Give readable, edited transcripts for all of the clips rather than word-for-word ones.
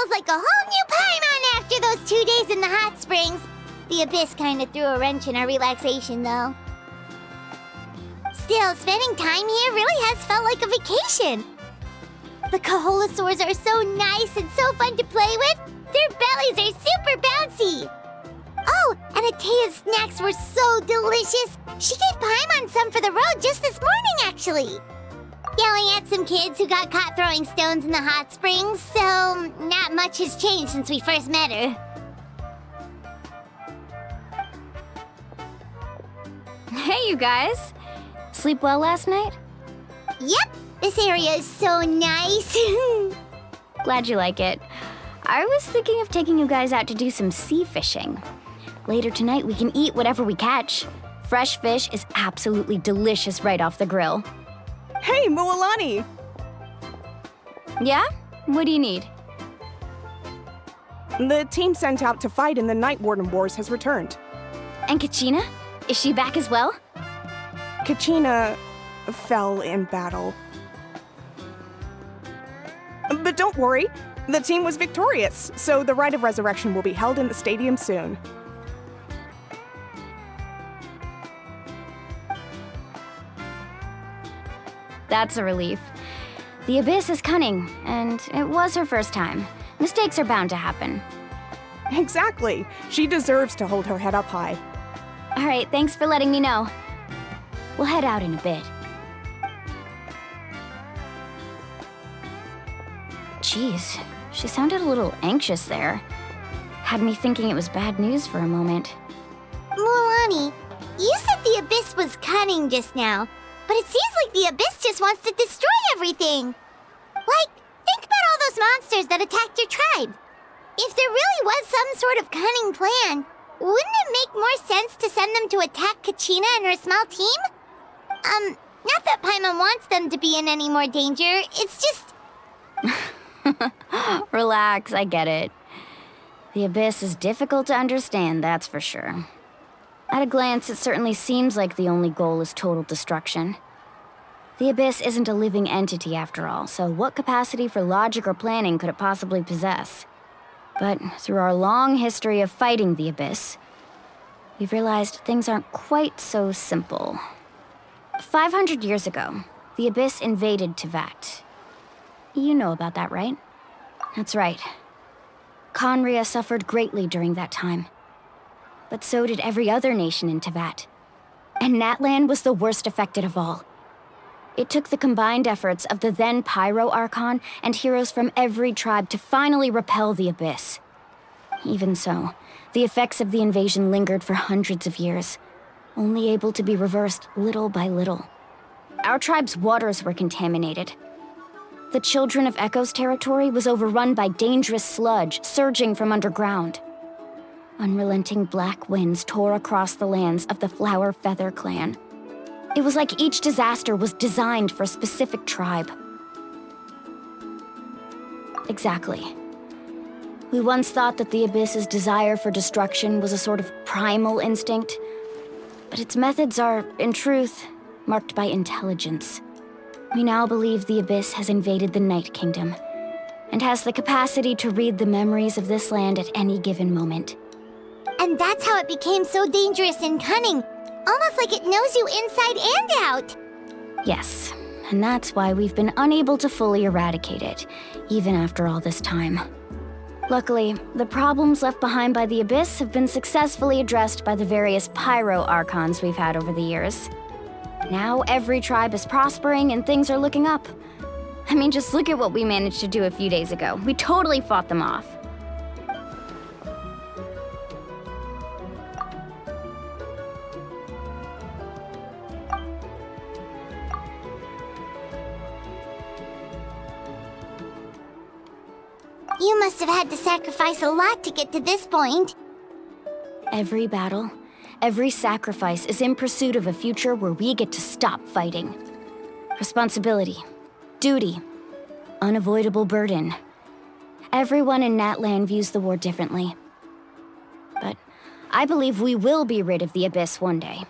feels like a whole new Paimon after those 2 days in the hot springs. The Abyss kinda threw a wrench in our relaxation, though. Still, spending time here really has felt like a vacation. The Kaholosaurs are so nice and so fun to play with. Their bellies are super bouncy. Oh, and Atea's snacks were so delicious. She gave Paimon some for the road just this morning, actually. Yelling at some kids who got caught throwing stones in the hot springs, so not much has changed since we first met her. Hey, you guys. Sleep well last night? Yep, this area is so nice. Glad you like it. I was thinking of taking you guys out to do some sea fishing. Later tonight, we can eat whatever we catch. Fresh fish is absolutely delicious right off the grill. Hey, Mualani! Yeah? What do you need? The team sent out to fight in the Night Warden Wars has returned. And Kachina? Is she back as well? Kachina fell in battle. But don't worry, the team was victorious, so the Rite of Resurrection will be held in the stadium soon. That's a relief. The Abyss is cunning, and it was her first time. Mistakes are bound to happen. Exactly. She deserves to hold her head up high. All right, thanks for letting me know. We'll head out in a bit. Jeez, she sounded a little anxious there. Had me thinking it was bad news for a moment. Mualani, you said the Abyss was cunning just now, but it seems like the Abyss just wants to destroy everything. Like, think about all those monsters that attacked your tribe. If there really was some sort of cunning plan, wouldn't it make more sense to send them to attack Kachina and her small team? Not that Paimon wants them to be in any more danger, it's just... Relax, I get it. The Abyss is difficult to understand, that's for sure. At a glance, it certainly seems like the only goal is total destruction. The Abyss isn't a living entity after all, so what capacity for logic or planning could it possibly possess? But through our long history of fighting the Abyss, we've realized things aren't quite so simple. 500 years ago, the Abyss invaded Teyvat. You know about that, right? That's right. Conria suffered greatly during that time. But so did every other nation in Teyvat. And Natlan was the worst affected of all. It took the combined efforts of the then Pyro Archon and heroes from every tribe to finally repel the Abyss. Even so, the effects of the invasion lingered for hundreds of years, only able to be reversed little by little. Our tribe's waters were contaminated. The Children of Echo's territory was overrun by dangerous sludge surging from underground. Unrelenting black winds tore across the lands of the Flower Feather clan. It was like each disaster was designed for a specific tribe. Exactly. We once thought that the Abyss's desire for destruction was a sort of primal instinct, but its methods are, in truth, marked by intelligence. We now believe the Abyss has invaded the Night Kingdom, and has the capacity to read the memories of this land at any given moment. And that's how it became so dangerous and cunning. Almost like it knows you inside and out. Yes, and that's why we've been unable to fully eradicate it, even after all this time. Luckily, the problems left behind by the Abyss have been successfully addressed by the various Pyro Archons we've had over the years. Now every tribe is prospering and things are looking up. I mean, just look at what we managed to do a few days ago. We totally fought them off. You must have had to sacrifice a lot to get to this point. Every battle, every sacrifice is in pursuit of a future where we get to stop fighting. Responsibility, duty, unavoidable burden. Everyone in Natlan views the war differently. But I believe we will be rid of the Abyss one day.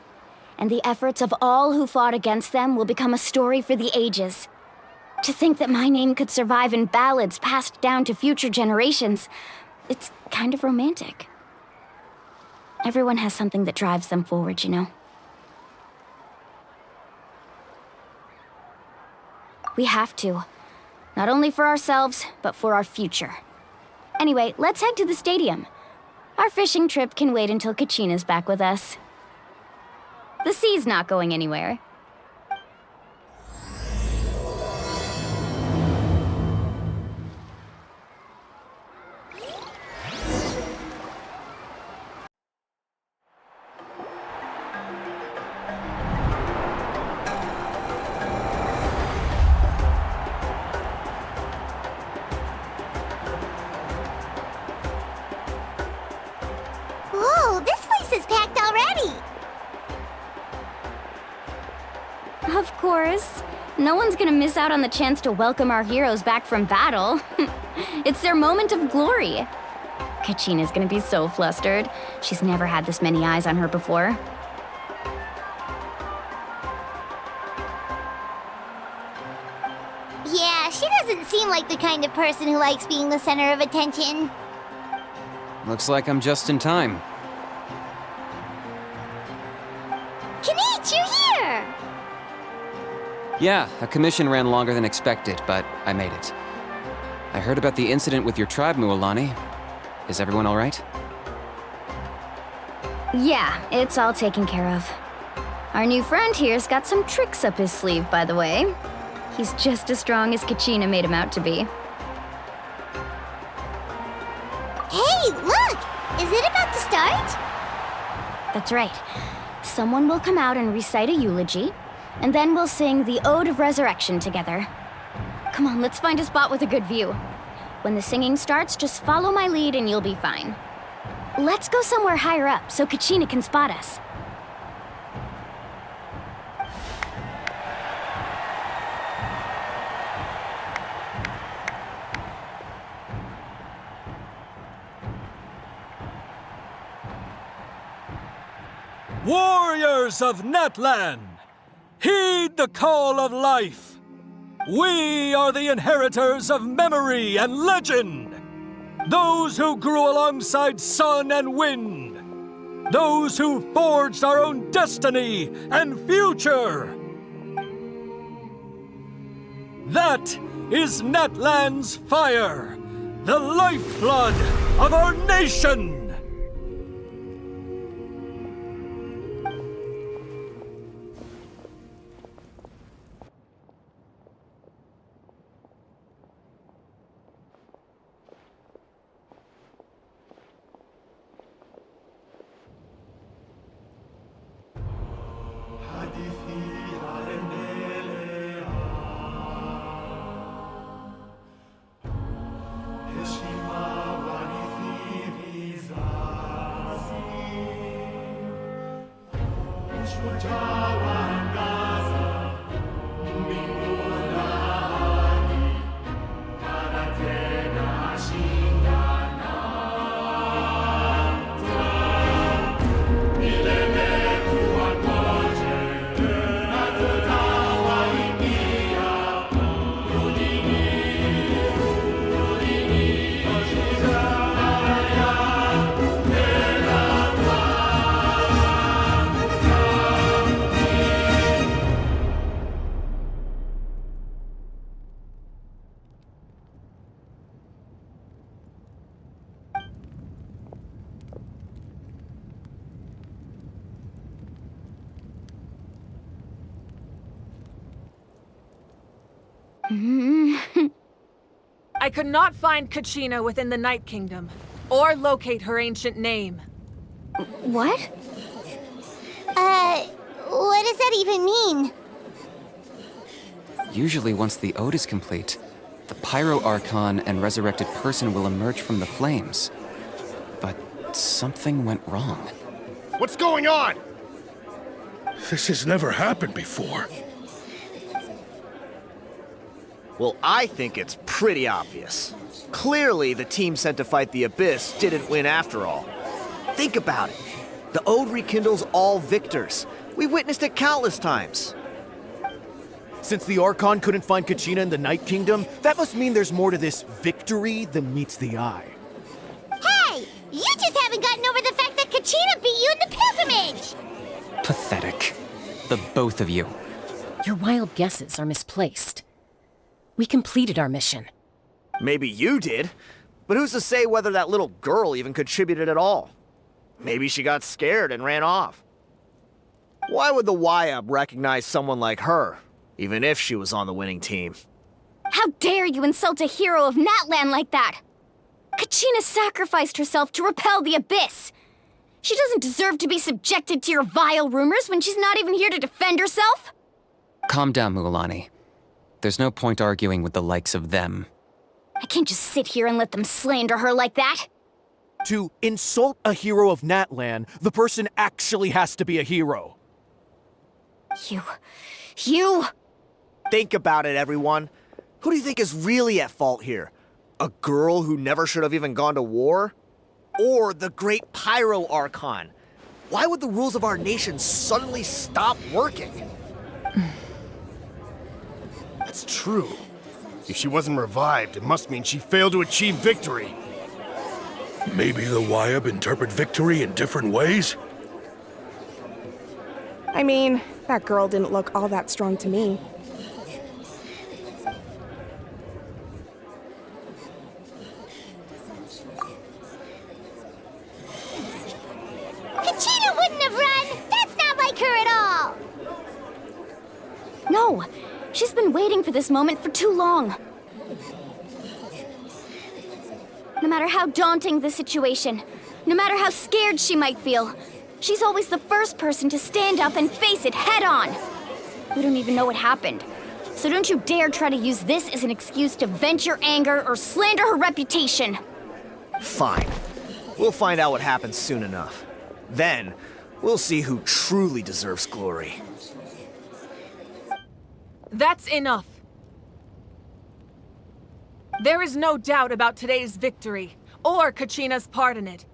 And the efforts of all who fought against them will become a story for the ages. To think that my name could survive in ballads passed down to future generations, it's kind of romantic. Everyone has something that drives them forward, you know? We have to. Not only for ourselves, but for our future. Anyway, let's head to the stadium. Our fishing trip can wait until Kachina's back with us. The sea's not going anywhere. Whoa, this place is packed already! Of course. No one's gonna miss out on the chance to welcome our heroes back from battle. It's their moment of glory. Kachina's gonna be so flustered. She's never had this many eyes on her before. Yeah, she doesn't seem like the kind of person who likes being the center of attention. Looks like I'm just in time. Kanich, you're here! Yeah, a commission ran longer than expected, but I made it. I heard about the incident with your tribe, Mualani. Is everyone all right? Yeah, it's all taken care of. Our new friend here's got some tricks up his sleeve, by the way. He's just as strong as Kachina made him out to be. Hey, look! Is it about to start? That's right. Someone will come out and recite a eulogy, and then we'll sing the Ode of Resurrection together. Come on, let's find a spot with a good view. When the singing starts, just follow my lead and you'll be fine. Let's go somewhere higher up so Kachina can spot us. Warriors of Natlan, heed the call of life. We are the inheritors of memory and legend. Those who grew alongside sun and wind. Those who forged our own destiny and future. That is Natlan's fire, the lifeblood of our nation. I could not find Kachina within the Night Kingdom, or locate her ancient name. What? What does that even mean? Usually once the ode is complete, the Pyro Archon and resurrected person will emerge from the flames. But something went wrong. What's going on? This has never happened before. Well, I think it's pretty obvious. Clearly, the team sent to fight the Abyss didn't win after all. Think about it. The Ode rekindles all victors. We've witnessed it countless times. Since the Archon couldn't find Kachina in the Night Kingdom, that must mean there's more to this victory than meets the eye. Hey! You just haven't gotten over the fact that Kachina beat you in the pilgrimage! Pathetic. The both of you. Your wild guesses are misplaced. We completed our mission. Maybe you did, but who's to say whether that little girl even contributed at all? Maybe she got scared and ran off. Why would the YUB recognize someone like her, even if she was on the winning team? How dare you insult a hero of Natlan like that? Kachina sacrificed herself to repel the Abyss. She doesn't deserve to be subjected to your vile rumors when she's not even here to defend herself. Calm down, Mualani. There's no point arguing with the likes of them. I can't just sit here and let them slander her like that. To insult a hero of Natlan, the person actually has to be a hero. You... Think about it, everyone. Who do you think is really at fault here? A girl who never should have even gone to war? Or the great Pyro Archon? Why would the rules of our nation suddenly stop working? That's true. If she wasn't revived, it must mean she failed to achieve victory. Maybe the YUB interpret victory in different ways? I mean, that girl didn't look all that strong to me. Kachina wouldn't have run! That's not like her at all! No, she's been waiting for this moment for too long. No matter how daunting the situation, no matter how scared she might feel, she's always the first person to stand up and face it head on. We don't even know what happened, so don't you dare try to use this as an excuse to vent your anger or slander her reputation. Fine. We'll find out what happens soon enough. Then, we'll see who truly deserves glory. That's enough. There is no doubt about today's victory, or Kachina's part in it.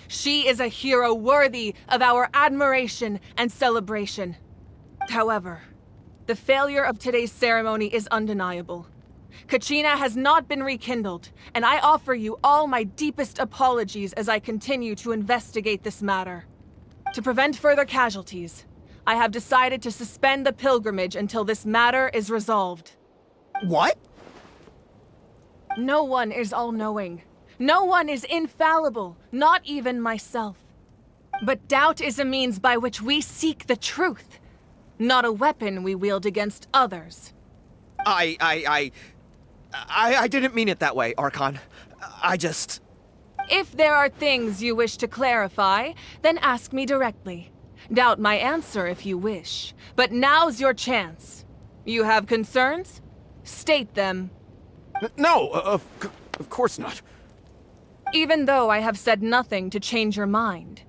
She is a hero worthy of our admiration and celebration. However, the failure of today's ceremony is undeniable. Kachina has not been rekindled, and I offer you all my deepest apologies as I continue to investigate this matter. To prevent further casualties, I have decided to suspend the pilgrimage until this matter is resolved. What? No one is all-knowing. No one is infallible, not even myself. But doubt is a means by which we seek the truth, not a weapon we wield against others. I didn't mean it that way, Archon. I just... If there are things you wish to clarify, then ask me directly. Doubt my answer if you wish, but now's your chance. You have concerns? State them. No, of course not. Even though I have said nothing to change your mind,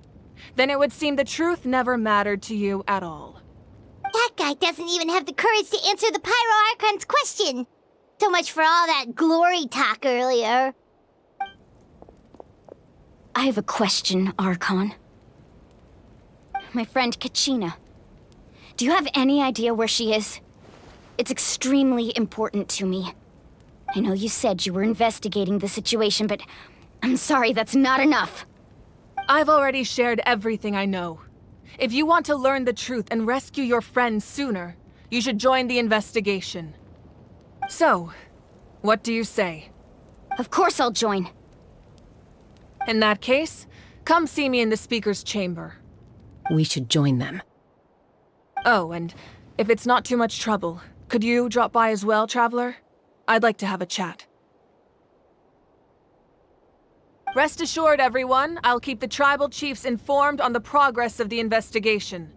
then it would seem the truth never mattered to you at all. That guy doesn't even have the courage to answer the Pyro Archon's question. So much for all that glory talk earlier. I have a question, Archon. My friend Kachina. Do you have any idea where she is? It's extremely important to me. I know you said you were investigating the situation, but I'm sorry, that's not enough. I've already shared everything I know. If you want to learn the truth and rescue your friend sooner, you should join the investigation. So, what do you say? Of course I'll join. In that case, come see me in the speaker's chamber. We should join them. Oh, and if it's not too much trouble, could you drop by as well, Traveler? I'd like to have a chat. Rest assured, everyone, I'll keep the tribal chiefs informed on the progress of the investigation.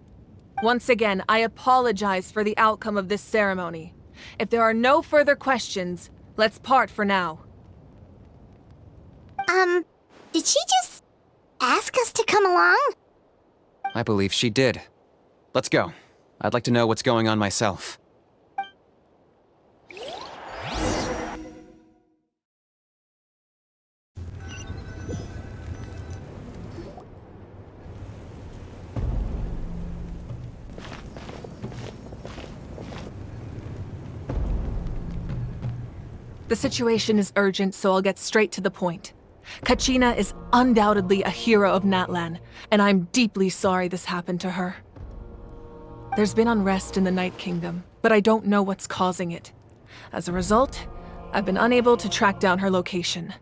Once again, I apologize for the outcome of this ceremony. If there are no further questions, let's part for now. Did she just ask us to come along? I believe she did. Let's go. I'd like to know what's going on myself. The situation is urgent, so I'll get straight to the point. Kachina is undoubtedly a hero of Natlan, and I'm deeply sorry this happened to her. There's been unrest in the Night Kingdom, but I don't know what's causing it. As a result, I've been unable to track down her location.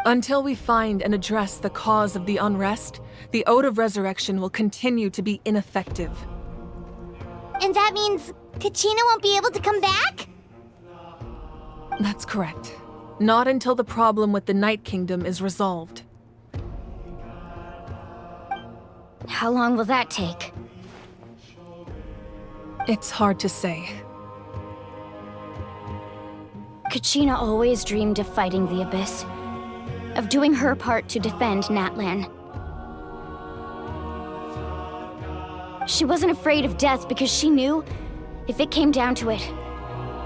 Until we find and address the cause of the unrest, the Ode of Resurrection will continue to be ineffective. And that means Kachina won't be able to come back? That's correct. Not until the problem with the Night Kingdom is resolved. How long will that take? It's hard to say. Kachina always dreamed of fighting the Abyss, of doing her part to defend Natlan. She wasn't afraid of death because she knew, if it came down to it,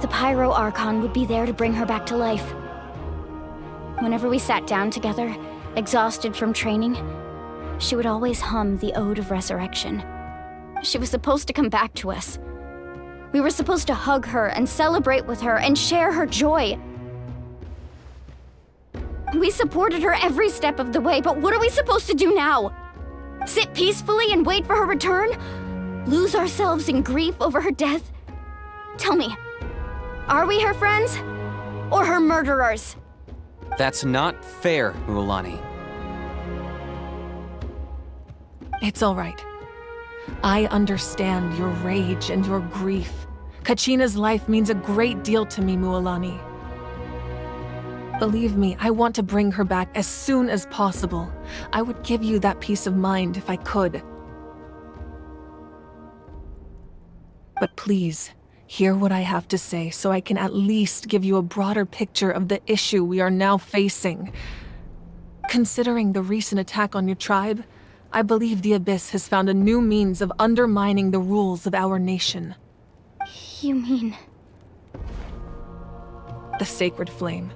the Pyro Archon would be there to bring her back to life. Whenever we sat down together, exhausted from training, she would always hum the Ode of Resurrection. She was supposed to come back to us. We were supposed to hug her and celebrate with her and share her joy. We supported her every step of the way, but what are we supposed to do now? Sit peacefully and wait for her return? Lose ourselves in grief over her death? Tell me, are we her friends? Or her murderers? That's not fair, Mualani. It's all right. I understand your rage and your grief. Kachina's life means a great deal to me, Mualani. Believe me, I want to bring her back as soon as possible. I would give you that peace of mind if I could. But please, hear what I have to say so I can at least give you a broader picture of the issue we are now facing. Considering the recent attack on your tribe, I believe the Abyss has found a new means of undermining the rules of our nation. You mean... The Sacred Flame.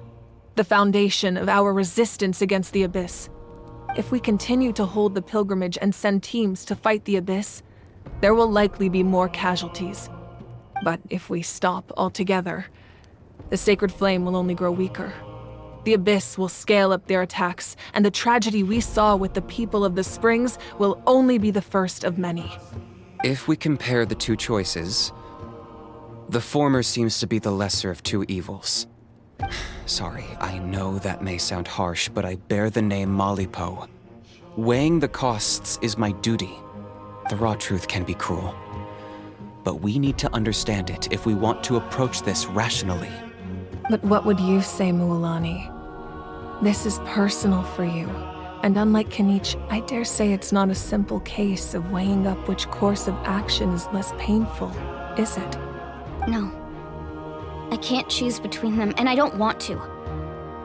The foundation of our resistance against the Abyss. If we continue to hold the pilgrimage and send teams to fight the Abyss, there will likely be more casualties. But if we stop altogether, the Sacred Flame will only grow weaker. The Abyss will scale up their attacks, and the tragedy we saw with the people of the Springs will only be the first of many. If we compare the two choices, the former seems to be the lesser of two evils. Sorry, I know that may sound harsh, but I bear the name Malipo. Weighing the costs is my duty. The raw truth can be cruel. But we need to understand it if we want to approach this rationally. But what would you say, Mualani? This is personal for you, and unlike Kanich, I dare say it's not a simple case of weighing up which course of action is less painful, is it? No. I can't choose between them, and I don't want to.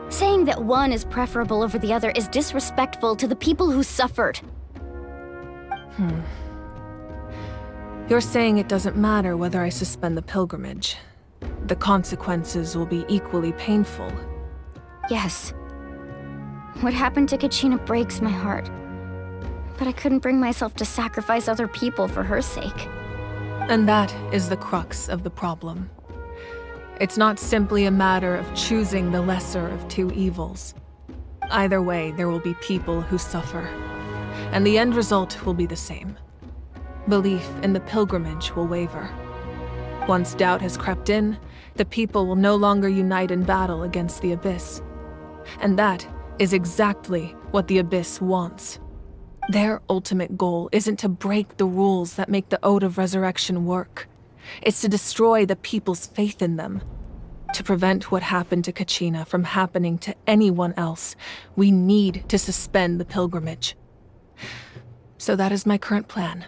Saying that one is preferable over the other is disrespectful to the people who suffered. You're saying it doesn't matter whether I suspend the pilgrimage. The consequences will be equally painful. Yes. What happened to Kachina breaks my heart. But I couldn't bring myself to sacrifice other people for her sake. And that is the crux of the problem. It's not simply a matter of choosing the lesser of two evils. Either way, there will be people who suffer. And the end result will be the same. Belief in the pilgrimage will waver. Once doubt has crept in, the people will no longer unite in battle against the Abyss. And that is exactly what the Abyss wants. Their ultimate goal isn't to break the rules that make the Ode of Resurrection work. It's to destroy the people's faith in them. To prevent what happened to Kachina from happening to anyone else, we need to suspend the pilgrimage. So that is my current plan.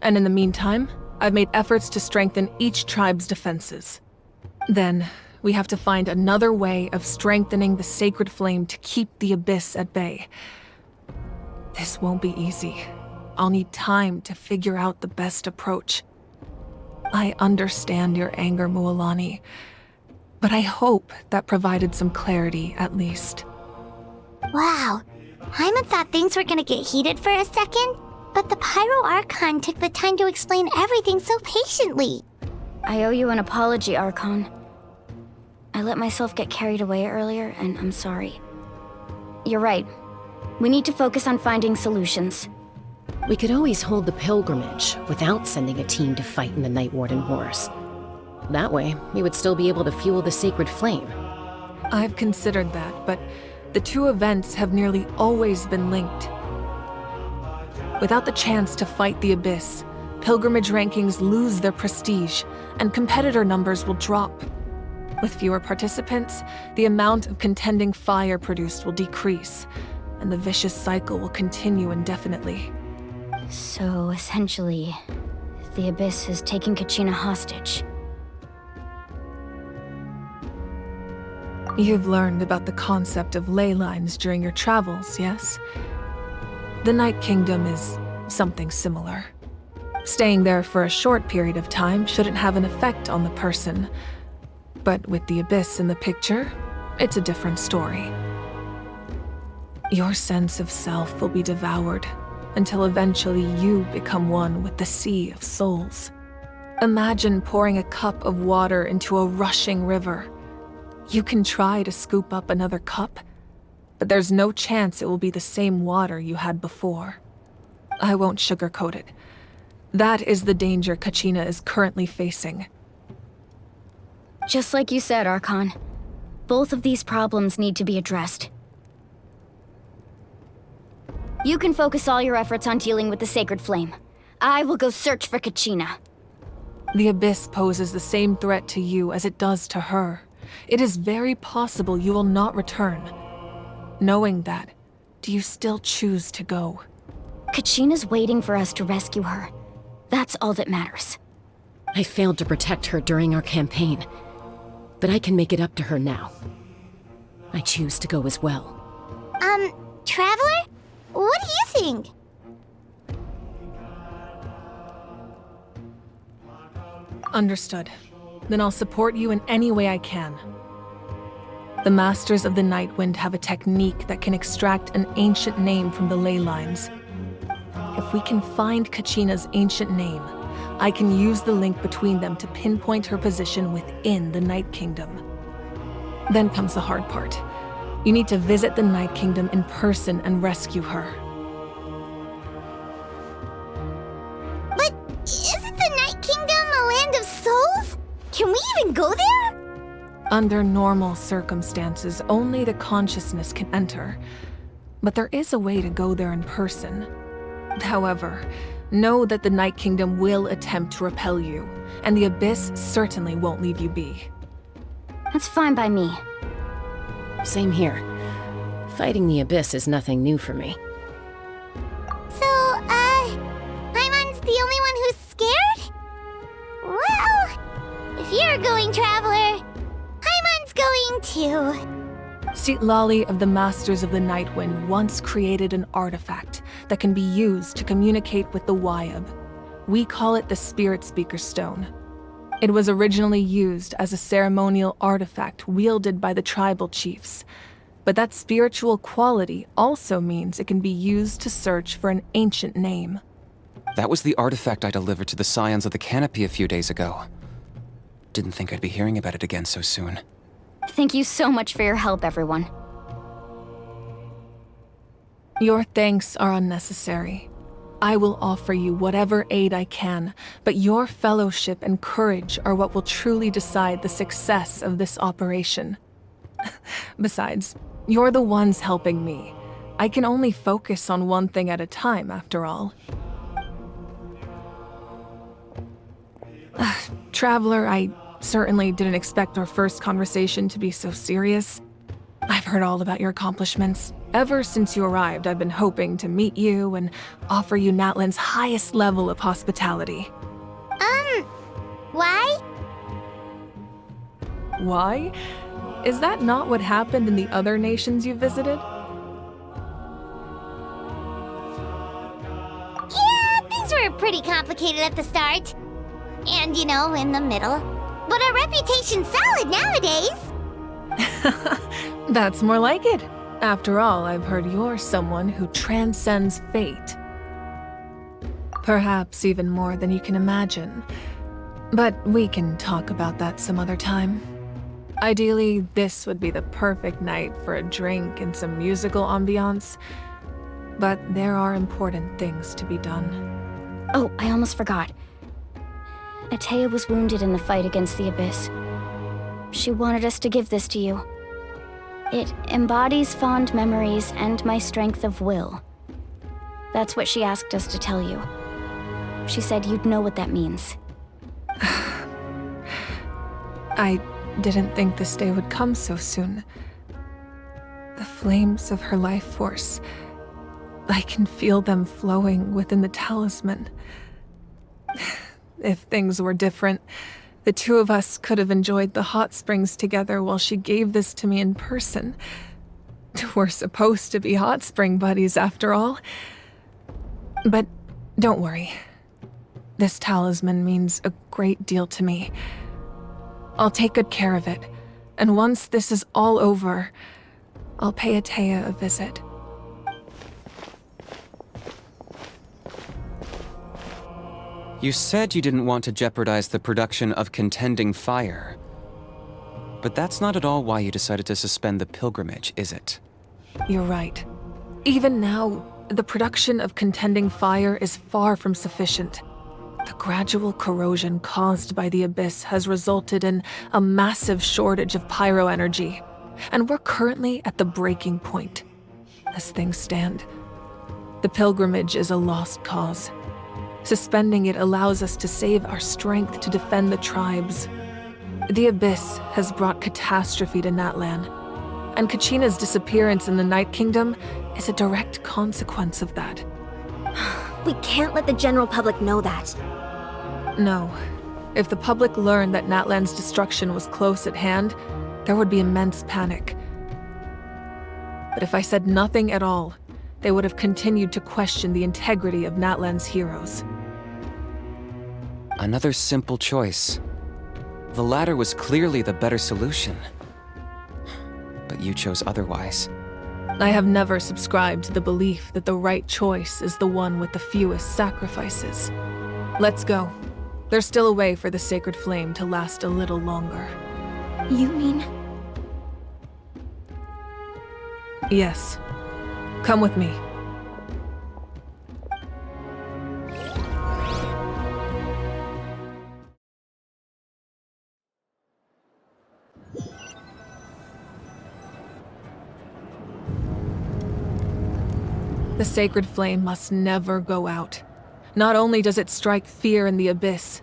And in the meantime, I've made efforts to strengthen each tribe's defenses. Then, we have to find another way of strengthening the Sacred Flame to keep the Abyss at bay. This won't be easy. I'll need time to figure out the best approach. I understand your anger, Mualani, but I hope that provided some clarity at least. Wow. Hyman thought things were gonna get heated for a second, but the Pyro Archon took the time to explain everything so patiently. I owe you an apology, Archon. I let myself get carried away earlier, and I'm sorry. You're right. We need to focus on finding solutions. We could always hold the pilgrimage without sending a team to fight in the Night Warden Wars. That way, we would still be able to fuel the sacred flame. I've considered that, but the two events have nearly always been linked. Without the chance to fight the Abyss, pilgrimage rankings lose their prestige, and competitor numbers will drop. With fewer participants, the amount of contending fire produced will decrease, and the vicious cycle will continue indefinitely. So, essentially, the Abyss is taking Kachina hostage. You've learned about the concept of ley lines during your travels, yes? The Night Kingdom is something similar. Staying there for a short period of time shouldn't have an effect on the person. But with the Abyss in the picture, it's a different story. Your sense of self will be devoured until eventually you become one with the Sea of Souls. Imagine pouring a cup of water into a rushing river. You can try to scoop up another cup, but there's no chance it will be the same water you had before. I won't sugarcoat it. That is the danger Kachina is currently facing. Just like you said, Archon. Both of these problems need to be addressed. You can focus all your efforts on dealing with the Sacred Flame. I will go search for Kachina. The Abyss poses the same threat to you as it does to her. It is very possible you will not return. Knowing that, do you still choose to go? Kachina's waiting for us to rescue her. That's all that matters. I failed to protect her during our campaign, but I can make it up to her now. I choose to go as well. Traveler? What do you think? Understood. Then I'll support you in any way I can. The Masters of the Nightwind have a technique that can extract an ancient name from the ley lines. If we can find Kachina's ancient name, I can use the link between them to pinpoint her position within the Night Kingdom. Then comes the hard part. You need to visit the Night Kingdom in person and rescue her. But isn't the Night Kingdom a land of souls? Can we even go there? Under normal circumstances, only the consciousness can enter. But there is a way to go there in person. However, know that the Night Kingdom will attempt to repel you, and the Abyss certainly won't leave you be. That's fine by me. Same here. Fighting the Abyss is nothing new for me. So, Paimon's the only one who's scared? Well, if you're going, Traveler, Paimon's going too. Lali of the Masters of the Nightwind once created an artifact that can be used to communicate with the Wayab. We call it the Spirit Speaker Stone. It was originally used as a ceremonial artifact wielded by the tribal chiefs, but that spiritual quality also means it can be used to search for an ancient name. That was the artifact I delivered to the Scions of the Canopy a few days ago. Didn't think I'd be hearing about it again so soon. Thank you so much for your help, everyone. Your thanks are unnecessary. I will offer you whatever aid I can, but your fellowship and courage are what will truly decide the success of this operation. Besides, you're the ones helping me. I can only focus on one thing at a time, after all. Traveler, I certainly didn't expect our first conversation to be so serious. I've heard all about your accomplishments. Ever since you arrived, I've been hoping to meet you and offer you Natlan's highest level of hospitality. Why? Why? Is that not what happened in the other nations you visited? Yeah, things were pretty complicated at the start. And, in the middle. But our reputation's solid nowadays. That's more like it. After all, I've heard you're someone who transcends fate. Perhaps even more than you can imagine. But we can talk about that some other time. Ideally, this would be the perfect night for a drink and some musical ambiance. But there are important things to be done. Oh, I almost forgot. Atea was wounded in the fight against the Abyss. She wanted us to give this to you. It embodies fond memories and my strength of will. That's what she asked us to tell you. She said you'd know what that means. I didn't think this day would come so soon. The flames of her life force. I can feel them flowing within the talisman. If things were different, the two of us could have enjoyed the hot springs together while she gave this to me in person. We're supposed to be hot spring buddies after all. But don't worry. This talisman means a great deal to me. I'll take good care of it, and once this is all over, I'll pay Atea a visit. You said you didn't want to jeopardize the production of Contending Fire. But that's not at all why you decided to suspend the pilgrimage, is it? You're right. Even now, the production of Contending Fire is far from sufficient. The gradual corrosion caused by the Abyss has resulted in a massive shortage of pyro energy, and we're currently at the breaking point. As things stand, the pilgrimage is a lost cause. Suspending it allows us to save our strength to defend the tribes. The Abyss has brought catastrophe to Natlan, and Kachina's disappearance in the Night Kingdom is a direct consequence of that. We can't let the general public know that. No. If the public learned that Natlan's destruction was close at hand, there would be immense panic. But if I said nothing at all, they would have continued to question the integrity of Natlan's heroes. Another simple choice. The latter was clearly the better solution. But you chose otherwise. I have never subscribed to the belief that the right choice is the one with the fewest sacrifices. Let's go. There's still a way for the sacred flame to last a little longer. You mean? Yes. Come with me. The sacred flame must never go out. Not only does it strike fear in the Abyss,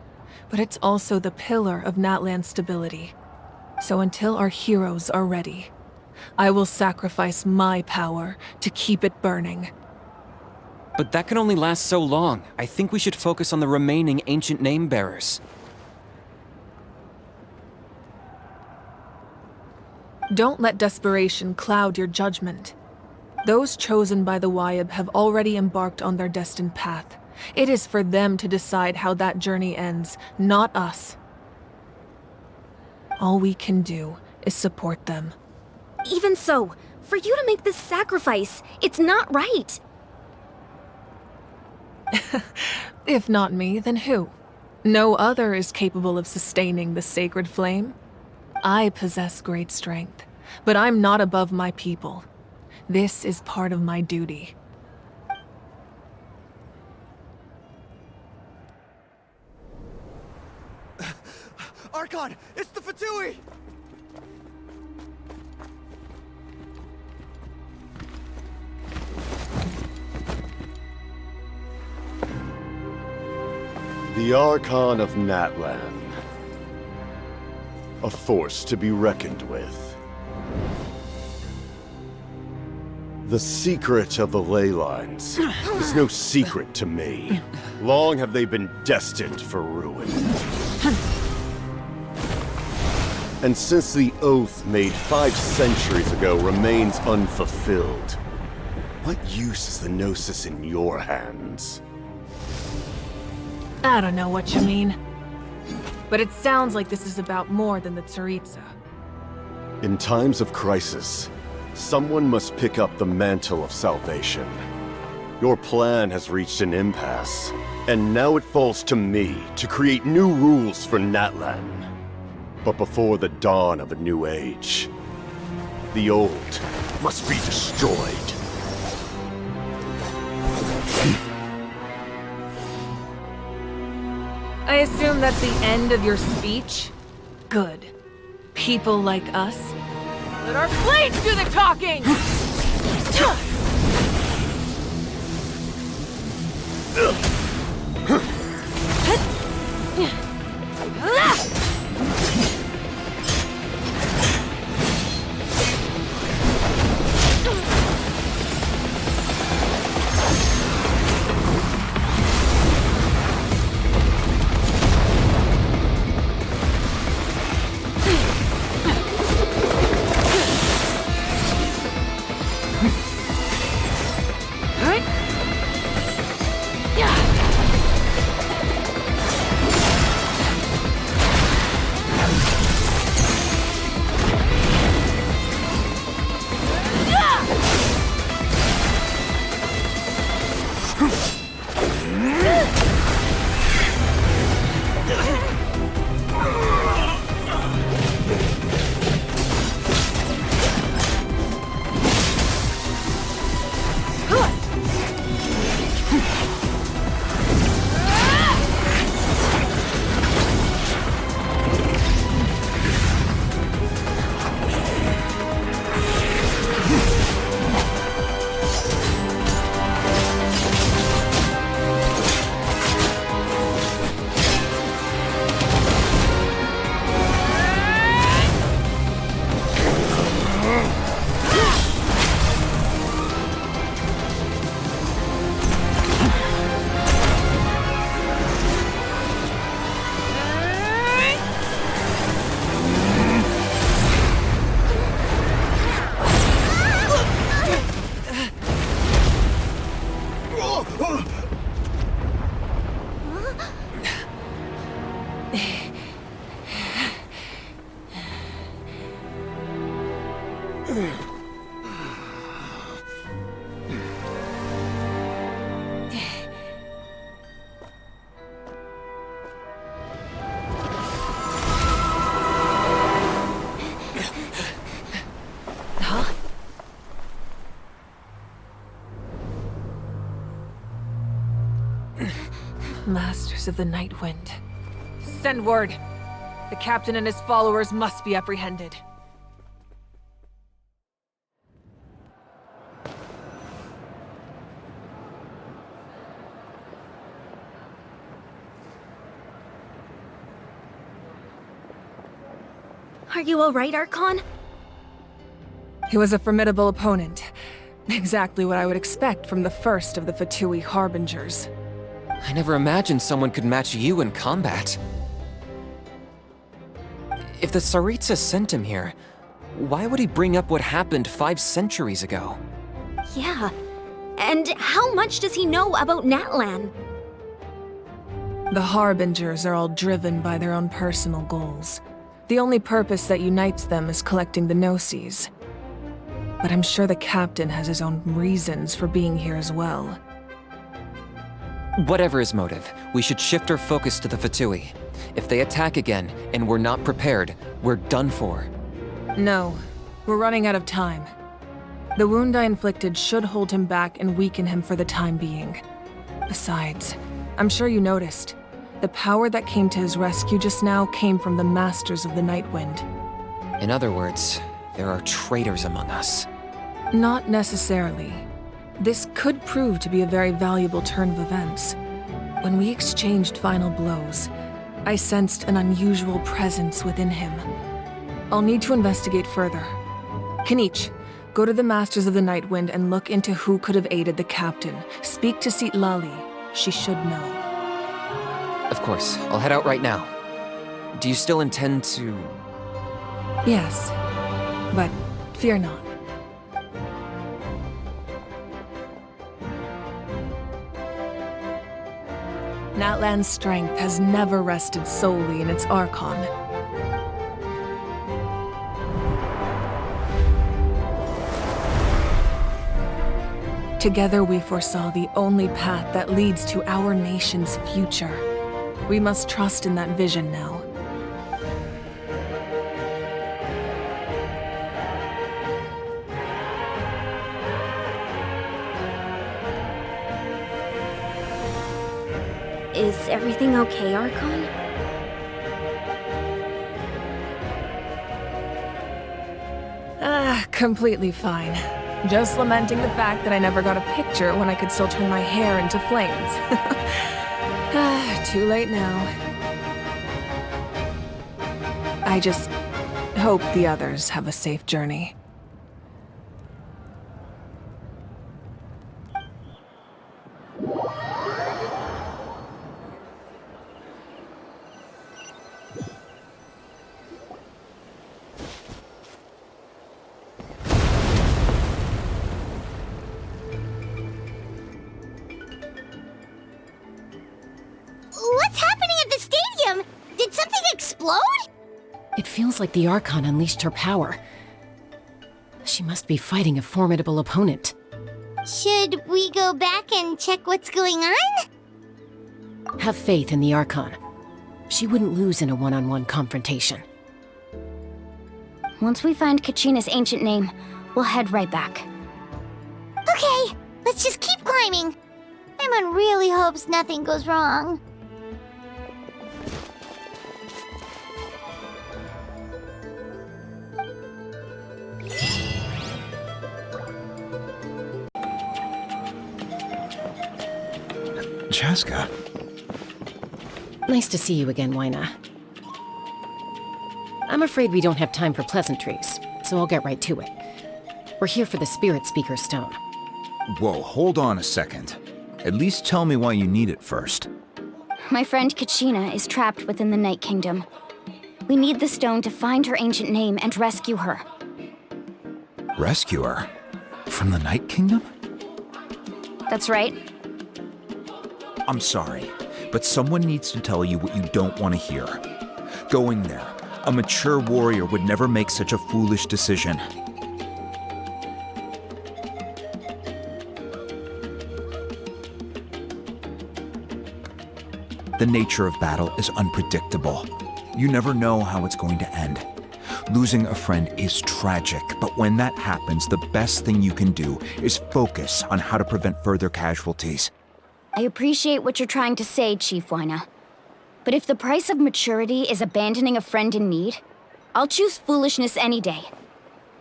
but it's also the pillar of Natlan's stability. So until our heroes are ready, I will sacrifice my power to keep it burning. But that can only last so long. I think we should focus on the remaining ancient name-bearers. Don't let desperation cloud your judgment. Those chosen by the Wayab have already embarked on their destined path. It is for them to decide how that journey ends, not us. All we can do is support them. Even so, for you to make this sacrifice, it's not right. If not me, then who? No other is capable of sustaining the sacred flame. I possess great strength, but I'm not above my people. This is part of my duty. Archon, it's the Fatui! The Archon of Natlan. A force to be reckoned with. The secret of the ley lines is no secret to me. Long have they been destined for ruin. And since the oath made 5 centuries ago remains unfulfilled, what use is the Gnosis in your hands? I don't know what you mean. But it sounds like this is about more than the Tsaritsa. In times of crisis, someone must pick up the mantle of salvation. Your plan has reached an impasse, and now it falls to me to create new rules for Natlan. but before the dawn of a new age. The old must be destroyed. I assume that's the end of your speech? Good. People like us. Let our blades do the talking! Masters of the Night Wind. Send word. The captain and his followers must be apprehended. Are you alright, Archon? He was a formidable opponent. Exactly what I would expect from the first of the Fatui Harbingers. I never imagined someone could match you in combat. If the Tsaritsa sent him here, why would he bring up what happened 5 centuries ago? Yeah. And how much does he know about Natlan? The Harbingers are all driven by their own personal goals. The only purpose that unites them is collecting the Gnosis. But I'm sure the captain has his own reasons for being here as well. Whatever his motive, we should shift our focus to the Fatui. If they attack again, and we're not prepared, we're done for. No, we're running out of time. The wound I inflicted should hold him back and weaken him for the time being. Besides, I'm sure you noticed, the power that came to his rescue just now came from the Masters of the Night Wind. In other words, there are traitors among us. Not necessarily. This could prove to be a very valuable turn of events. When we exchanged final blows, I sensed an unusual presence within him. I'll need to investigate further. Kenichi, go to the Masters of the Night Wind and look into who could have aided the captain. Speak to Citlali. She should know. Of course, I'll head out right now. Do you still intend to... Yes, but fear not. Natlan's strength has never rested solely in its Archon. Together we foresaw the only path that leads to our nation's future. We must trust in that vision now. Is everything okay, Archon? Completely fine. Just lamenting the fact that I never got a picture when I could still turn my hair into flames. Too late now. I just hope the others have a safe journey. What's happening at the stadium? Did something explode? It feels like the Archon unleashed her power. She must be fighting a formidable opponent. Should we go back and check what's going on? Have faith in the Archon. She wouldn't lose in a one-on-one confrontation. Once we find Kachina's ancient name, we'll head right back. Okay, let's just keep climbing. Paimon really hopes nothing goes wrong. Chaska. Nice to see you again, Wyna. I'm afraid we don't have time for pleasantries, so I'll get right to it. We're here for the Spirit Speaker Stone. Whoa, hold on a second. At least tell me why you need it first. My friend Kachina is trapped within the Night Kingdom. We need the stone to find her ancient name and rescue her. Rescue her? From the Night Kingdom? That's right. I'm sorry, but someone needs to tell you what you don't want to hear. Going there, a mature warrior would never make such a foolish decision. The nature of battle is unpredictable. You never know how it's going to end. Losing a friend is tragic, but when that happens, the best thing you can do is focus on how to prevent further casualties. I appreciate what you're trying to say, Chief Wyna. But if the price of maturity is abandoning a friend in need, I'll choose foolishness any day.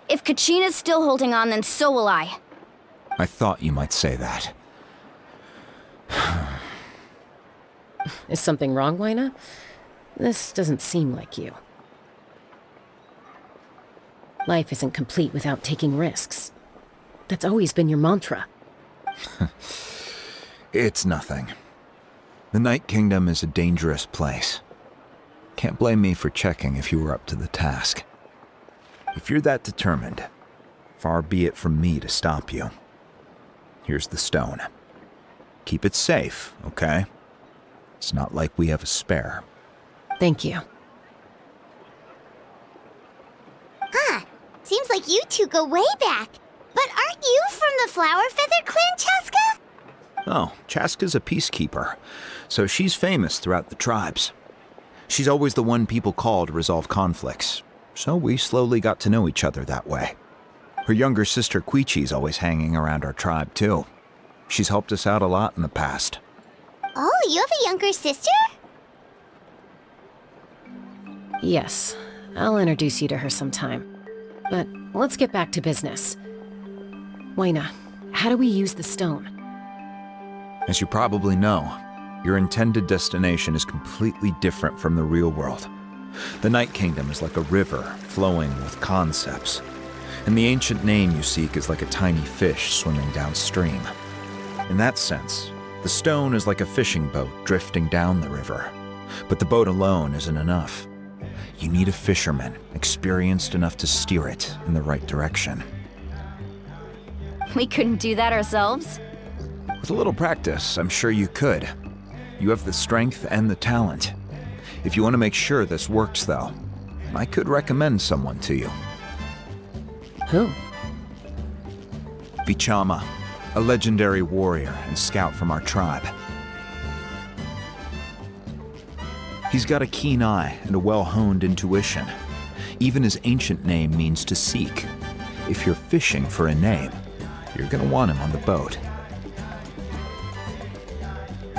If Kachina's still holding on, then so will I. I thought you might say that. Is something wrong, Wyna? This doesn't seem like you. Life isn't complete without taking risks. That's always been your mantra. It's nothing. The Night Kingdom is a dangerous place. Can't blame me for checking if you were up to the task. If you're that determined, far be it from me to stop you. Here's the stone. Keep it safe, okay? It's not like we have a spare. Thank you. Huh. Seems like you two go way back. But aren't you from the Flower Feather Clan, Chaska? Oh, Chaska's a peacekeeper, so she's famous throughout the tribes. She's always the one people call to resolve conflicts, so we slowly got to know each other that way. Her younger sister Quichi's always hanging around our tribe, too. She's helped us out a lot in the past. Oh, you have a younger sister? Yes, I'll introduce you to her sometime. But let's get back to business. Wyna, how do we use the stone? As you probably know, your intended destination is completely different from the real world. The Night Kingdom is like a river flowing with concepts, and the ancient name you seek is like a tiny fish swimming downstream. In that sense, the stone is like a fishing boat drifting down the river, but the boat alone isn't enough. You need a fisherman experienced enough to steer it in the right direction. We couldn't do that ourselves? With a little practice, I'm sure you could. You have the strength and the talent. If you want to make sure this works, though, I could recommend someone to you. Who? Vichama, a legendary warrior and scout from our tribe. He's got a keen eye and a well-honed intuition. Even his ancient name means to seek. If you're fishing for a name, you're gonna want him on the boat.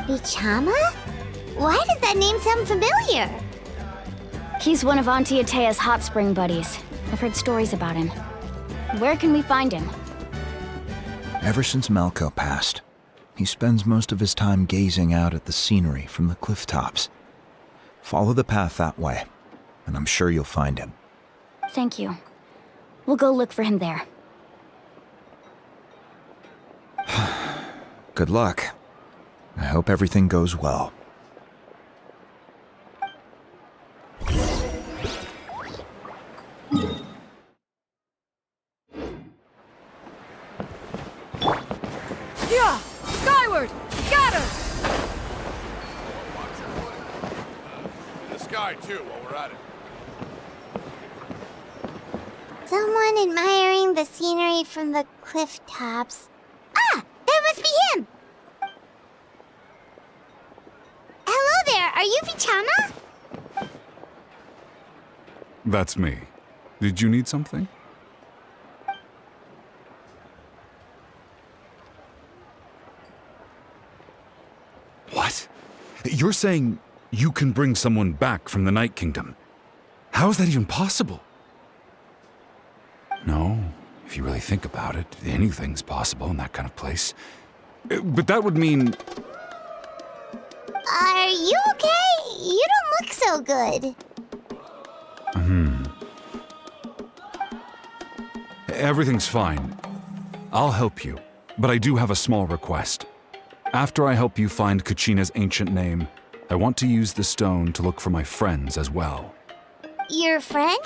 Vichama? Why does that name sound familiar? He's one of Auntie Atea's hot spring buddies. I've heard stories about him. Where can we find him? Ever since Malco passed, he spends most of his time gazing out at the scenery from the cliff tops. Follow the path that way, and I'm sure you'll find him. Thank you. We'll go look for him there. Good luck. I hope everything goes well. Yeah! Skyward! Scatter! In the sky, too, while we're at it. Someone admiring the scenery from the cliff tops. Ah! That must be him! Hello there, are you Vichama? That's me. Did you need something? What? You're saying you can bring someone back from the Night Kingdom? How is that even possible? No, if you really think about it, anything's possible in that kind of place. But that would mean... Are you okay? You don't look so good. Everything's fine. I'll help you, but I do have a small request. After I help you find Kachina's ancient name, I want to use the stone to look for my friends as well. Your friend?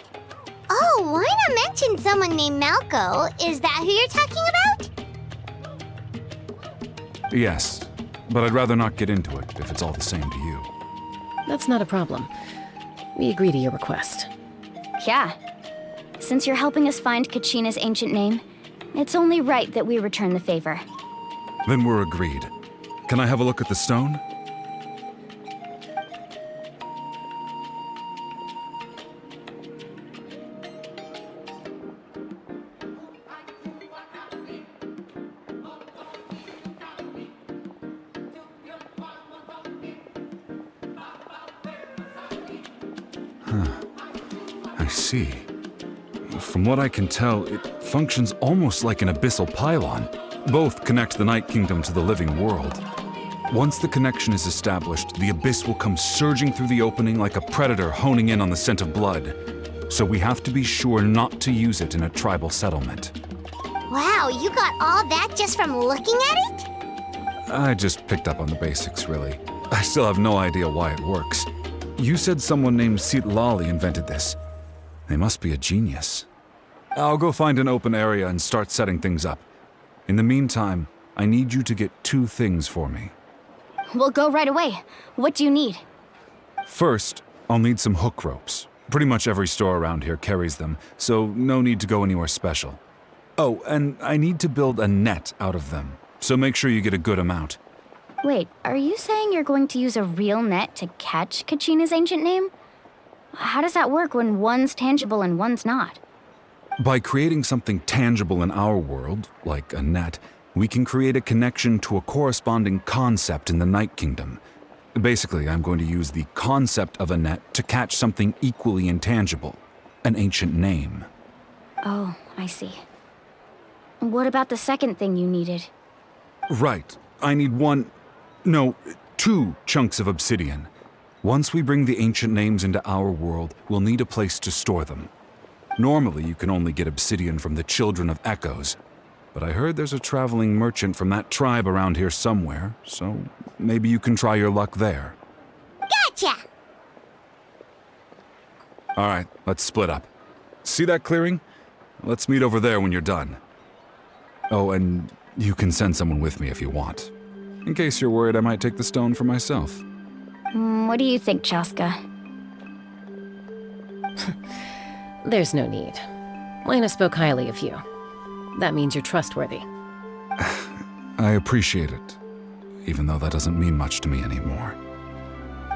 Oh, why not mention someone named Malco? Is that who you're talking about? Yes, but I'd rather not get into it if it's all the same to you. That's not a problem. We agree to your request. Yeah. Since you're helping us find Kachina's ancient name, it's only right that we return the favor. Then we're agreed. Can I have a look at the stone? I see. From what I can tell, it functions almost like an abyssal pylon. Both connect the Night Kingdom to the living world. Once the connection is established, the abyss will come surging through the opening like a predator honing in on the scent of blood. So we have to be sure not to use it in a tribal settlement. Wow, you got all that just from looking at it? I just picked up on the basics, really. I still have no idea why it works. You said someone named Lali invented this. They must be a genius. I'll go find an open area and start setting things up. In the meantime, I need you to get 2 things for me. We'll go right away. What do you need? First, I'll need some hook ropes. Pretty much every store around here carries them, so no need to go anywhere special. Oh, and I need to build a net out of them, so make sure you get a good amount. Wait, are you saying you're going to use a real net to catch Kachina's ancient name? How does that work when one's tangible and one's not? By creating something tangible in our world, like a net, we can create a connection to a corresponding concept in the Night Kingdom. Basically, I'm going to use the concept of a net to catch something equally intangible, an ancient name. Oh, I see. What about the second thing you needed? Right. I need 2 chunks of obsidian. Once we bring the ancient names into our world, we'll need a place to store them. Normally, you can only get obsidian from the Children of Echoes, but I heard there's a traveling merchant from that tribe around here somewhere, so maybe you can try your luck there. Gotcha! All right, let's split up. See that clearing? Let's meet over there when you're done. Oh, and you can send someone with me if you want. In case you're worried I might take the stone for myself. What do you think, Chaska? There's no need. Lena spoke highly of you. That means you're trustworthy. I appreciate it, even though that doesn't mean much to me anymore.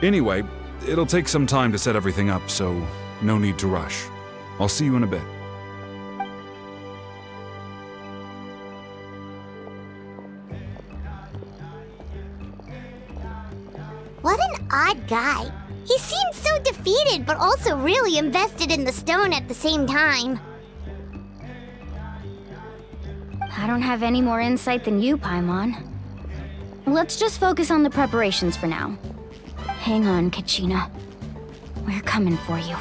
Anyway, it'll take some time to set everything up, so no need to rush. I'll see you in a bit. What an odd guy. He seemed so defeated, but also really invested in the stone at the same time. I don't have any more insight than you, Paimon. Let's just focus on the preparations for now. Hang on, Kachina. We're coming for you.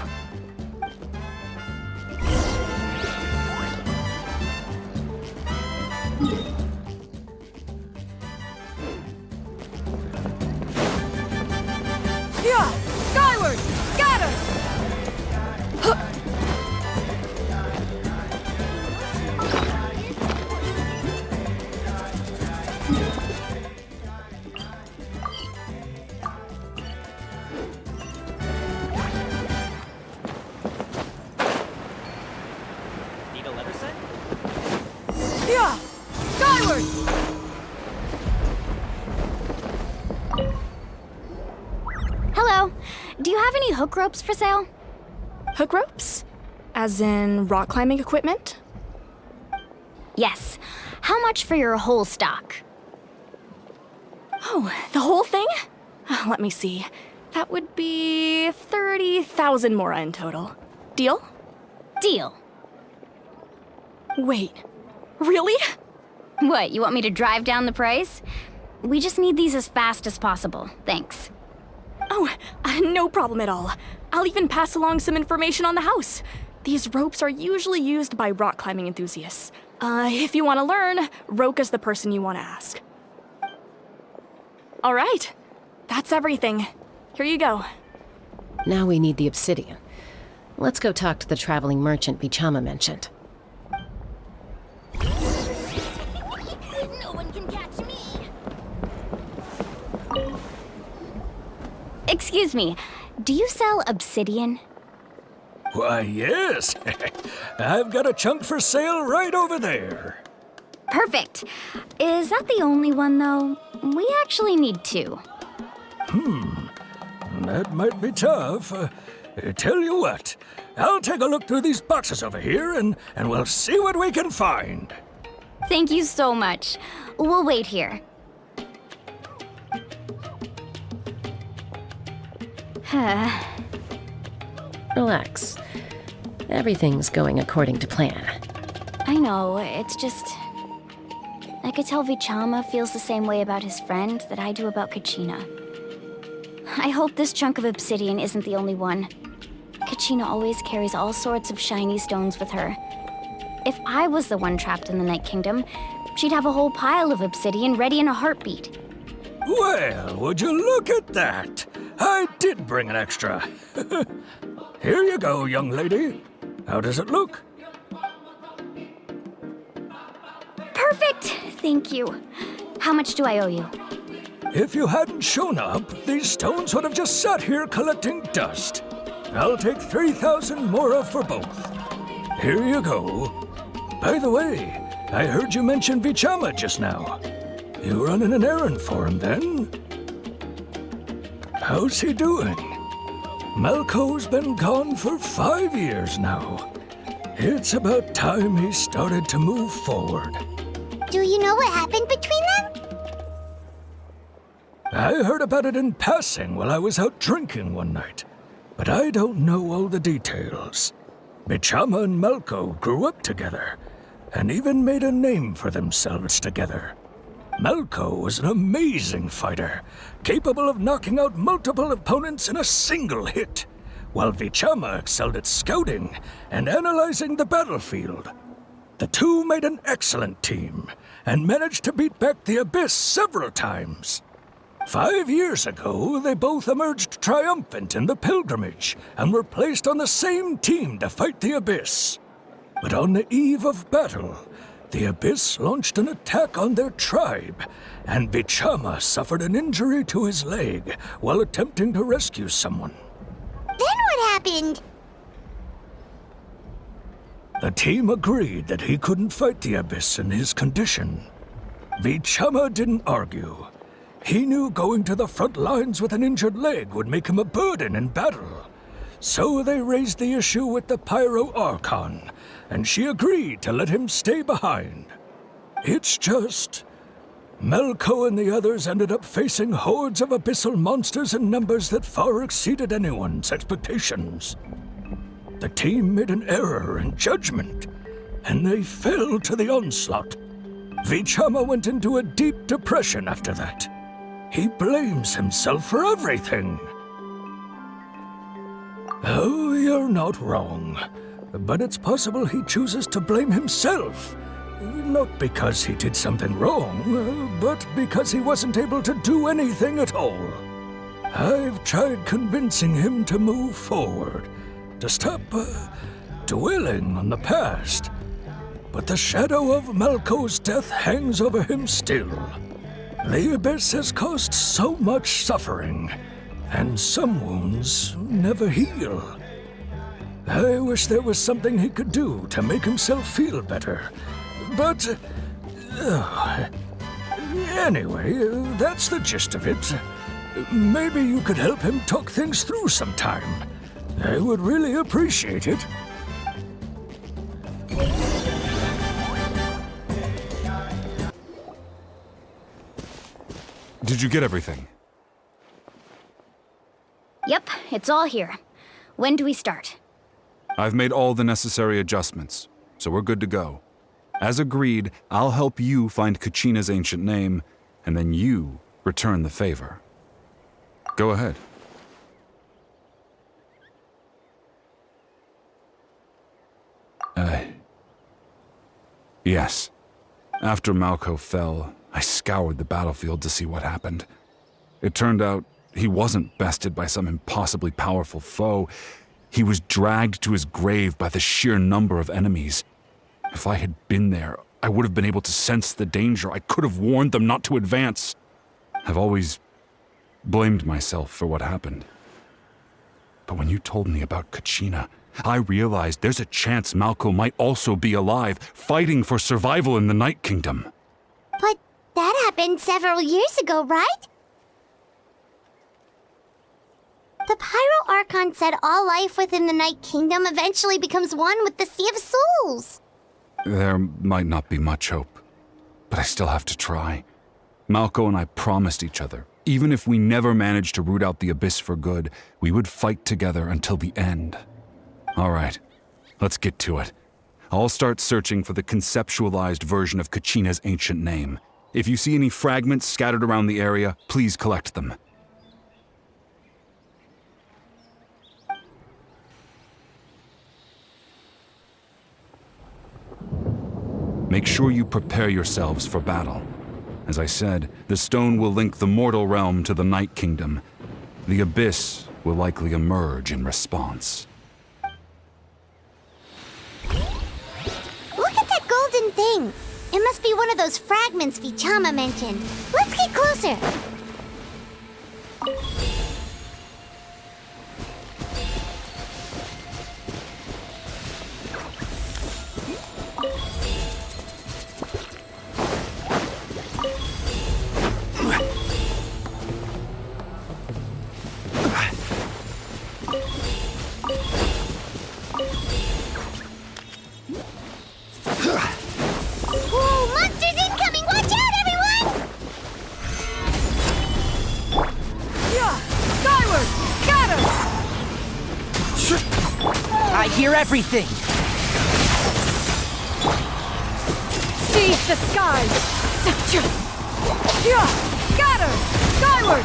Yeah! Skyward! Scatter! Need a letter set? Yeah! Skyward! Hello. Do you have any hook ropes for sale? Hook ropes? As in rock climbing equipment? Yes. How much for your whole stock? Oh, the whole thing? Let me see. That would be 30,000 mora in total. Deal? Deal. Wait, really? What, you want me to drive down the price? We just need these as fast as possible. Thanks. Oh, no problem at all. I'll even pass along some information on the house. These ropes are usually used by rock climbing enthusiasts. If you want to learn, Roka's the person you want to ask. All right, that's everything. Here you go. Now we need the obsidian. Let's go talk to the traveling merchant Bichama mentioned. No one can catch me. Excuse me, do you sell obsidian? Why, yes. I've got a chunk for sale right over there. Perfect. Is that the only one, though? We actually need two. That might be tough. Tell you what, I'll take a look through these boxes over here and we'll see what we can find. Thank you so much. We'll wait here. Relax. Everything's going according to plan. I know, it's just... I could tell Vichama feels the same way about his friend that I do about Kachina. I hope this chunk of obsidian isn't the only one. Kachina always carries all sorts of shiny stones with her. If I was the one trapped in the Night Kingdom, she'd have a whole pile of obsidian ready in a heartbeat. Well, would you look at that? I did bring an extra. Here you go, young lady. How does it look? Perfect! Thank you. How much do I owe you? If you hadn't shown up, these stones would have just sat here collecting dust. I'll take 3,000 mora for both. Here you go. By the way, I heard you mention Vichama just now. You running an errand for him, then? How's he doing? Malco's been gone for 5 years now. It's about time he started to move forward. Do you know what happened between them? I heard about it in passing while I was out drinking one night, but I don't know all the details. Vichama and Malco grew up together, and even made a name for themselves together. Malco was an amazing fighter, capable of knocking out multiple opponents in a single hit, while Vichama excelled at scouting and analyzing the battlefield. The two made an excellent team, and managed to beat back the Abyss several times. 5 years ago, they both emerged triumphant in the pilgrimage, and were placed on the same team to fight the Abyss. But on the eve of battle, the Abyss launched an attack on their tribe, and Vichama suffered an injury to his leg while attempting to rescue someone. Then what happened? The team agreed that he couldn't fight the Abyss in his condition. Vichama didn't argue. He knew going to the front lines with an injured leg would make him a burden in battle. So they raised the issue with the Pyro Archon, and she agreed to let him stay behind. It's just... Melko and the others ended up facing hordes of abyssal monsters in numbers that far exceeded anyone's expectations. The team made an error in judgment, and they fell to the onslaught. Vichama went into a deep depression after that. He blames himself for everything. Oh, you're not wrong. But it's possible he chooses to blame himself. Not because he did something wrong, but because he wasn't able to do anything at all. I've tried convincing him to move forward, to stop dwelling on the past. But the shadow of Malko's death hangs over him still. The Abyss has caused so much suffering, and some wounds never heal. I wish there was something he could do to make himself feel better. But, anyway, that's the gist of it. Maybe you could help him talk things through sometime. I would really appreciate it. Did you get everything? Yep, it's all here. When do we start? I've made all the necessary adjustments, so we're good to go. As agreed, I'll help you find Kachina's ancient name, and then you return the favor. Go ahead. Yes. After Malko fell, I scoured the battlefield to see what happened. It turned out he wasn't bested by some impossibly powerful foe. He was dragged to his grave by the sheer number of enemies. If I had been there, I would have been able to sense the danger. I could have warned them not to advance. I've always blamed myself for what happened. But when you told me about Kachina, I realized there's a chance Malko might also be alive, fighting for survival in the Night Kingdom. But that happened several years ago, right? The Pyro Archon said all life within the Night Kingdom eventually becomes one with the Sea of Souls. There might not be much hope, but I still have to try. Malko and I promised each other, even if we never managed to root out the Abyss for good, we would fight together until the end. All right, let's get to it. I'll start searching for the conceptualized version of Kachina's ancient name. If you see any fragments scattered around the area, please collect them. Make sure you prepare yourselves for battle. As I said, the stone will link the mortal realm to the Night Kingdom. The Abyss will likely emerge in response. Look at that golden thing. It must be one of those fragments Vichama mentioned. Let's get closer. Hear everything. Seize the skies. Scatter skyward.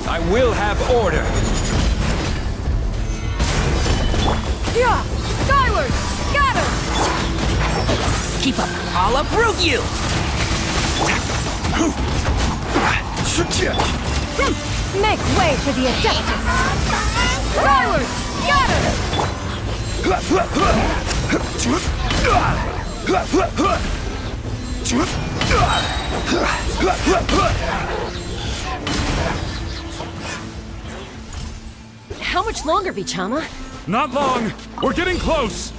I will have order. Skyward! Scatter! Keep up. I'll uproot you! Make way for the Adeptus! Skyward! How much longer, Vichama? Not long! We're getting close!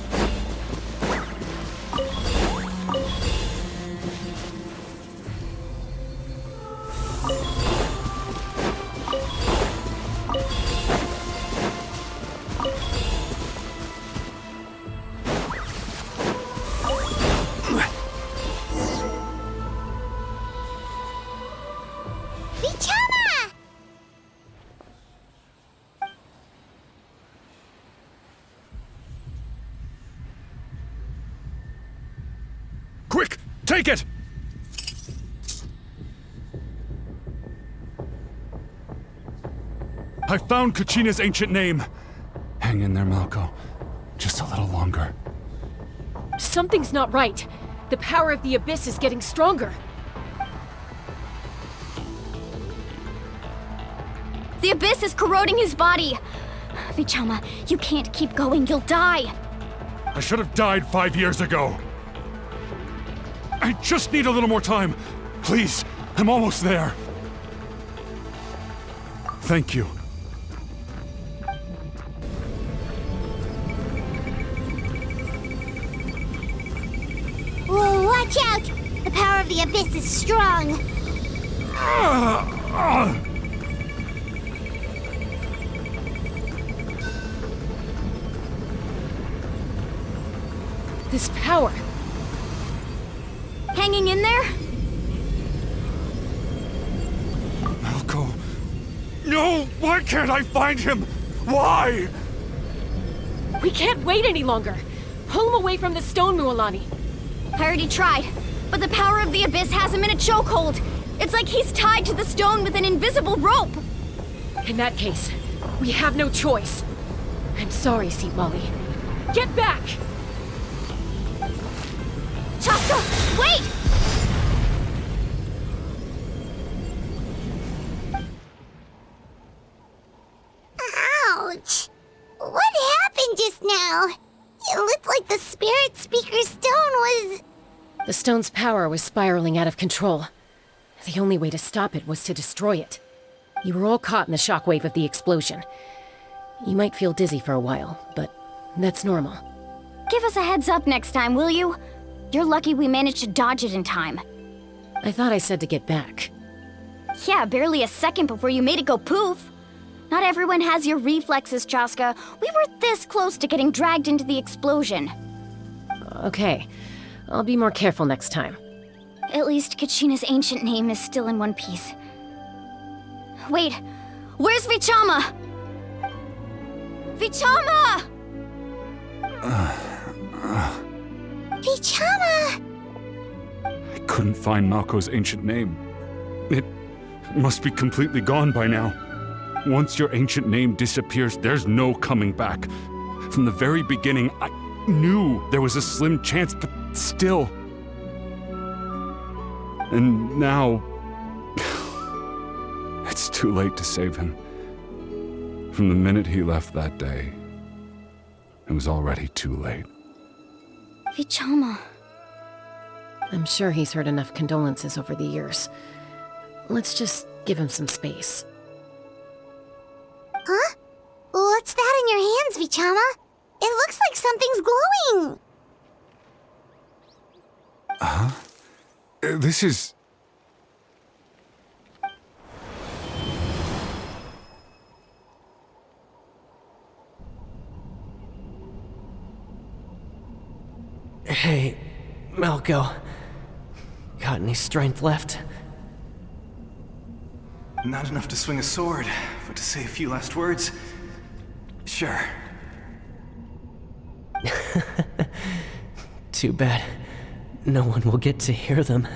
Take it! I found Kachina's ancient name. Hang in there, Malco. Just a little longer. Something's not right. The power of the Abyss is getting stronger. The Abyss is corroding his body. Vichama, you can't keep going. You'll die. I should have died 5 years ago. I just need a little more time. Please, I'm almost there. Thank you. Whoa, watch out! The power of the Abyss is strong. This power. Hanging in there? Malco. No! Why can't I find him? Why? We can't wait any longer. Pull him away from the stone, Mualani. I already tried, but the power of the Abyss has him in a chokehold. It's like he's tied to the stone with an invisible rope. In that case, we have no choice. I'm sorry, Seat Molly. Get back! Chaska, wait! Ouch! What happened just now? It looked like the Spirit Speaker's stone was... The stone's power was spiraling out of control. The only way to stop it was to destroy it. You were all caught in the shockwave of the explosion. You might feel dizzy for a while, but that's normal. Give us a heads up next time, will you? You're lucky we managed to dodge it in time. I thought I said to get back. Yeah, barely a second before you made it go poof. Not everyone has your reflexes, Chaska. We were this close to getting dragged into the explosion. Okay, I'll be more careful next time. At least Kachina's ancient name is still in one piece. Wait, where's Vichama? Vichama! Vichama! I couldn't find Malco's ancient name. It must be completely gone by now. Once your ancient name disappears, there's no coming back. From the very beginning, I knew there was a slim chance, but still. And now... it's too late to save him. From the minute he left that day, it was already too late. Vichama. I'm sure he's heard enough condolences over the years. Let's just give him some space. Huh? What's that in your hands, Vichama? It looks like something's glowing! Huh? This is... Hey, Malco. Got any strength left? Not enough to swing a sword, but to say a few last words? Sure. Too bad. No one will get to hear them.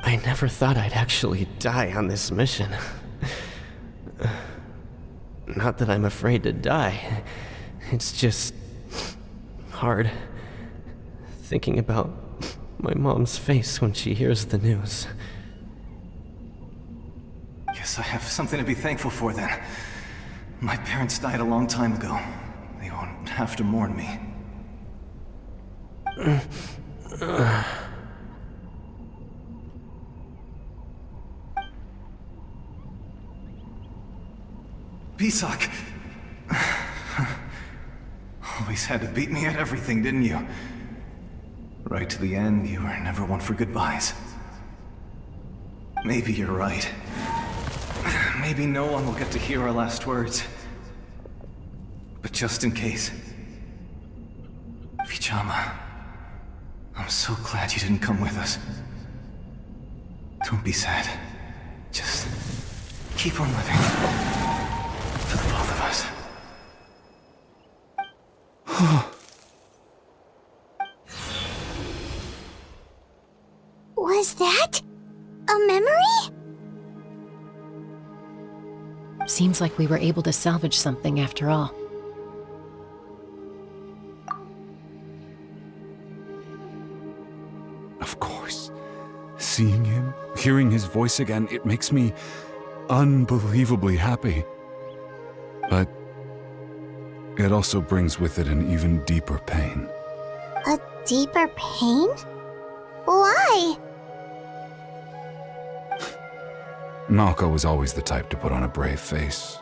I never thought I'd actually die on this mission. Not that I'm afraid to die. It's just... hard. Thinking about my mom's face when she hears the news. Guess I have something to be thankful for then. My parents died a long time ago. They won't have to mourn me. Pisak! Always had to beat me at everything, didn't you? Right to the end, you were never one for goodbyes. Maybe you're right. Maybe no one will get to hear our last words. But just in case... Vichama, I'm so glad you didn't come with us. Don't be sad. Just keep on living. For the both of us. Seems like we were able to salvage something after all. Of course. Seeing him, hearing his voice again, it makes me unbelievably happy. But it also brings with it an even deeper pain. A deeper pain? Why? Malco was always the type to put on a brave face.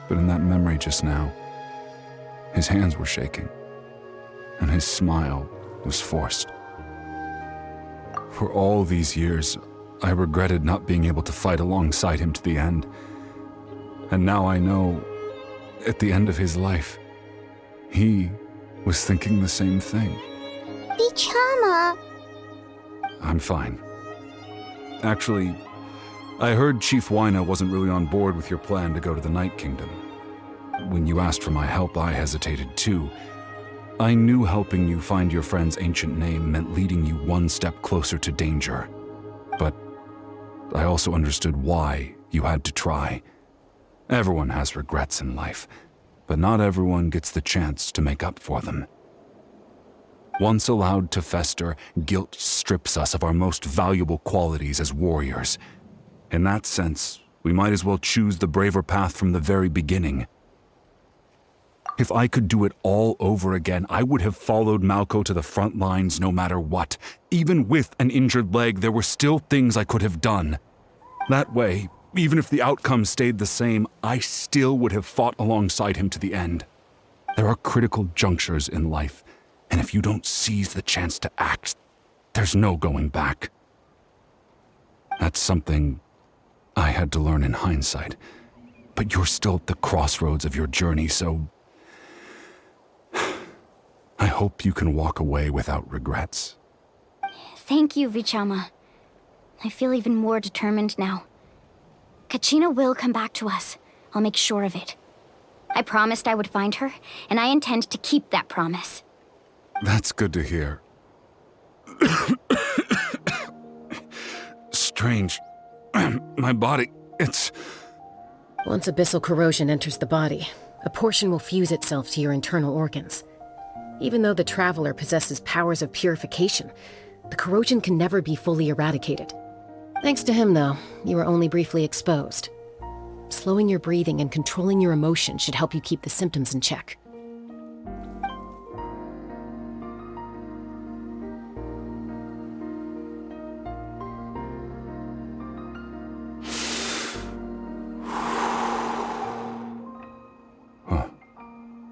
But in that memory just now, his hands were shaking, and his smile was forced. For all these years, I regretted not being able to fight alongside him to the end. And now I know, at the end of his life, he was thinking the same thing. Vichama. I'm fine. Actually, I heard Chief Wyna wasn't really on board with your plan to go to the Night Kingdom. When you asked for my help, I hesitated too. I knew helping you find your friend's ancient name meant leading you one step closer to danger. But I also understood why you had to try. Everyone has regrets in life, but not everyone gets the chance to make up for them. Once allowed to fester, guilt strips us of our most valuable qualities as warriors. In that sense, we might as well choose the braver path from the very beginning. If I could do it all over again, I would have followed Malco to the front lines no matter what. Even with an injured leg, there were still things I could have done. That way, even if the outcome stayed the same, I still would have fought alongside him to the end. There are critical junctures in life, and if you don't seize the chance to act, there's no going back. That's something I had to learn in hindsight, but you're still at the crossroads of your journey, so I hope you can walk away without regrets. Thank you, Vichama. I feel even more determined now. Kachina will come back to us. I'll make sure of it. I promised I would find her, and I intend to keep that promise. That's good to hear. Strange. My body, it's... Once abyssal corrosion enters the body, a portion will fuse itself to your internal organs. Even though the Traveler possesses powers of purification, the corrosion can never be fully eradicated. Thanks to him, though, you were only briefly exposed. Slowing your breathing and controlling your emotions should help you keep the symptoms in check.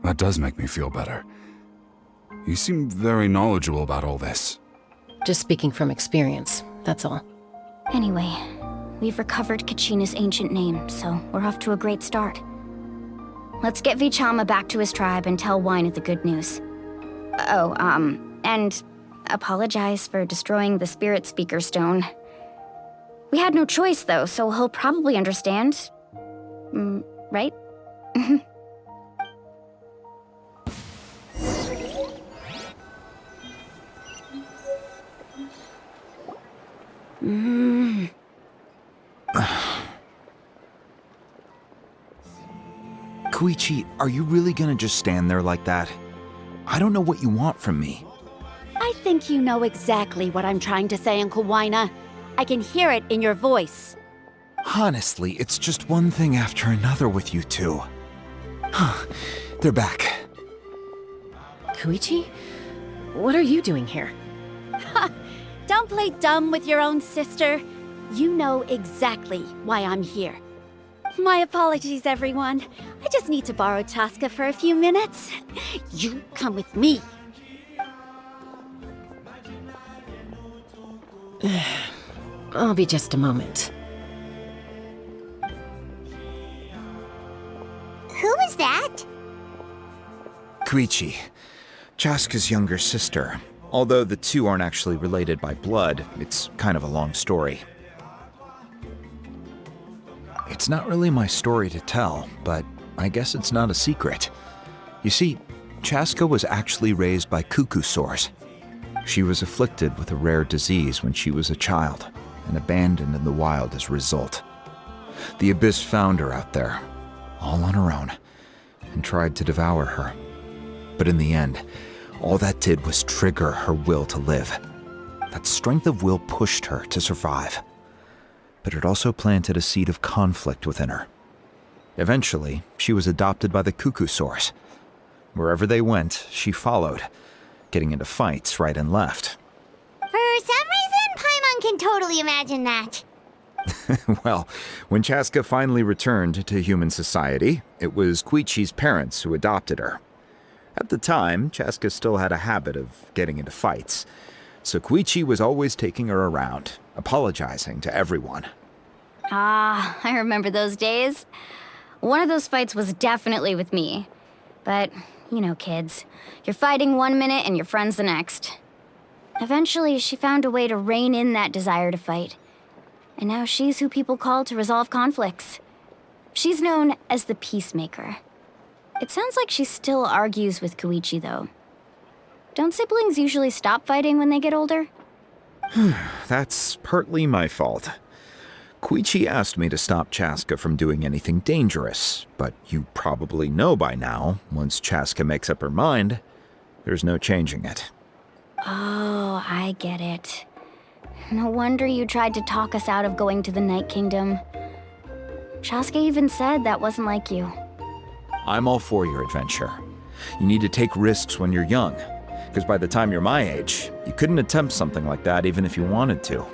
That does make me feel better. You seem very knowledgeable about all this. Just speaking from experience, that's all. Anyway, we've recovered Kachina's ancient name, so we're off to a great start. Let's get Vichama back to his tribe and tell Wyna the good news. Oh, and apologize for destroying the Spirit Speaker Stone. We had no choice, though, so he'll probably understand. Right? Koichi, are you really gonna just stand there like that? I don't know what you want from me. I think you know exactly what I'm trying to say, Uncle Wyna. I can hear it in your voice. Honestly, it's just one thing after another with you two. They're back. Koichi? What are you doing here? Don't play dumb with your own sister. You know exactly why I'm here. My apologies, everyone. I just need to borrow Chaska for a few minutes. You come with me. I'll be just a moment. Who was that? Koichi, Chaska's younger sister. Although the two aren't actually related by blood, it's kind of a long story. It's not really my story to tell, but I guess it's not a secret. You see, Chaska was actually raised by cuckoo sores. She was afflicted with a rare disease when she was a child, and abandoned in the wild as a result. The Abyss found her out there, all on her own, and tried to devour her. But in the end, all that did was trigger her will to live. That strength of will pushed her to survive. But it also planted a seed of conflict within her. Eventually, she was adopted by the Cuckoosaurs. Wherever they went, she followed, getting into fights right and left. For some reason, Paimon can totally imagine that. Well, when Chaska finally returned to human society, it was Koichi's parents who adopted her. At the time, Chaska still had a habit of getting into fights, so Koichi was always taking her around, apologizing to everyone. Ah, I remember those days. One of those fights was definitely with me. But, you know, kids. You're fighting one minute and your friend's the next. Eventually, she found a way to rein in that desire to fight. And now she's who people call to resolve conflicts. She's known as the Peacemaker. It sounds like she still argues with Koichi, though. Don't siblings usually stop fighting when they get older? That's partly my fault. Koichi asked me to stop Chaska from doing anything dangerous, but you probably know by now, once Chaska makes up her mind, there's no changing it. Oh, I get it. No wonder you tried to talk us out of going to the Night Kingdom. Chaska even said that wasn't like you. I'm all for your adventure. You need to take risks when you're young, because by the time you're my age, you couldn't attempt something like that even if you wanted to.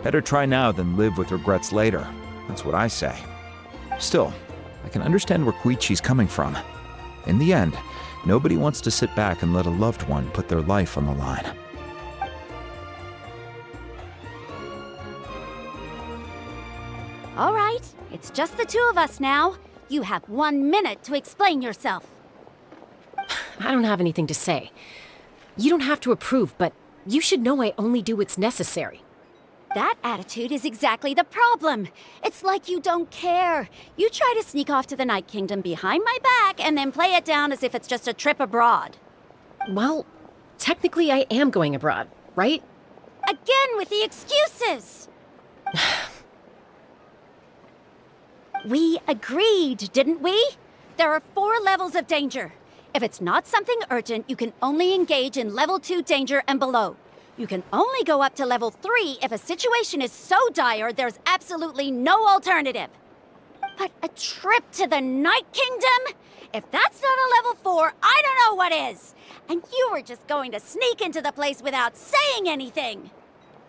Better try now than live with regrets later. That's what I say. Still, I can understand where Koichi's coming from. In the end, nobody wants to sit back and let a loved one put their life on the line. All right, it's just the two of us now. You have 1 minute to explain yourself. I don't have anything to say. You don't have to approve, but you should know I only do what's necessary. That attitude is exactly the problem. It's like you don't care. You try to sneak off to the Night Kingdom behind my back and then play it down as if it's just a trip abroad. Well, technically I am going abroad, right? Again with the excuses! We agreed, didn't we? There are 4 levels of danger. If it's not something urgent, you can only engage in level 2 danger and below. You can only go up to level 3 if a situation is so dire there's absolutely no alternative. But a trip to the Night Kingdom? If that's not a level 4, I don't know what is. And you were just going to sneak into the place without saying anything.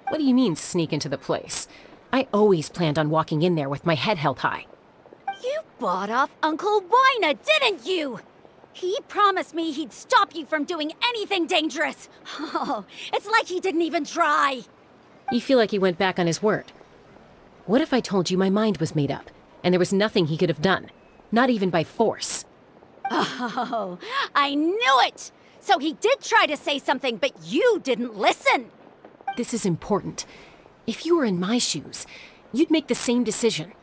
What do you mean, sneak into the place? I always planned on walking in there with my head held high. You bought off Uncle Wina, didn't you? He promised me he'd stop you from doing anything dangerous. Oh, it's like he didn't even try. You feel like he went back on his word. What if I told you my mind was made up, and there was nothing he could have done? Not even by force. Oh, I knew it! So he did try to say something, but you didn't listen. This is important. If you were in my shoes, you'd make the same decision.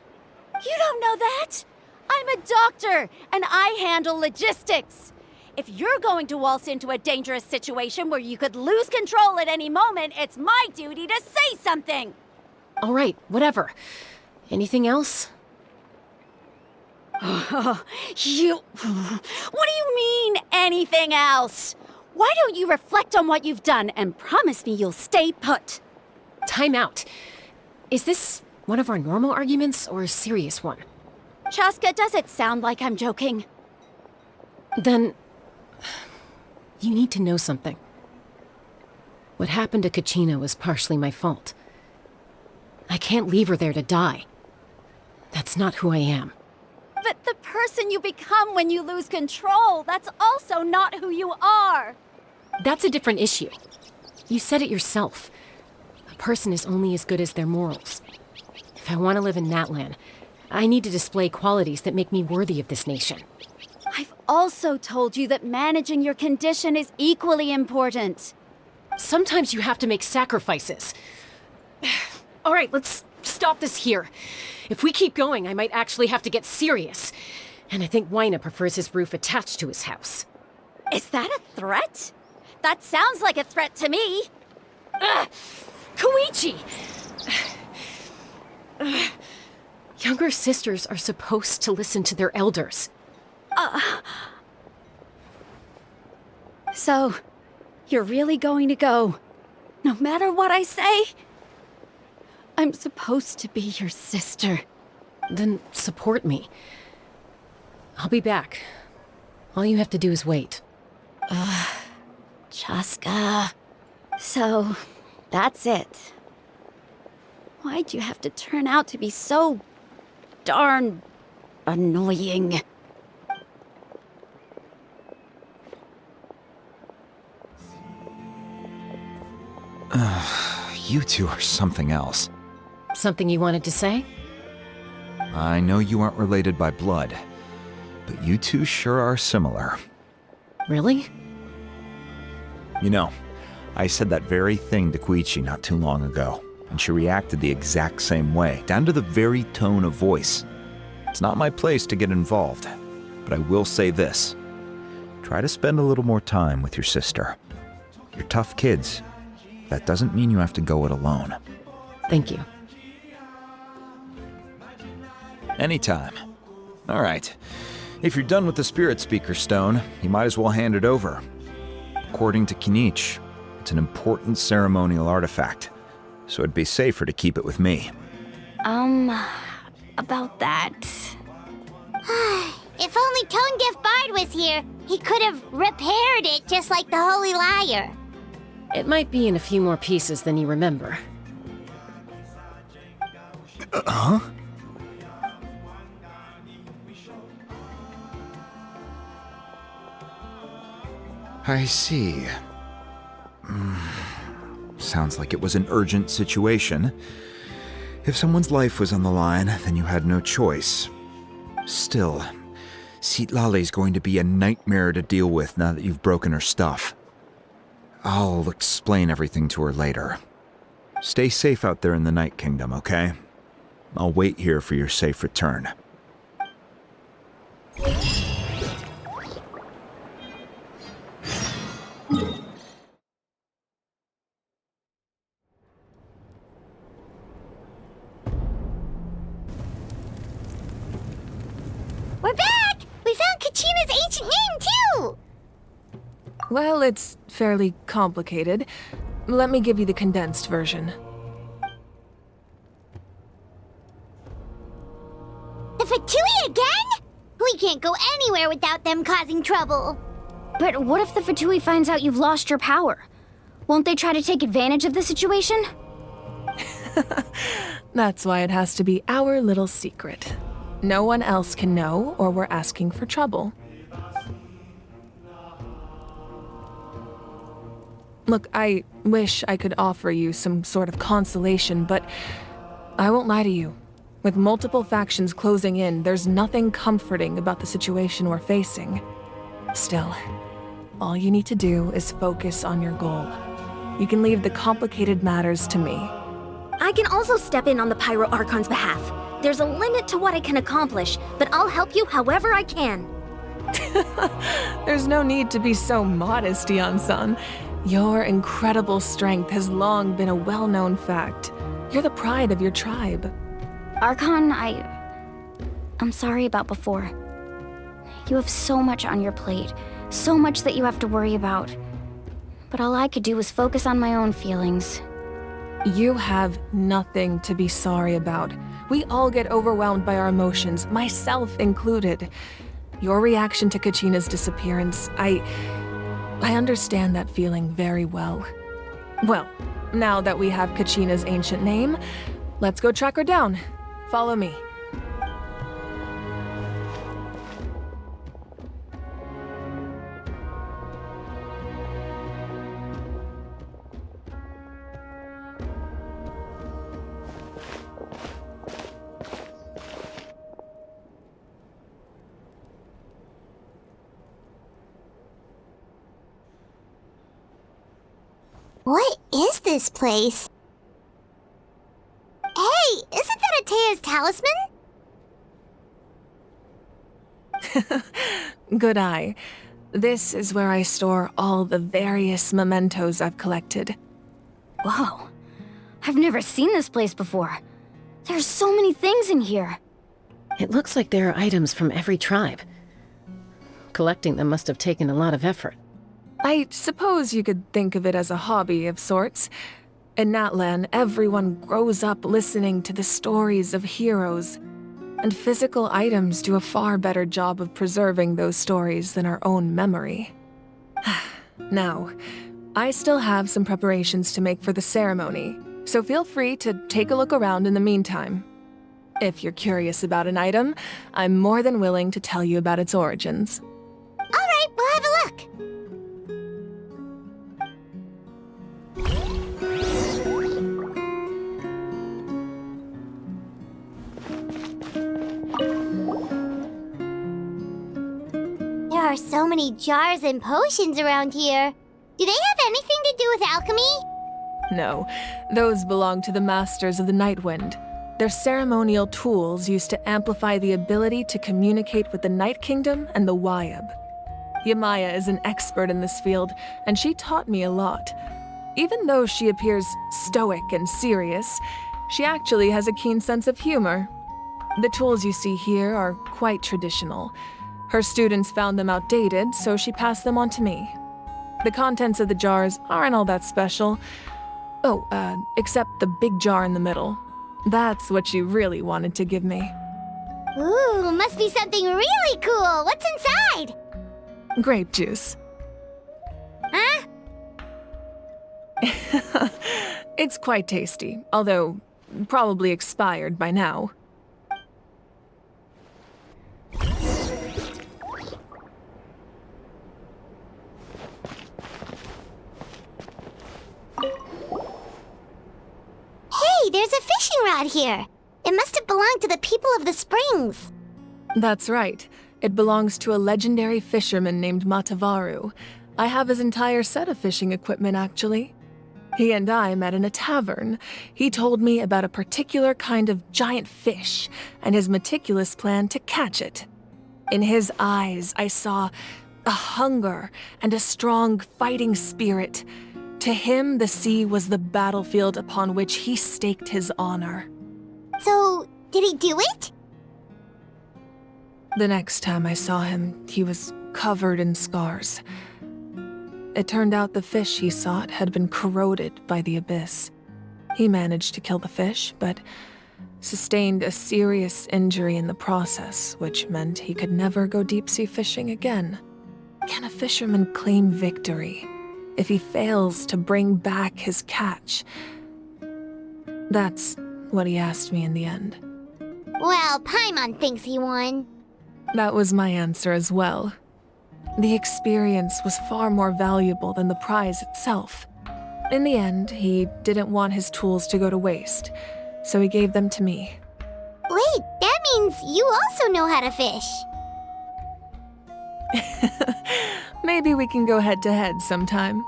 You don't know that? I'm a doctor, and I handle logistics. If you're going to waltz into a dangerous situation where you could lose control at any moment, it's my duty to say something. All right, whatever. Anything else? What do you mean, anything else? Why don't you reflect on what you've done and promise me you'll stay put? Time out. Is this one of our normal arguments or a serious one? Chaska, does it sound like I'm joking? Then, you need to know something. What happened to Kachina was partially my fault. I can't leave her there to die. That's not who I am. But the person you become when you lose control, that's also not who you are. That's a different issue. You said it yourself. A person is only as good as their morals. If I want to live in Natlan, I need to display qualities that make me worthy of this nation. I've also told you that managing your condition is equally important. Sometimes you have to make sacrifices. All right, let's stop this here. If we keep going, I might actually have to get serious. And I think Wina prefers his roof attached to his house. Is that a threat? That sounds like a threat to me. Koichi! Younger sisters are supposed to listen to their elders. So, you're really going to go, no matter what I say? I'm supposed to be your sister. Then support me. I'll be back. All you have to do is wait. Chaska. So, that's it. Why'd you have to turn out to be so darn annoying? You two are something else. Something you wanted to say? I know you aren't related by blood, but you two sure are similar. Really? You know, I said that very thing to Koichi not too long ago, and she reacted the exact same way, down to the very tone of voice. It's not my place to get involved, but I will say this. Try to spend a little more time with your sister. You're tough kids. That doesn't mean you have to go it alone. Thank you. Anytime. All right. If you're done with the Spirit Speaker Stone, you might as well hand it over. According to Kinich, it's an important ceremonial artifact, so it'd be safer to keep it with me. About that. If only Tone Deaf Bard was here, he could have repaired it just like the Holy Liar. It might be in a few more pieces than you remember. Huh? I see. Sounds like it was an urgent situation. If someone's life was on the line, then you had no choice. Still, Citlali's going to be a nightmare to deal with now that you've broken her stuff. I'll explain everything to her later. Stay safe out there in the Night Kingdom, okay? I'll wait here for your safe return. We're back! We found Kachina's ancient name, too! Well, it's fairly complicated. Let me give you the condensed version. The Fatui again? We can't go anywhere without them causing trouble. But what if the Fatui finds out you've lost your power? Won't they try to take advantage of the situation? That's why it has to be our little secret. No one else can know, or we're asking for trouble. Look, I wish I could offer you some sort of consolation, but I won't lie to you. With multiple factions closing in, there's nothing comforting about the situation we're facing. Still, all you need to do is focus on your goal. You can leave the complicated matters to me. I can also step in on the Pyro Archon's behalf. There's a limit to what I can accomplish, but I'll help you however I can. There's no need to be so modest, Yan-san. Your incredible strength has long been a well-known fact. You're the pride of your tribe. Archon, I'm sorry about before. You have so much on your plate, so much that you have to worry about. But all I could do was focus on my own feelings. You have nothing to be sorry about. We all get overwhelmed by our emotions, myself included. Your reaction to Kachina's disappearance, I understand that feeling very well. Well, now that we have Kachina's ancient name, let's go track her down. Follow me. What is this place? Hey, isn't that Atea's talisman? Good eye. This is where I store all the various mementos I've collected. Whoa. I've never seen this place before. There's so many things in here. It looks like there are items from every tribe. Collecting them must have taken a lot of effort. I suppose you could think of it as a hobby of sorts. In Natlan, everyone grows up listening to the stories of heroes, and physical items do a far better job of preserving those stories than our own memory. Now, I still have some preparations to make for the ceremony, so feel free to take a look around in the meantime. If you're curious about an item, I'm more than willing to tell you about its origins. All right, we'll have a look. There are so many jars and potions around here. Do they have anything to do with alchemy? No, those belong to the Masters of the Nightwind. They're ceremonial tools used to amplify the ability to communicate with the Night Kingdom and the Wayab. Yamaya is an expert in this field, and she taught me a lot. Even though she appears stoic and serious, she actually has a keen sense of humor. The tools you see here are quite traditional. Her students found them outdated, so she passed them on to me. The contents of the jars aren't all that special. Oh, except the big jar in the middle. That's what she really wanted to give me. Ooh, must be something really cool. What's inside? Grape juice. Huh? It's quite tasty, although probably expired by now. Hey, there's a fishing rod here. It must have belonged to the people of the springs. That's right. It belongs to a legendary fisherman named Matavaru. I have his entire set of fishing equipment, actually. He and I met in a tavern. He told me about a particular kind of giant fish and his meticulous plan to catch it. In his eyes, I saw a hunger and a strong fighting spirit. To him, the sea was the battlefield upon which he staked his honor. So, did he do it? The next time I saw him, he was covered in scars. It turned out the fish he sought had been corroded by the abyss. He managed to kill the fish, but sustained a serious injury in the process, which meant he could never go deep-sea fishing again. Can a fisherman claim victory if he fails to bring back his catch? That's what he asked me in the end. Well, Paimon thinks he won. That was my answer as well. The experience was far more valuable than the prize itself. In the end, he didn't want his tools to go to waste, so he gave them to me. Wait, that means you also know how to fish. Maybe we can go head-to-head sometime.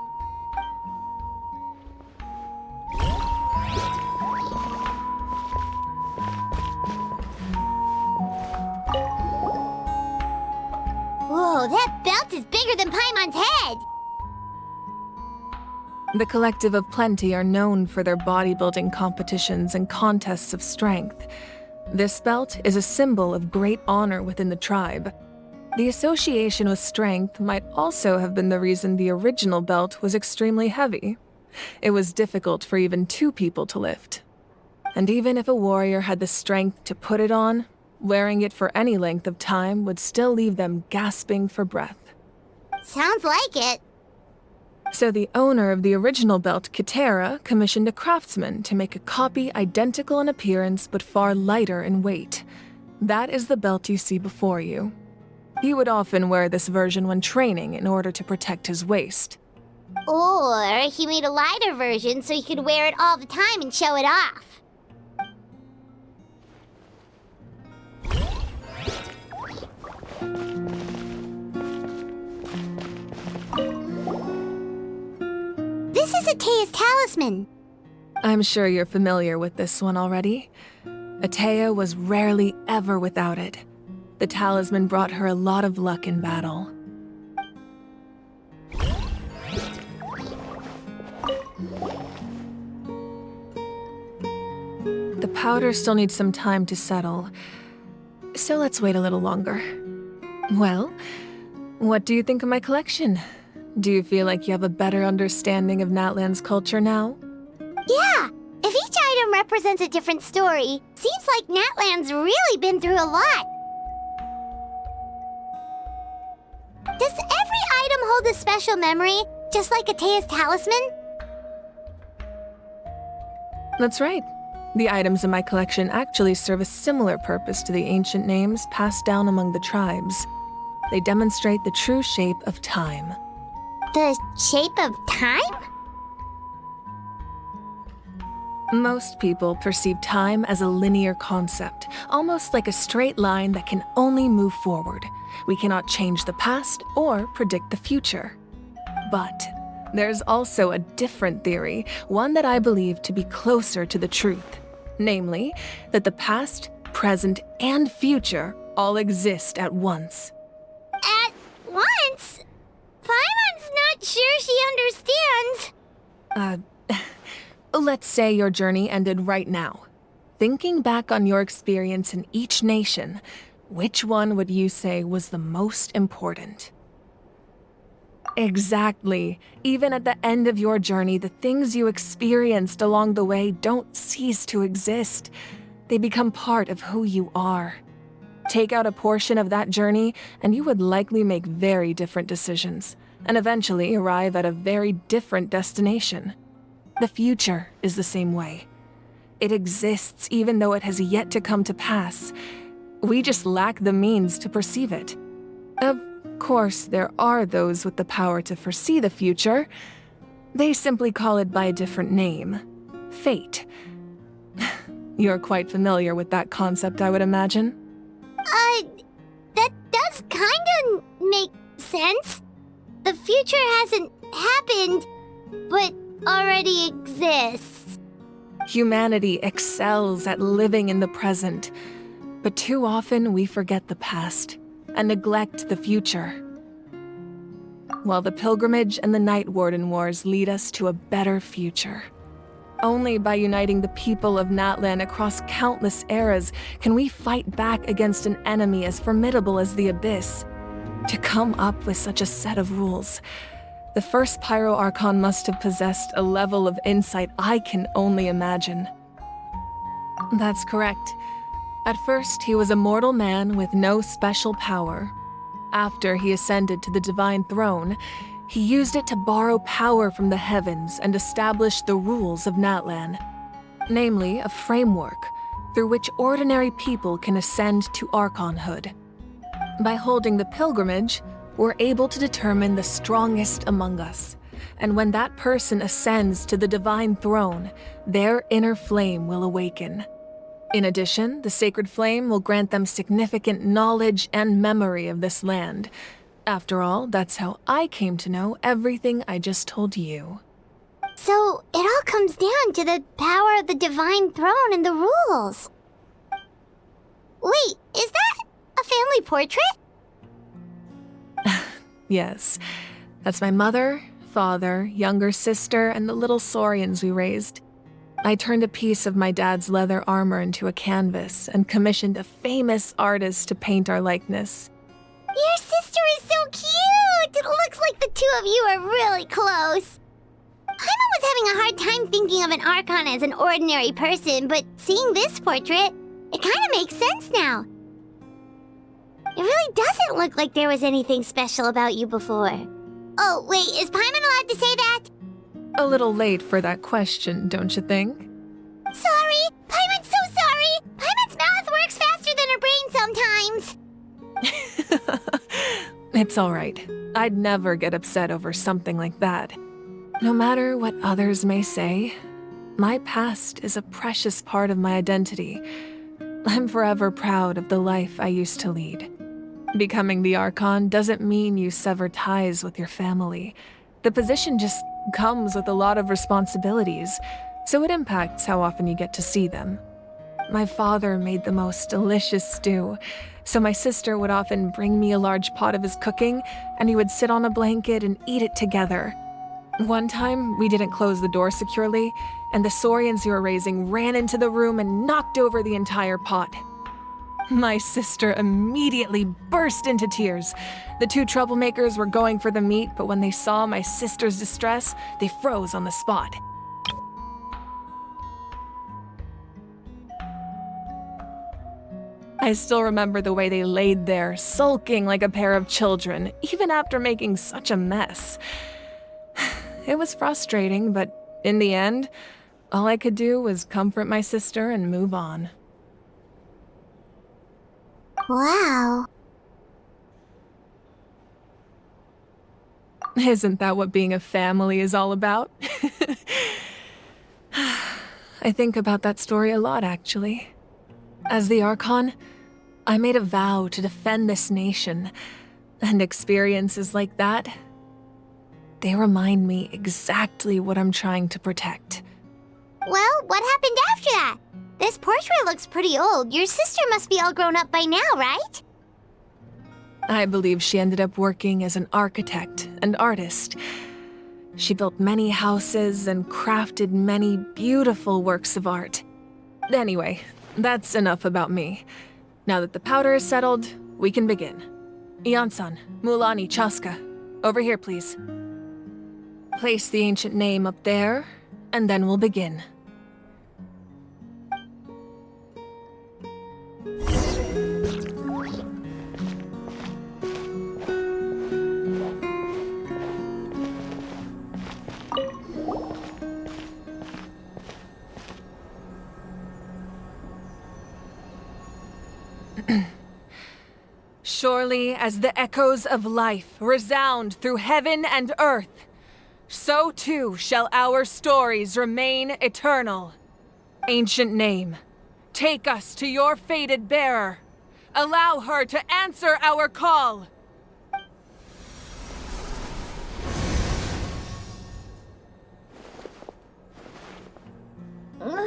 Whoa, that belt is bigger than Paimon's head! The Collective of Plenty are known for their bodybuilding competitions and contests of strength. This belt is a symbol of great honor within the tribe. The association with strength might also have been the reason the original belt was extremely heavy. It was difficult for even two people to lift. And even if a warrior had the strength to put it on, wearing it for any length of time would still leave them gasping for breath. Sounds like it. So the owner of the original belt, Kitera, commissioned a craftsman to make a copy identical in appearance but far lighter in weight. That is the belt you see before you. He would often wear this version when training in order to protect his waist. Or he made a lighter version so he could wear it all the time and show it off. This is Atea's talisman. I'm sure you're familiar with this one already. Atea was rarely ever without it. The talisman brought her a lot of luck in battle. The powder still needs some time to settle. So let's wait a little longer. Well, what do you think of my collection? Do you feel like you have a better understanding of Natlan's culture now? Yeah! If each item represents a different story, seems like Natlan's really been through a lot. Does every item hold a special memory, just like Atea's talisman? That's right. The items in my collection actually serve a similar purpose to the ancient names passed down among the tribes. They demonstrate the true shape of time. The shape of time? Most people perceive time as a linear concept, almost like a straight line that can only move forward. We cannot change the past or predict the future. But there's also a different theory, one that I believe to be closer to the truth. Namely, that the past, present, and future all exist at once. At once? Paimon's not sure she understands. Let's say your journey ended right now. Thinking back on your experience in each nation, which one would you say was the most important? Exactly. Even at the end of your journey, the things you experienced along the way don't cease to exist. They become part of who you are. Take out a portion of that journey, and you would likely make very different decisions, and eventually arrive at a very different destination. The future is the same way. It exists even though it has yet to come to pass. We just lack the means to perceive it. Of course, there are those with the power to foresee the future. They simply call it by a different name. Fate. You're quite familiar with that concept, I would imagine. That does kinda make sense. The future hasn't happened, but already exists. Humanity excels at living in the present, but too often we forget the past and neglect the future. While the pilgrimage and the Night Warden Wars lead us to a better future. Only by uniting the people of Natlan across countless eras can we fight back against an enemy as formidable as the Abyss. To come up with such a set of rules, the first Pyro Archon must have possessed a level of insight I can only imagine. That's correct. At first, he was a mortal man with no special power. After he ascended to the Divine Throne, he used it to borrow power from the heavens and establish the rules of Natlan. Namely, a framework through which ordinary people can ascend to Archonhood. By holding the pilgrimage, we're able to determine the strongest among us. And when that person ascends to the Divine Throne, their inner flame will awaken. In addition, the sacred flame will grant them significant knowledge and memory of this land. After all, that's how I came to know everything I just told you. So, it all comes down to the power of the Divine Throne and the rules. Wait, is that a family portrait? Yes, that's my mother, father, younger sister, and the little saurians we raised. I turned a piece of my dad's leather armor into a canvas and commissioned a famous artist to paint our likeness. Your sister is so cute! It looks like the two of you are really close. Paimon was having a hard time thinking of an Archon as an ordinary person, but seeing this portrait, it kind of makes sense now. It really doesn't look like there was anything special about you before. Oh, wait, is Paimon allowed to say that? A little late for that question, don't you think? Sorry! Paimon's so sorry! Paimon's mouth works faster than her brain sometimes! It's all right. I'd never get upset over something like that. No matter what others may say, my past is a precious part of my identity. I'm forever proud of the life I used to lead. Becoming the Archon doesn't mean you sever ties with your family. The position just comes with a lot of responsibilities, so it impacts how often you get to see them. My father made the most delicious stew, so my sister would often bring me a large pot of his cooking, and he would sit on a blanket and eat it together. One time, we didn't close the door securely, and the saurians we were raising ran into the room and knocked over the entire pot. My sister immediately burst into tears. The two troublemakers were going for the meat, but when they saw my sister's distress, they froze on the spot. I still remember the way they laid there, sulking like a pair of children, even after making such a mess. It was frustrating, but in the end, all I could do was comfort my sister and move on. Wow. Isn't that what being a family is all about? I think about that story a lot, actually. As the Archon, I made a vow to defend this nation, and experiences like that, they remind me exactly what I'm trying to protect. Well, what happened after that? This portrait looks pretty old. Your sister must be all grown up by now, right? I believe she ended up working as an architect and artist. She built many houses and crafted many beautiful works of art. Anyway, that's enough about me. Now that the powder is settled, we can begin. Ian-san, Mulani, Chaska, over here, please. Place the ancient name up there, and then we'll begin. Surely as the echoes of life resound through heaven and earth, so too shall our stories remain eternal. Ancient name, take us to your fated bearer. Allow her to answer our call. Am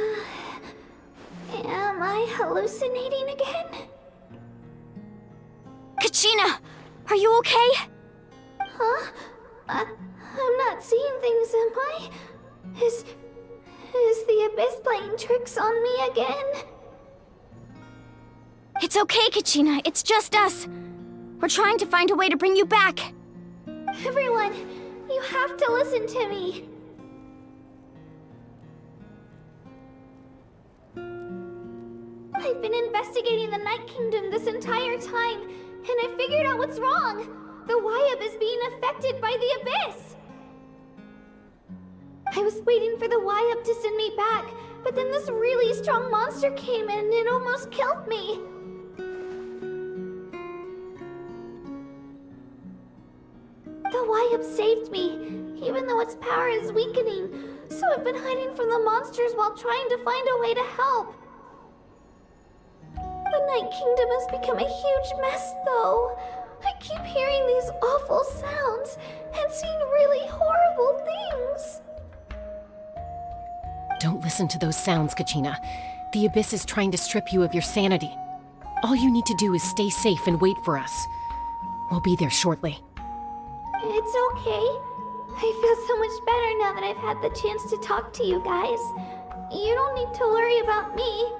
I hallucinating again? Kachina! Are you okay? Huh? I'm not seeing things, am I? Is the Abyss playing tricks on me again? It's okay, Kachina. It's just us. We're trying to find a way to bring you back. Everyone, you have to listen to me. I've been investigating the Night Kingdom this entire time, and I figured out what's wrong. The Wyab is being affected by the Abyss. I was waiting for the Wyab to send me back, but then this really strong monster came in and it almost killed me. The Wyab saved me, even though its power is weakening, so I've been hiding from the monsters while trying to find a way to help. The Night Kingdom has become a huge mess, though. I keep hearing these awful sounds and seeing really horrible things. Don't listen to those sounds, Kachina. The Abyss is trying to strip you of your sanity. All you need to do is stay safe and wait for us. We'll be there shortly. It's okay. I feel so much better now that I've had the chance to talk to you guys. You don't need to worry about me.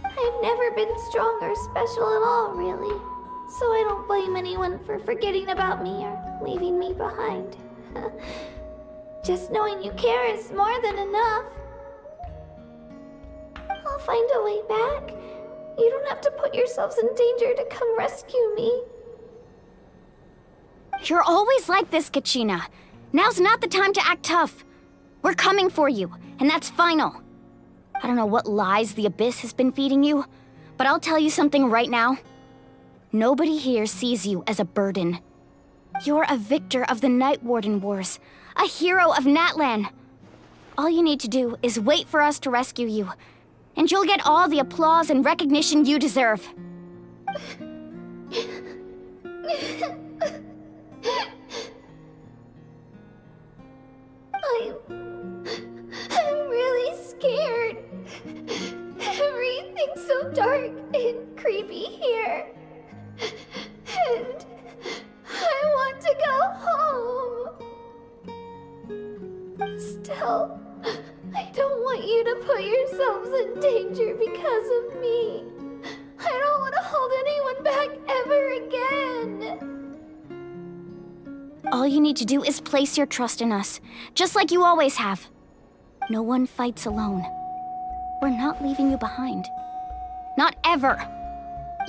I've never been strong or special at all, really. So I don't blame anyone for forgetting about me or leaving me behind. Just knowing you care is more than enough. I'll find a way back. You don't have to put yourselves in danger to come rescue me. You're always like this, Kachina. Now's not the time to act tough. We're coming for you, and that's final. I don't know what lies the Abyss has been feeding you, but I'll tell you something right now. Nobody here sees you as a burden. You're a victor of the Night Warden Wars, a hero of Natlan. All you need to do is wait for us to rescue you, and you'll get all the applause and recognition you deserve. I'm really scared. Everything's so dark and creepy here. And I want to go home. Still, I don't want you to put yourselves in danger because of me. All you need to do is place your trust in us, just like you always have. No one fights alone. We're not leaving you behind. Not ever.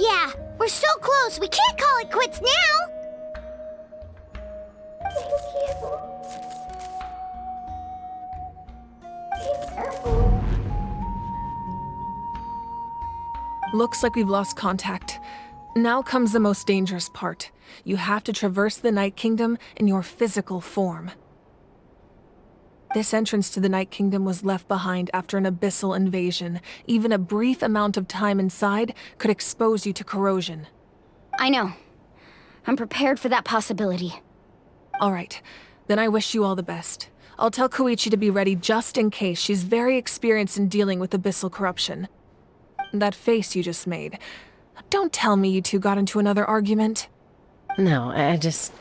Yeah, we're so close, we can't call it quits now! Looks like we've lost contact. Now comes the most dangerous part. You have to traverse the Night Kingdom in your physical form. This entrance to the Night Kingdom was left behind after an abyssal invasion. Even a brief amount of time inside could expose you to corrosion. I know. I'm prepared for that possibility. All right, then I wish you all the best. I'll tell Koichi to be ready just in case. She's very experienced in dealing with abyssal corruption. That face you just made. Don't tell me you two got into another argument. No, I just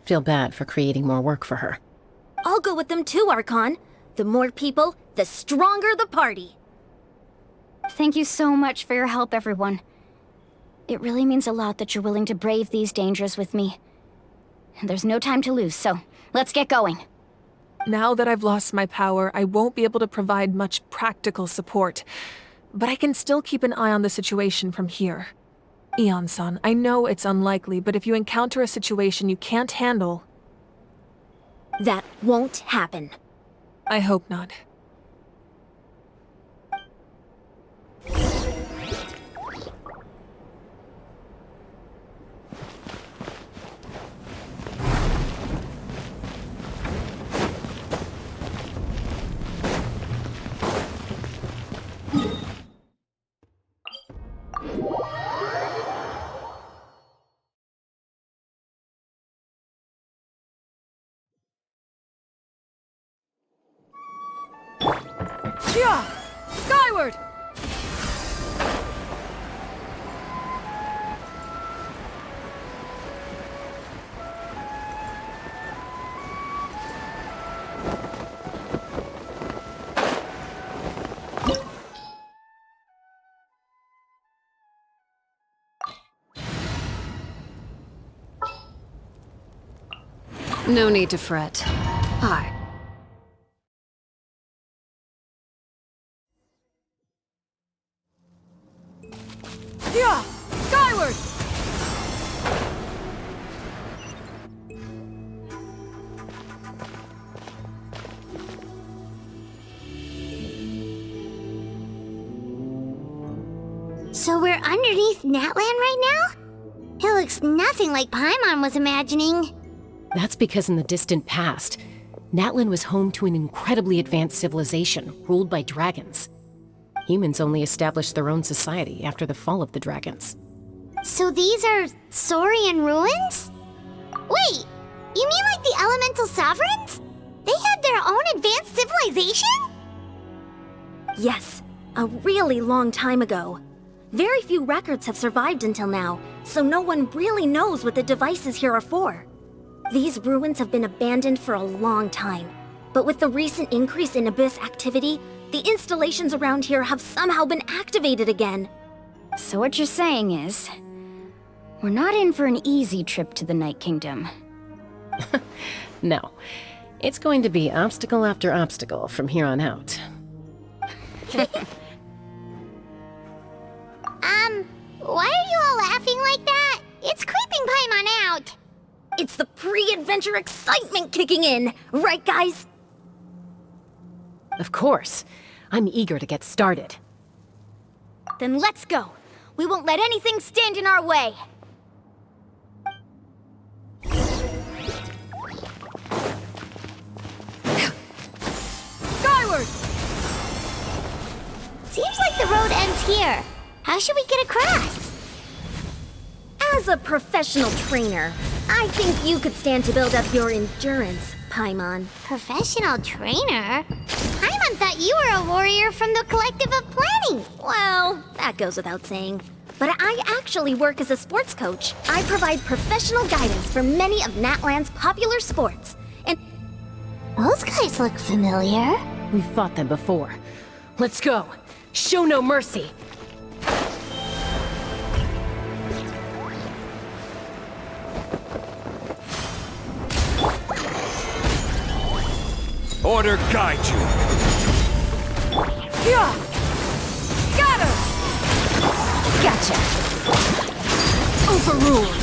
feel bad for creating more work for her. I'll go with them too, Archon. The more people, the stronger the party. Thank you so much for your help, everyone. It really means a lot that you're willing to brave these dangers with me. And there's no time to lose, so let's get going. Now that I've lost my power, I won't be able to provide much practical support. But I can still keep an eye on the situation from here. Eon-san, I know it's unlikely, but if you encounter a situation you can't handle... That won't happen. I hope not. Yeah! Skyward! No need to fret. Yeah! Skyward! So we're underneath Natland right now? It looks nothing like Paimon was imagining. That's because in the distant past, Natlan was home to an incredibly advanced civilization ruled by dragons. Humans only established their own society after the fall of the dragons. So these are Saurian ruins? Wait, you mean like the elemental sovereigns? They had their own advanced civilization? Yes, a really long time ago. Very few records have survived until now, so no one really knows what the devices here are for. These ruins have been abandoned for a long time, but with the recent increase in Abyss activity, the installations around here have somehow been activated again. So what you're saying is, we're not in for an easy trip to the Night Kingdom. No, it's going to be obstacle after obstacle from here on out. Why are you all laughing like that? It's creeping Paimon out. It's the pre-adventure excitement kicking in, right guys? Of course. I'm eager to get started. Then let's go. We won't let anything stand in our way. Skyward! Seems like the road ends here. How should we get across? As a professional trainer, I think you could stand to build up your endurance, Paimon. Professional trainer? Paimon thought you were a warrior from the Collective of Planning. Well, that goes without saying. But I actually work as a sports coach. I provide professional guidance for many of Natland's popular sports. And those guys look familiar. We've fought them before. Let's go. Show no mercy. Order guide you. Yeah! Scatter! Gotcha. Overruled.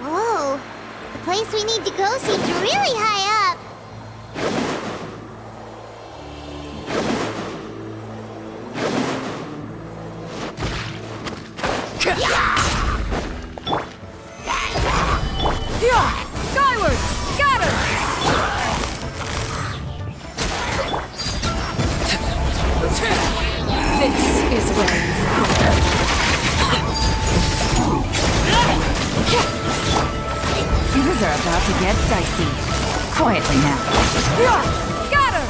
Whoa, the place we need to go seems really high up. Yeah! Skyward! Scatter! This is where Things are about to get dicey. Quietly now. Yeah! Scatter!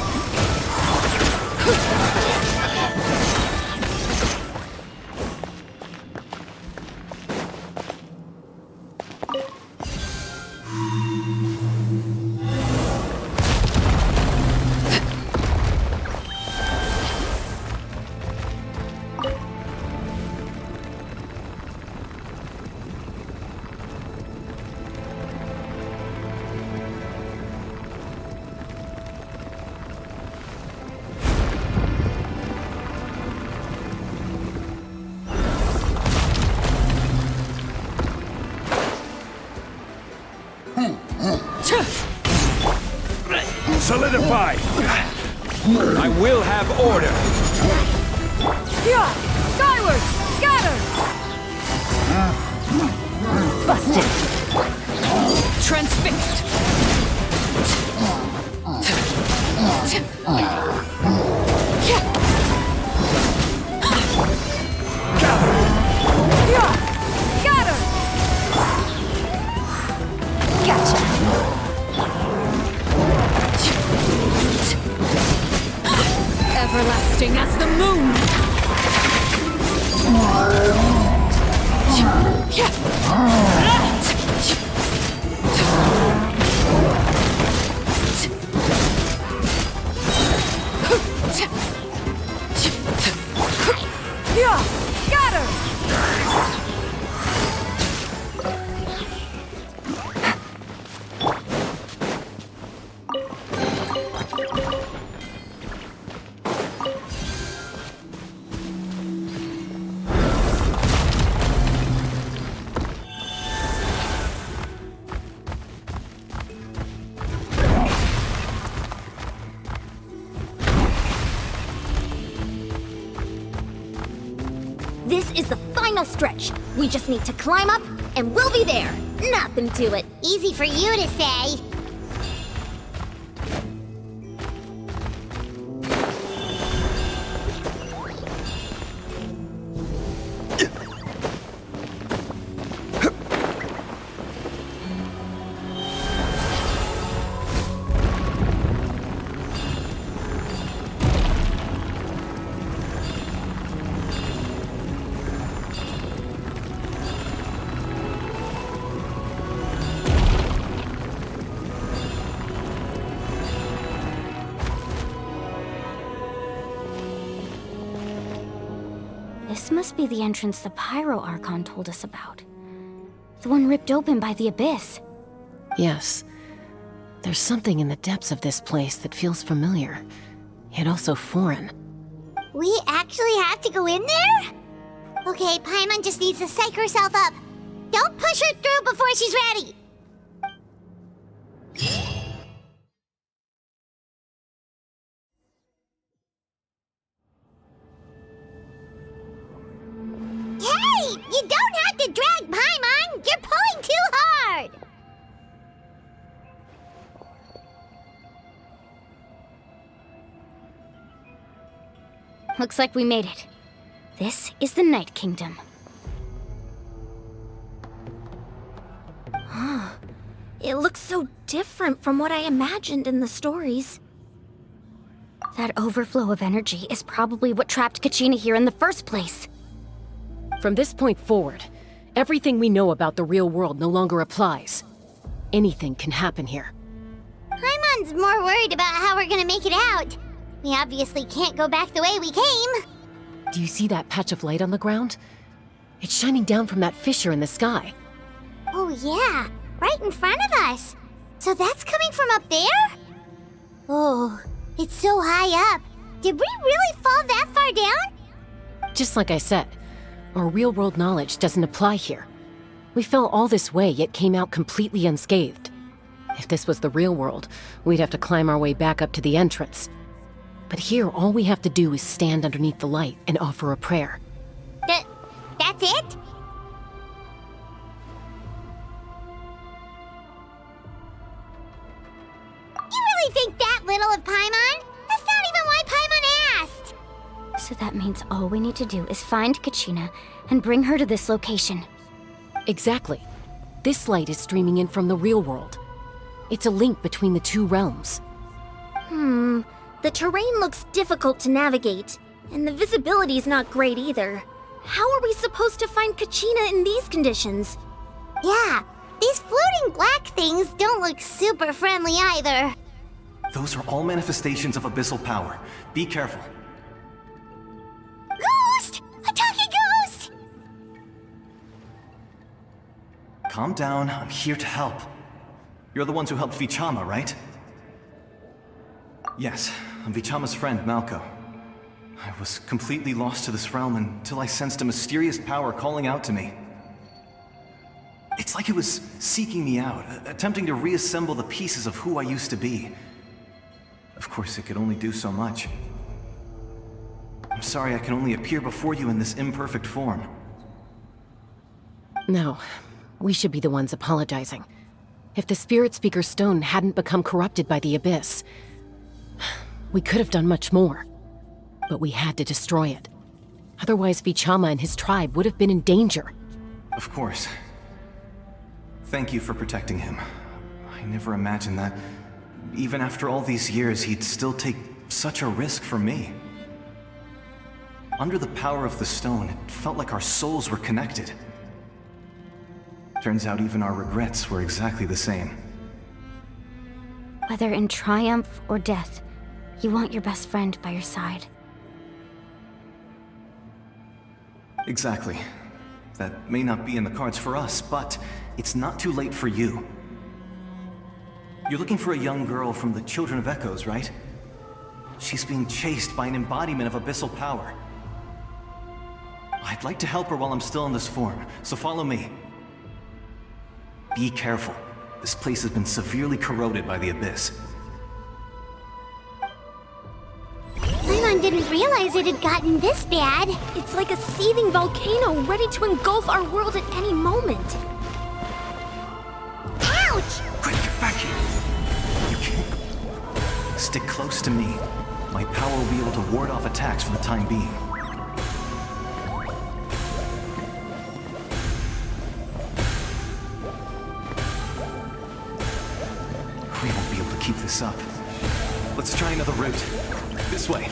Solidify! I will have order! Yeah! Skyward! Scatter! Busted. Transfixed. Yeah! Scatter! Gotcha. everlasting as the moon. Yeah! Scatter! This is the final stretch. We just need to climb up, and we'll be there. Nothing to it. Easy for you to say. This must be the entrance the Pyro Archon told us about. The one ripped open by the Abyss. Yes. There's something in the depths of this place that feels familiar, yet also foreign. We actually have to go in there? Okay, Paimon just needs to psych herself up. Don't push her through before she's ready. Hey! You don't have to drag Paimon! You're pulling too hard! Looks like we made it. This is the Night Kingdom. It looks so different from what I imagined in the stories. That overflow of energy is probably what trapped Kachina here in the first place. From this point forward, everything we know about the real world no longer applies. Anything can happen here. Paimon's more worried about how we're gonna make it out. We obviously can't go back the way we came. Do you see that patch of light on the ground? It's shining down from that fissure in the sky. Oh yeah, right in front of us. So that's coming from up there? Oh, it's so high up. Did we really fall that far down? Just like I said, our real-world knowledge doesn't apply here. We fell all this way, yet came out completely unscathed. If this was the real world, we'd have to climb our way back up to the entrance. But here, all we have to do is stand underneath the light and offer a prayer. That's it? You really think that little of Paimon? That's not even why Paimon asked! So that means all we need to do is find Kachina and bring her to this location. Exactly. This light is streaming in from the real world. It's a link between the two realms. The terrain looks difficult to navigate, and the visibility's not great either. How are we supposed to find Kachina in these conditions? Yeah, these floating black things don't look super friendly either. Those are all manifestations of abyssal power. Be careful. Ghost! A talking ghost! Calm down, I'm here to help. You're the ones who helped Vichama, right? Yes, I'm Vichama's friend, Malko. I was completely lost to this realm until I sensed a mysterious power calling out to me. It's like it was seeking me out, attempting to reassemble the pieces of who I used to be. Of course, it could only do so much. I'm sorry I can only appear before you in this imperfect form. No, we should be the ones apologizing. If the Spirit Speaker's stone hadn't become corrupted by the Abyss, we could have done much more. But we had to destroy it. Otherwise, Vichama and his tribe would have been in danger. Of course. Thank you for protecting him. I never imagined that, even after all these years, he'd still take such a risk for me. Under the power of the stone, it felt like our souls were connected. Turns out even our regrets were exactly the same. Whether in triumph or death, you want your best friend by your side. Exactly. That may not be in the cards for us, but it's not too late for you. You're looking for a young girl from the Children of Echoes, right? She's being chased by an embodiment of abyssal power. I'd like to help her while I'm still in this form, so follow me. Be careful. This place has been severely corroded by the Abyss. Paimon didn't realize it had gotten this bad. It's like a seething volcano ready to engulf our world at any moment. Ouch! Quick, get back here! You can't... Stick close to me. My power will be able to ward off attacks for the time being. We won't be able to keep this up. Let's try another route. This way.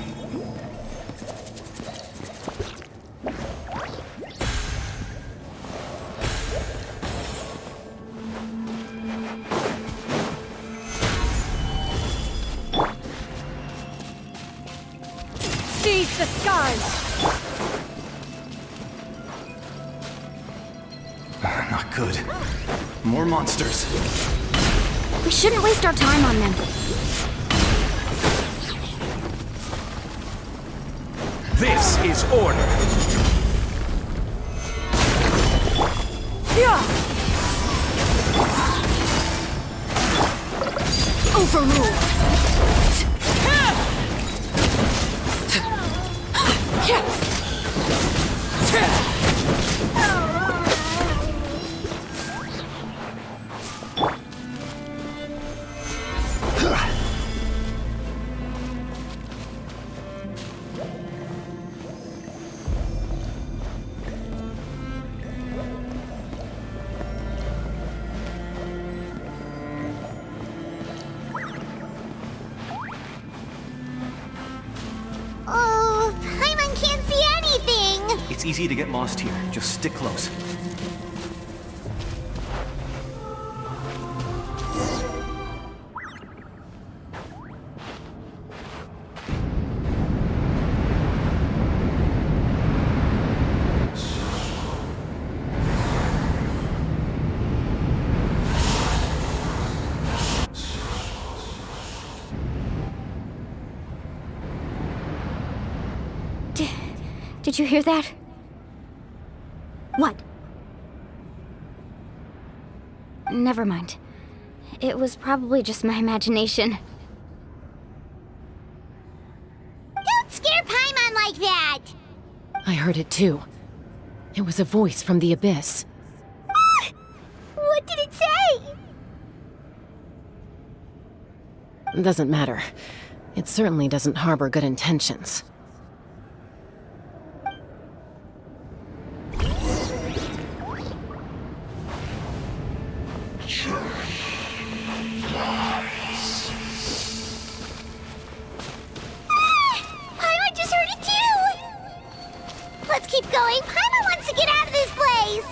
Seize the skies! Not good. More monsters. We shouldn't waste our time on them. This is order. Overruled. It's easy to get lost here. Just stick close. Did you hear that? What? Never mind. It was probably just my imagination. Don't scare Paimon like that! I heard it too. It was a voice from the abyss. What did it say? Doesn't matter. It certainly doesn't harbor good intentions. Paimon just heard it too! Let's keep going. Paimon wants to get out of this place!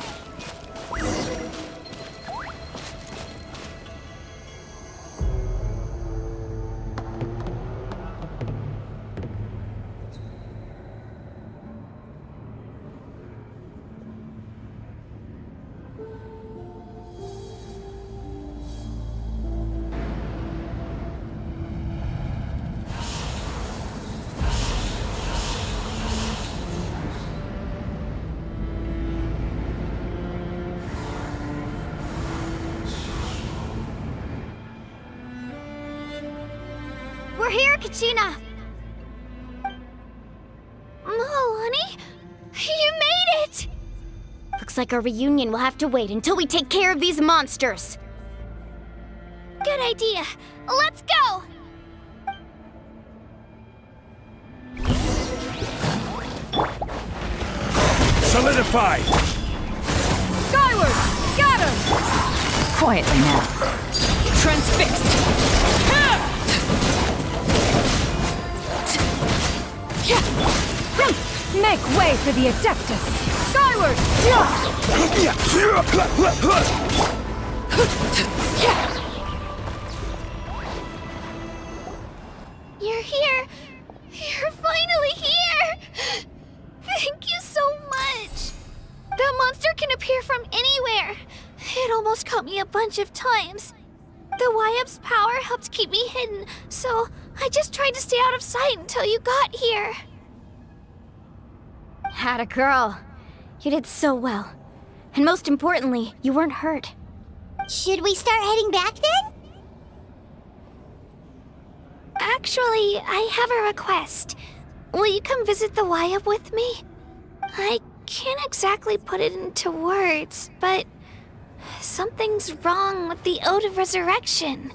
We're here, Kachina! Oh, honey? You made it! Looks like our reunion will have to wait until we take care of these monsters. Good idea. Let's go! Solidify! Skyward! Scatter! Quietly now. Transfixed! Make way for the Adeptus! Skyward! You're here! You're finally here! Thank you so much! That monster can appear from anywhere! It almost caught me a bunch of times. The Wyab's power helped keep me hidden, so I just tried to stay out of sight until you got here. Atta girl. You did so well. And most importantly, you weren't hurt. Should we start heading back then? Actually, I have a request. Will you come visit the Wyab with me? I can't exactly put it into words, but something's wrong with the Ode of Resurrection.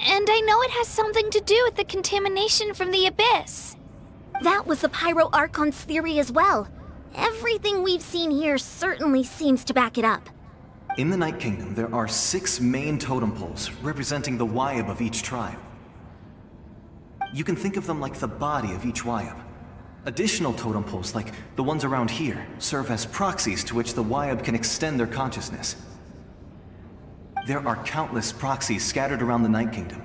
And I know it has something to do with the contamination from the Abyss. That was the Pyro Archon's theory as well. Everything we've seen here certainly seems to back it up. In the Night Kingdom, there are 6 main totem poles representing the Wyab of each tribe. You can think of them like the body of each Wyab. Additional totem poles, like the ones around here, serve as proxies to which the Wyab can extend their consciousness. There are countless proxies scattered around the Night Kingdom.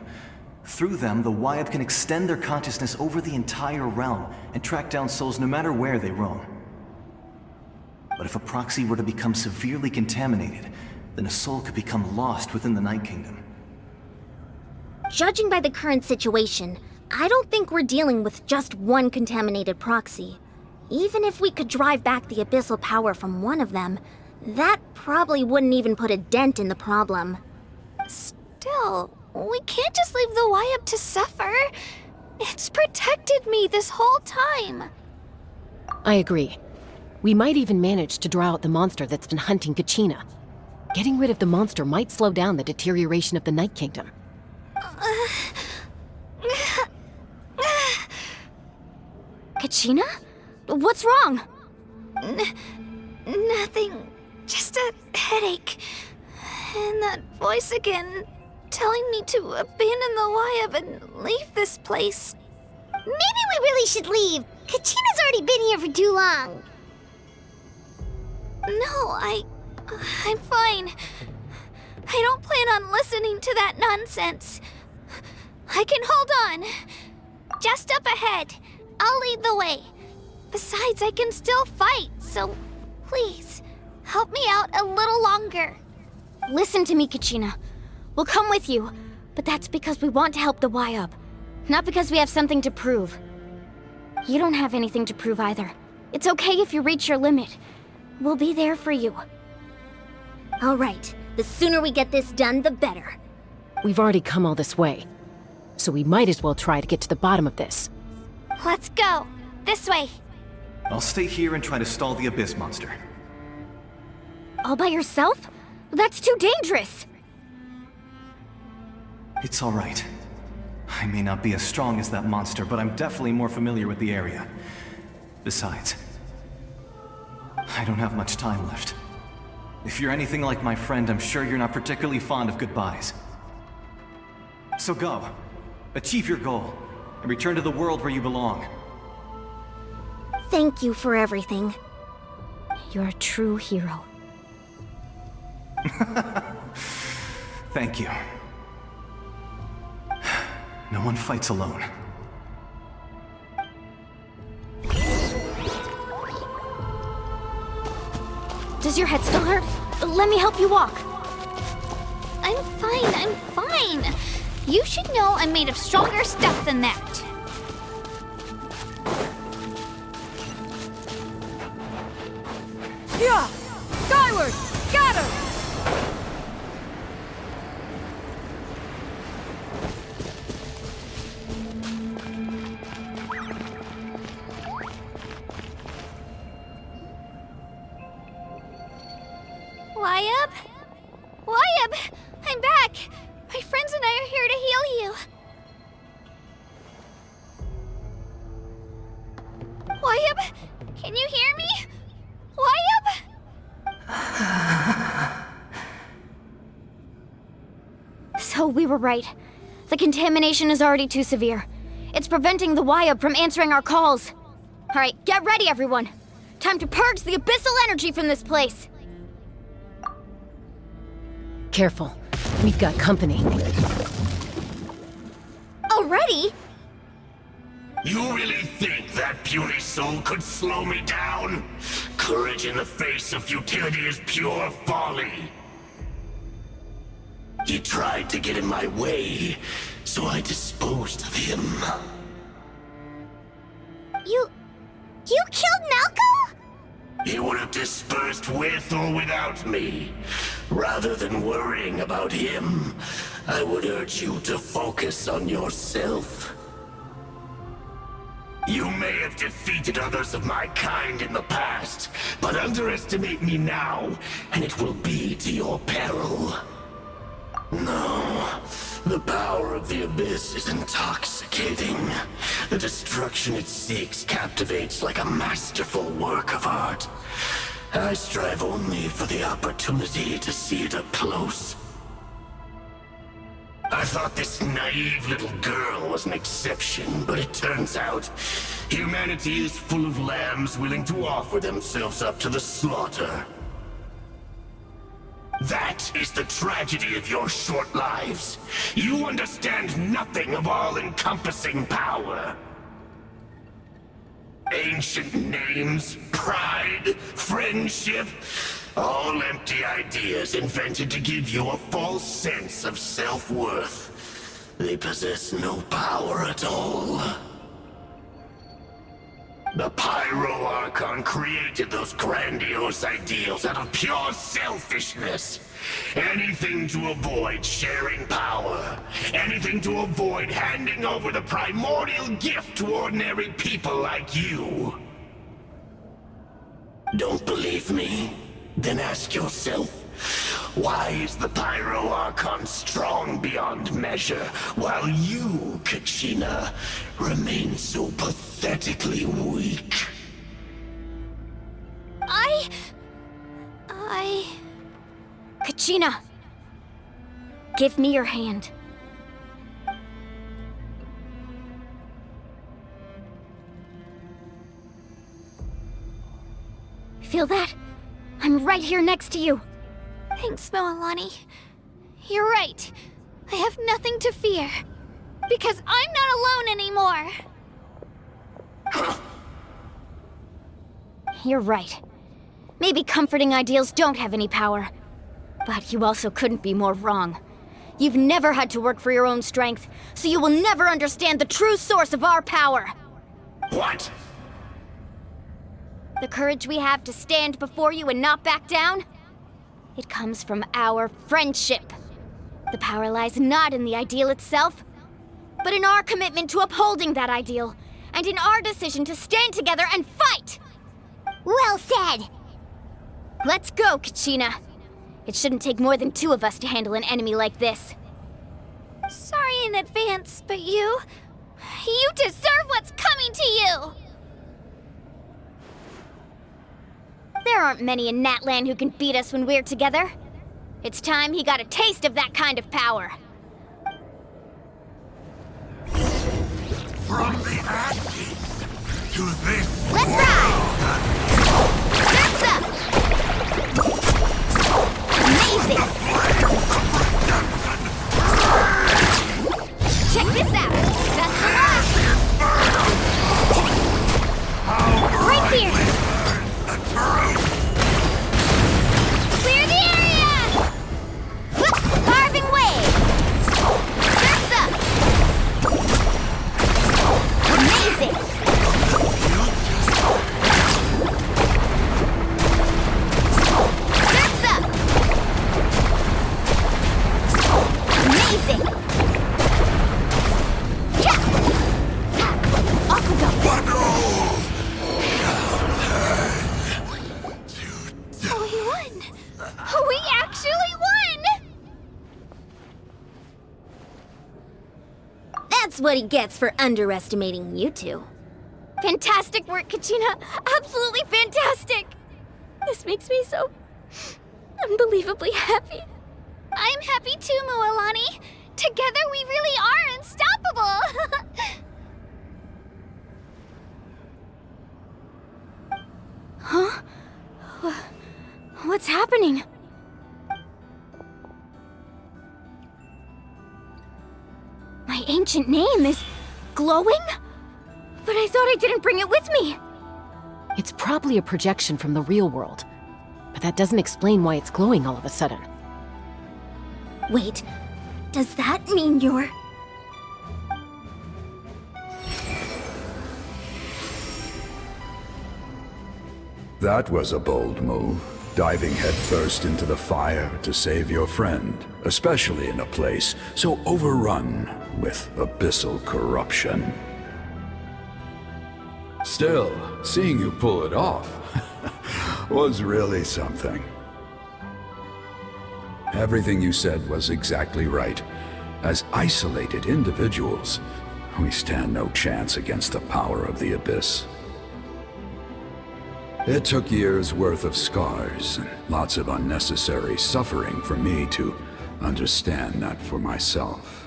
Through them, the Wyab can extend their consciousness over the entire realm and track down souls no matter where they roam. But if a proxy were to become severely contaminated, then a soul could become lost within the Night Kingdom. Judging by the current situation, I don't think we're dealing with just one contaminated proxy. Even if we could drive back the abyssal power from one of them, that probably wouldn't even put a dent in the problem. Still, we can't just leave the Wyab to suffer. It's protected me this whole time. I agree. We might even manage to draw out the monster that's been hunting Kachina. Getting rid of the monster might slow down the deterioration of the Night Kingdom. Kachina? What's wrong? Nothing. Just a headache. And that voice again, telling me to abandon the Wyab and leave this place. Maybe we really should leave. Kachina's already been here for too long. No, I'm fine. I don't plan on listening to that nonsense. I can hold on. Just up ahead. I'll lead the way. Besides, I can still fight, so please, help me out a little longer. Listen to me, Kachina. We'll come with you, but that's because we want to help the Y-Up, not because we have something to prove. You don't have anything to prove either. It's okay if you reach your limit. We'll be there for you. All right. The sooner we get this done, the better. We've already come all this way, so we might as well try to get to the bottom of this. Let's go. This way. I'll stay here and try to stall the Abyss monster. All by yourself? That's too dangerous! It's all right. I may not be as strong as that monster, but I'm definitely more familiar with the area. Besides, I don't have much time left. If you're anything like my friend, I'm sure you're not particularly fond of goodbyes. So go. Achieve your goal, and return to the world where you belong. Thank you for everything. You're a true hero. Thank you. No one fights alone. Does your head still hurt? Let me help you walk. I'm fine. You should know I'm made of stronger stuff than that. Yeah! Skyward! Scatter! Y-Up? Y-Up! I'm back! My friends and I are here to heal you. Y-Up? Can you hear me? Y-Up? So we were right. The contamination is already too severe. It's preventing the Y-Up from answering our calls. Alright, get ready everyone. Time to purge the abyssal energy from this place. Careful. We've got company. Already? You really think that puny soul could slow me down? Courage in the face of futility is pure folly. He tried to get in my way, so I disposed of him. You killed Malco? He would have dispersed with or without me. Rather than worrying about him, I would urge you to focus on yourself. You may have defeated others of my kind in the past, but underestimate me now, and it will be to your peril. No, the power of the Abyss is intoxicating. The destruction it seeks captivates like a masterful work of art. I strive only for the opportunity to see it up close. I thought this naive little girl was an exception, but it turns out humanity is full of lambs willing to offer themselves up to the slaughter. That is the tragedy of your short lives. You understand nothing of all-encompassing power. Ancient names, pride, friendship, all empty ideas invented to give you a false sense of self-worth. They possess no power at all. The Pyro Archon created those grandiose ideals out of pure selfishness. Anything to avoid sharing power. Anything to avoid handing over the primordial gift to ordinary people like you. Don't believe me? Then ask yourself, why is the Pyro Archon strong beyond measure, while you, Kachina, remain so pathetically weak? Kachina! Give me your hand. Feel that? I'm here next to you. Thanks, Moalani. You're right. I have nothing to fear. Because I'm not alone anymore. You're right. Maybe comforting ideals don't have any power. But you also couldn't be more wrong. You've never had to work for your own strength, so you will never understand the true source of our power. What? The courage we have to stand before you and not back down? It comes from our friendship. The power lies not in the ideal itself, but in our commitment to upholding that ideal, and in our decision to stand together and fight! Well said! Let's go, Kachina. It shouldn't take more than 2 of us to handle an enemy like this. Sorry in advance, but you deserve what's coming to you! There aren't many in Natlan who can beat us when we're together. It's time he got a taste of that kind of power. From the ashes to this. Let's ride! Surf's up! Amazing! Check this out! That's the right here! Clear the area! Carving waves! Surf's up! Amazing! Surf's up! Amazing! Yeah! Aqueduct! Oh, we won! We actually won! That's what he gets for underestimating you two. Fantastic work, Kachina! Absolutely fantastic! This makes me so unbelievably happy. I'm happy too, Moalani. Together we really are unstoppable! Huh? What's happening? My ancient name is glowing? But I thought I didn't bring it with me. It's probably a projection from the real world. But that doesn't explain why it's glowing all of a sudden. Wait, does that mean you're... That was a bold move, diving headfirst into the fire to save your friend, especially in a place so overrun with abyssal corruption. Still, seeing you pull it off was really something. Everything you said was exactly right. As isolated individuals, we stand no chance against the power of the Abyss. It took years' worth of scars and lots of unnecessary suffering for me to understand that for myself.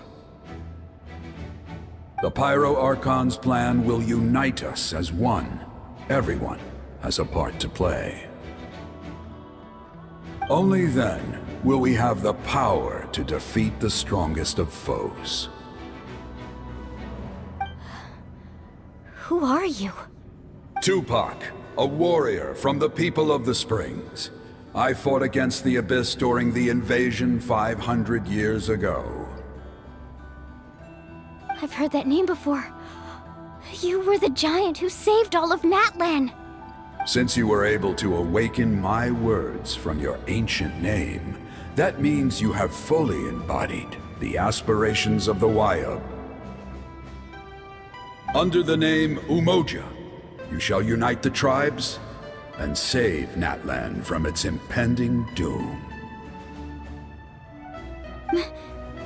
The Pyro Archon's plan will unite us as one. Everyone has a part to play. Only then will we have the power to defeat the strongest of foes. Who are you? Tupac, a warrior from the people of the Springs. I fought against the Abyss during the invasion 500 years ago. I've heard that name before. You were the giant who saved all of Natlan. Since you were able to awaken my words from your ancient name, that means you have fully embodied the aspirations of the Wayub. Under the name Umoja, you shall unite the tribes and save Natlan from its impending doom.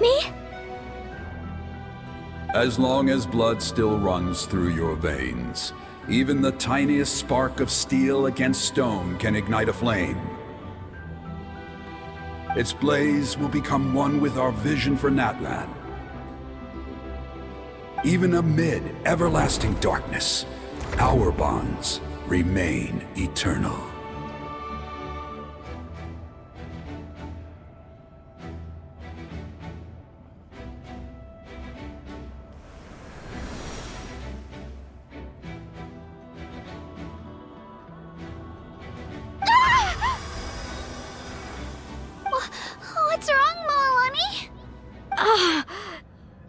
Me? As long as blood still runs through your veins, even the tiniest spark of steel against stone can ignite a flame. Its blaze will become one with our vision for Natlan. Even amid everlasting darkness, our bonds remain eternal.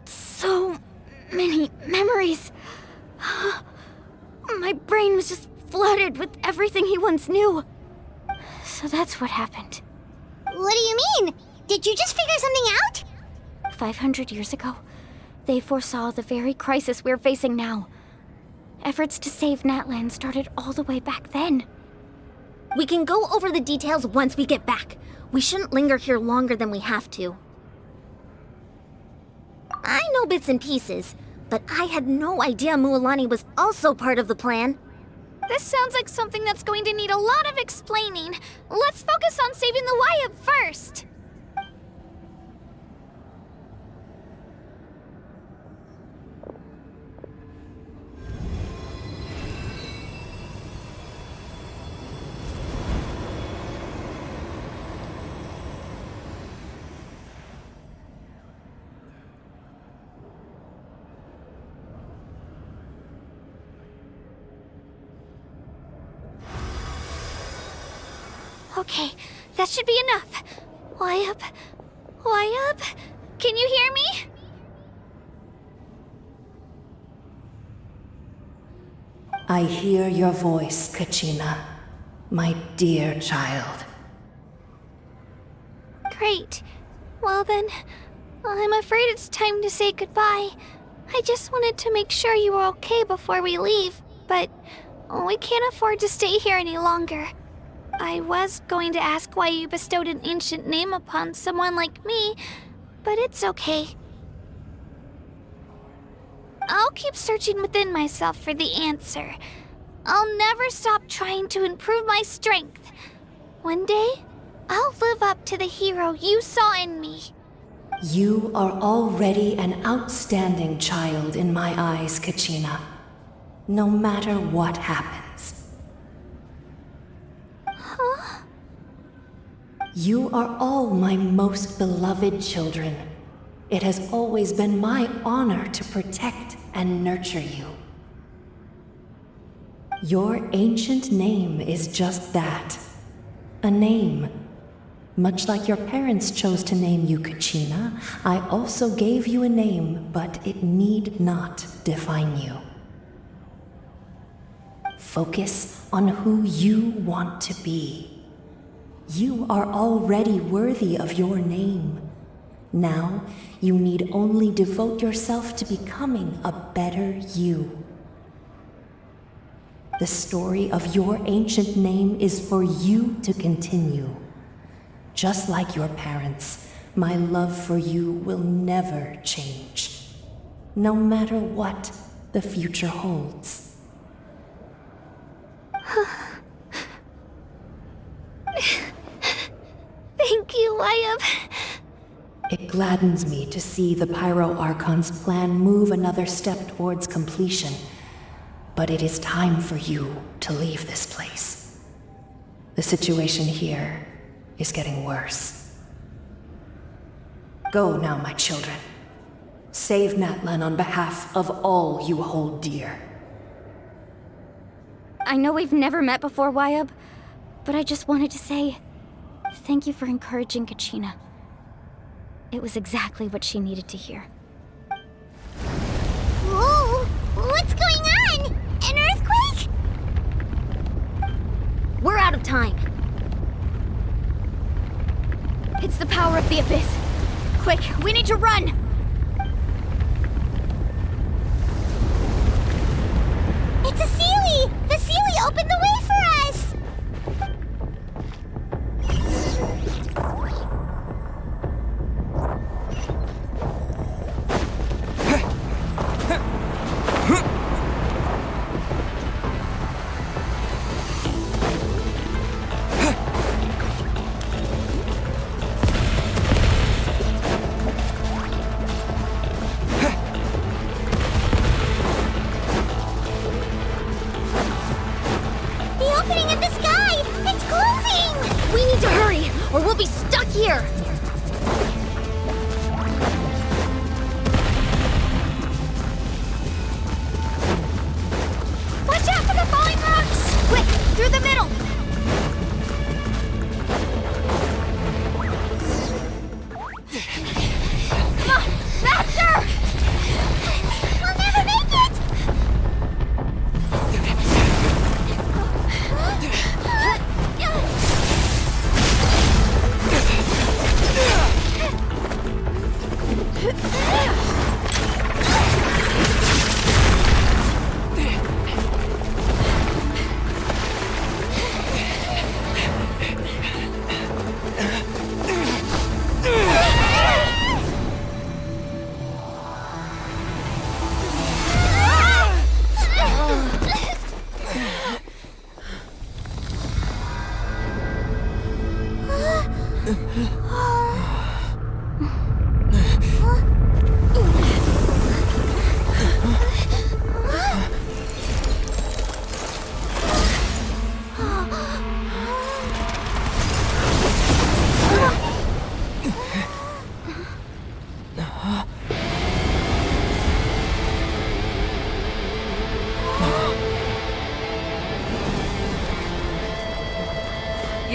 So many memories. My brain was just flooded with everything he once knew. So that's what happened. What do you mean? Did you just figure something out? 500 years ago, they foresaw the very crisis we're facing now. Efforts to save Natlan started all the way back then. We can go over the details once we get back. We shouldn't linger here longer than we have to. I know bits and pieces, but I had no idea Mualani was also part of the plan. This sounds like something that's going to need a lot of explaining. Let's focus on saving the Wyatt first. Okay, that should be enough. Wyatt? Can you hear me? I hear your voice, Kachina, my dear child. Great. Well then, I'm afraid it's time to say goodbye. I just wanted to make sure you were okay before we leave, but we can't afford to stay here any longer. I was going to ask why you bestowed an ancient name upon someone like me, but it's okay. I'll keep searching within myself for the answer. I'll never stop trying to improve my strength. One day, I'll live up to the hero you saw in me. You are already an outstanding child in my eyes, Kachina. No matter what happens. Huh? You are all my most beloved children. It has always been my honor to protect and nurture you. Your ancient name is just that. A name. Much like your parents chose to name you Kachina, I also gave you a name, but it need not define you. Focus on who you want to be. You are already worthy of your name. Now, you need only devote yourself to becoming a better you. The story of your ancient name is for you to continue. Just like your parents, my love for you will never change, no matter what the future holds. Thank you, Wyatt. It gladdens me to see the Pyro Archon's plan move another step towards completion. But it is time for you to leave this place. The situation here is getting worse. Go now, my children. Save Natlan on behalf of all you hold dear. I know we've never met before, Wyatt, but I just wanted to say thank you for encouraging Kachina. It was exactly what she needed to hear. Whoa! What's going on? An earthquake? We're out of time. It's the power of the Abyss. Quick, we need to run! It's a Sealy! The Sealy opened the way for us!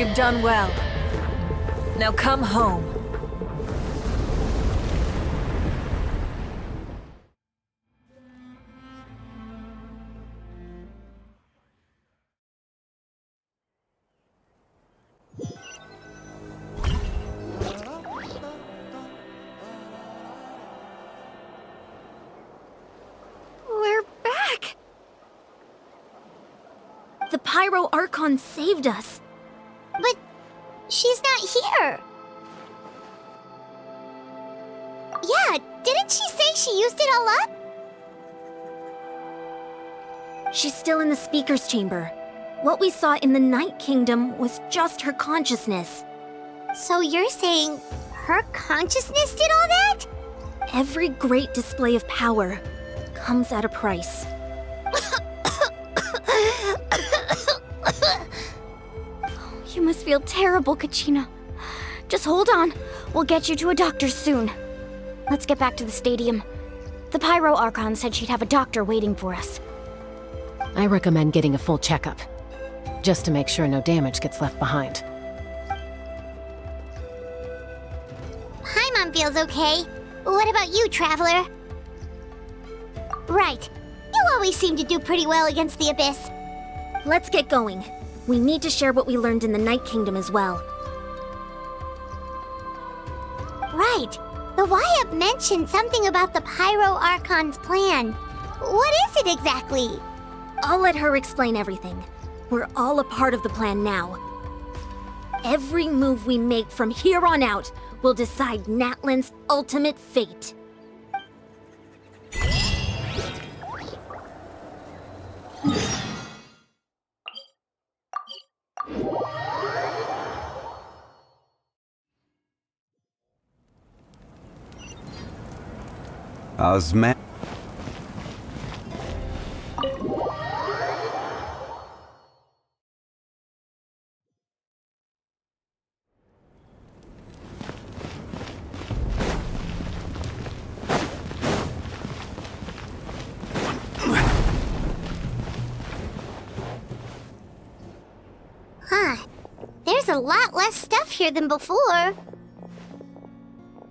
You've done well. Now come home. We're back! The Pyro Archon saved us. But she's not here. Yeah, didn't she say she used it all up? She's still in the speaker's chamber. What we saw in the Night Kingdom was just her consciousness. So you're saying her consciousness did all that? Every great display of power comes at a price. You must feel terrible, Kachina. Just hold on. We'll get you to a doctor soon. Let's get back to the stadium. The Pyro Archon said she'd have a doctor waiting for us. I recommend getting a full checkup, just to make sure no damage gets left behind. Paimon feels okay. What about you, Traveler? Right. You always seem to do pretty well against the Abyss. Let's get going. We need to share what we learned in the Night Kingdom as well. Right. The Y-Up mentioned something about the Pyro Archon's plan. What is it exactly? I'll let her explain everything. We're all a part of the plan now. Every move we make from here on out will decide Natlan's ultimate fate. Osman. Huh. There's a lot less stuff here than before.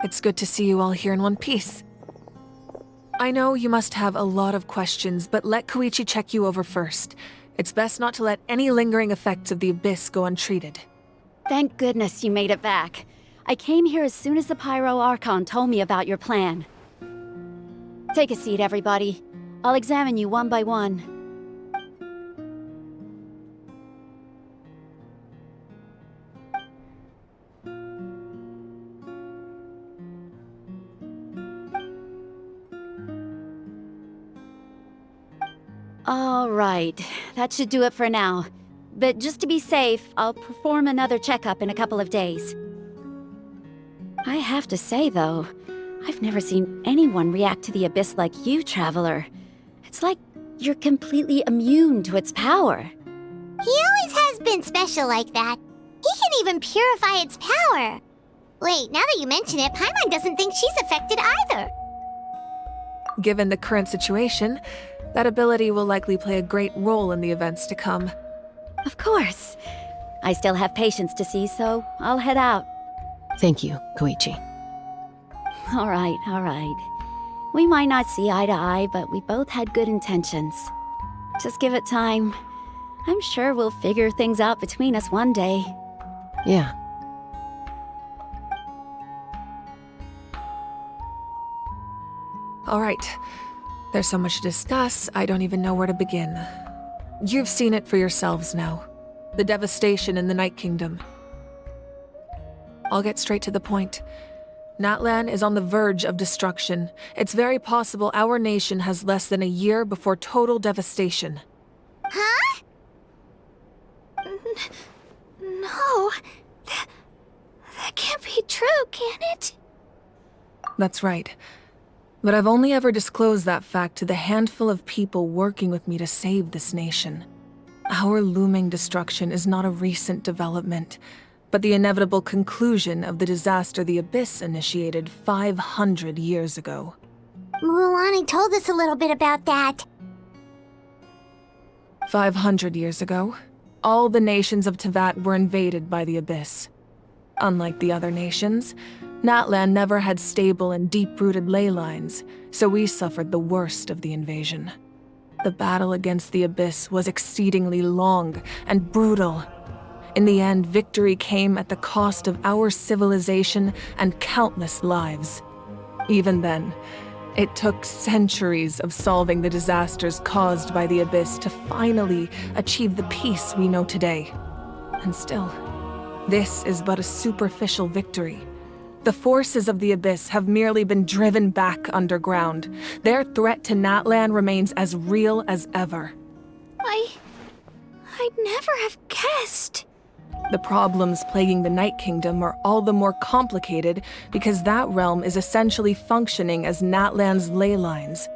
It's good to see you all here in one piece. I know you must have a lot of questions, but let Koichi check you over first. It's best not to let any lingering effects of the Abyss go untreated. Thank goodness you made it back. I came here as soon as the Pyro Archon told me about your plan. Take a seat, everybody. I'll examine you one by one. All right, that should do it for now. But just to be safe, I'll perform another checkup in a couple of days. I have to say, though, I've never seen anyone react to the Abyss like you, Traveler. It's like you're completely immune to its power. He always has been special like that. He can even purify its power. Wait, now that you mention it, Paimon doesn't think she's affected either. Given the current situation, that ability will likely play a great role in the events to come. Of course. I still have patients to see, so I'll head out. Thank you, Koichi. All right. We might not see eye to eye, but we both had good intentions. Just give it time. I'm sure we'll figure things out between us one day. Yeah. All right. There's so much to discuss, I don't even know where to begin. You've seen it for yourselves now. The devastation in the Night Kingdom. I'll get straight to the point. Natlan is on the verge of destruction. It's very possible our nation has less than a year before total devastation. Huh? No. That can't be true, can it? That's right. But I've only ever disclosed that fact to the handful of people working with me to save this nation. Our looming destruction is not a recent development, but the inevitable conclusion of the disaster the Abyss initiated 500 years ago. Mualani told us a little bit about that. 500 years ago, all the nations of Tevat were invaded by the Abyss. Unlike the other nations, Natlan never had stable and deep-rooted ley lines, so we suffered the worst of the invasion. The battle against the Abyss was exceedingly long and brutal. In the end, victory came at the cost of our civilization and countless lives. Even then, it took centuries of solving the disasters caused by the Abyss to finally achieve the peace we know today. And still, this is but a superficial victory. The forces of the Abyss have merely been driven back underground. Their threat to Natlan remains as real as ever. I'd never have guessed. The problems plaguing the Night Kingdom are all the more complicated because that realm is essentially functioning as Natlan's ley lines.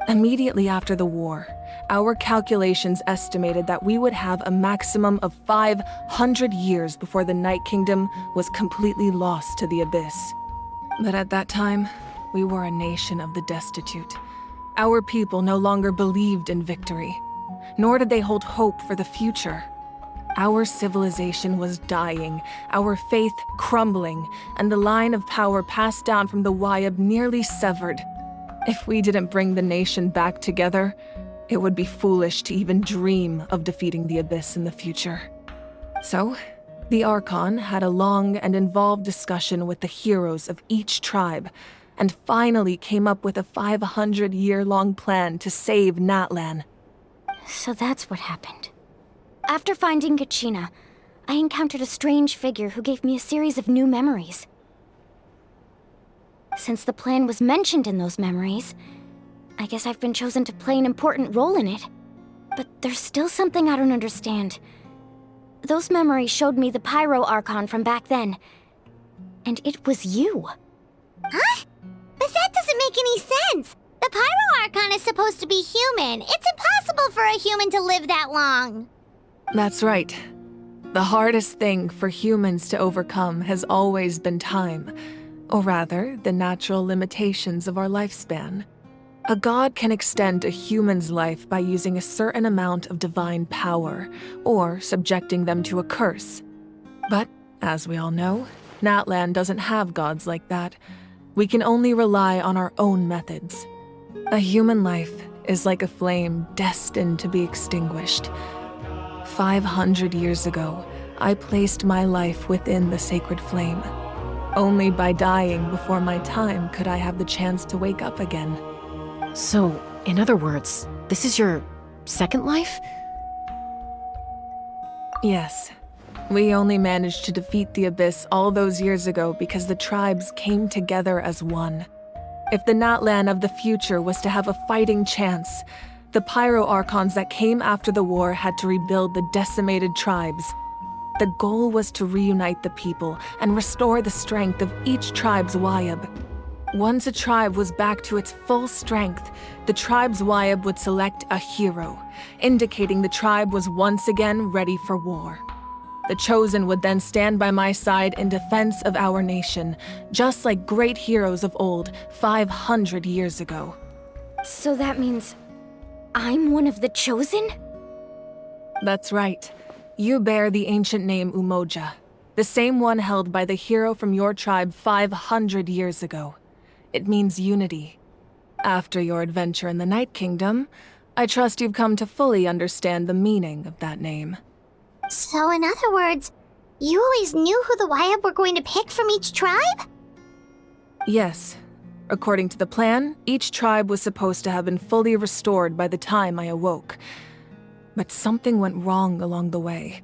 Immediately after the war, our calculations estimated that we would have a maximum of 500 years before the Night Kingdom was completely lost to the Abyss. But at that time, we were a nation of the destitute. Our people no longer believed in victory, nor did they hold hope for the future. Our civilization was dying, our faith crumbling, and the line of power passed down from the Wayab nearly severed. If we didn't bring the nation back together, it would be foolish to even dream of defeating the Abyss in the future. So, the Archon had a long and involved discussion with the heroes of each tribe, and finally came up with a 500-year-long plan to save Natlan. So that's what happened. After finding Kachina, I encountered a strange figure who gave me a series of new memories. Since the plan was mentioned in those memories, I guess I've been chosen to play an important role in it. But there's still something I don't understand. Those memories showed me the Pyro Archon from back then, and it was you. Huh? But that doesn't make any sense! The Pyro Archon is supposed to be human. It's impossible for a human to live that long. That's right. The hardest thing for humans to overcome has always been time, or rather, the natural limitations of our lifespan. A god can extend a human's life by using a certain amount of divine power, or subjecting them to a curse. But, as we all know, Natlan doesn't have gods like that. We can only rely on our own methods. A human life is like a flame destined to be extinguished. 500 years ago, I placed my life within the sacred flame. Only by dying before my time could I have the chance to wake up again. So, in other words, this is your second life? Yes. We only managed to defeat the Abyss all those years ago because the tribes came together as one. If the Natlan of the future was to have a fighting chance, the Pyro Archons that came after the war had to rebuild the decimated tribes. The goal was to reunite the people and restore the strength of each tribe's Wayab. Once a tribe was back to its full strength, the tribe's Wayab would select a hero, indicating the tribe was once again ready for war. The Chosen would then stand by my side in defense of our nation, just like great heroes of old 500 years ago. So that means I'm one of the Chosen? That's right. You bear the ancient name Umoja, the same one held by the hero from your tribe 500 years ago. It means unity. After your adventure in the Night Kingdom, I trust you've come to fully understand the meaning of that name. So in other words, you always knew who the Wayab were going to pick from each tribe? Yes. According to the plan, each tribe was supposed to have been fully restored by the time I awoke. But something went wrong along the way.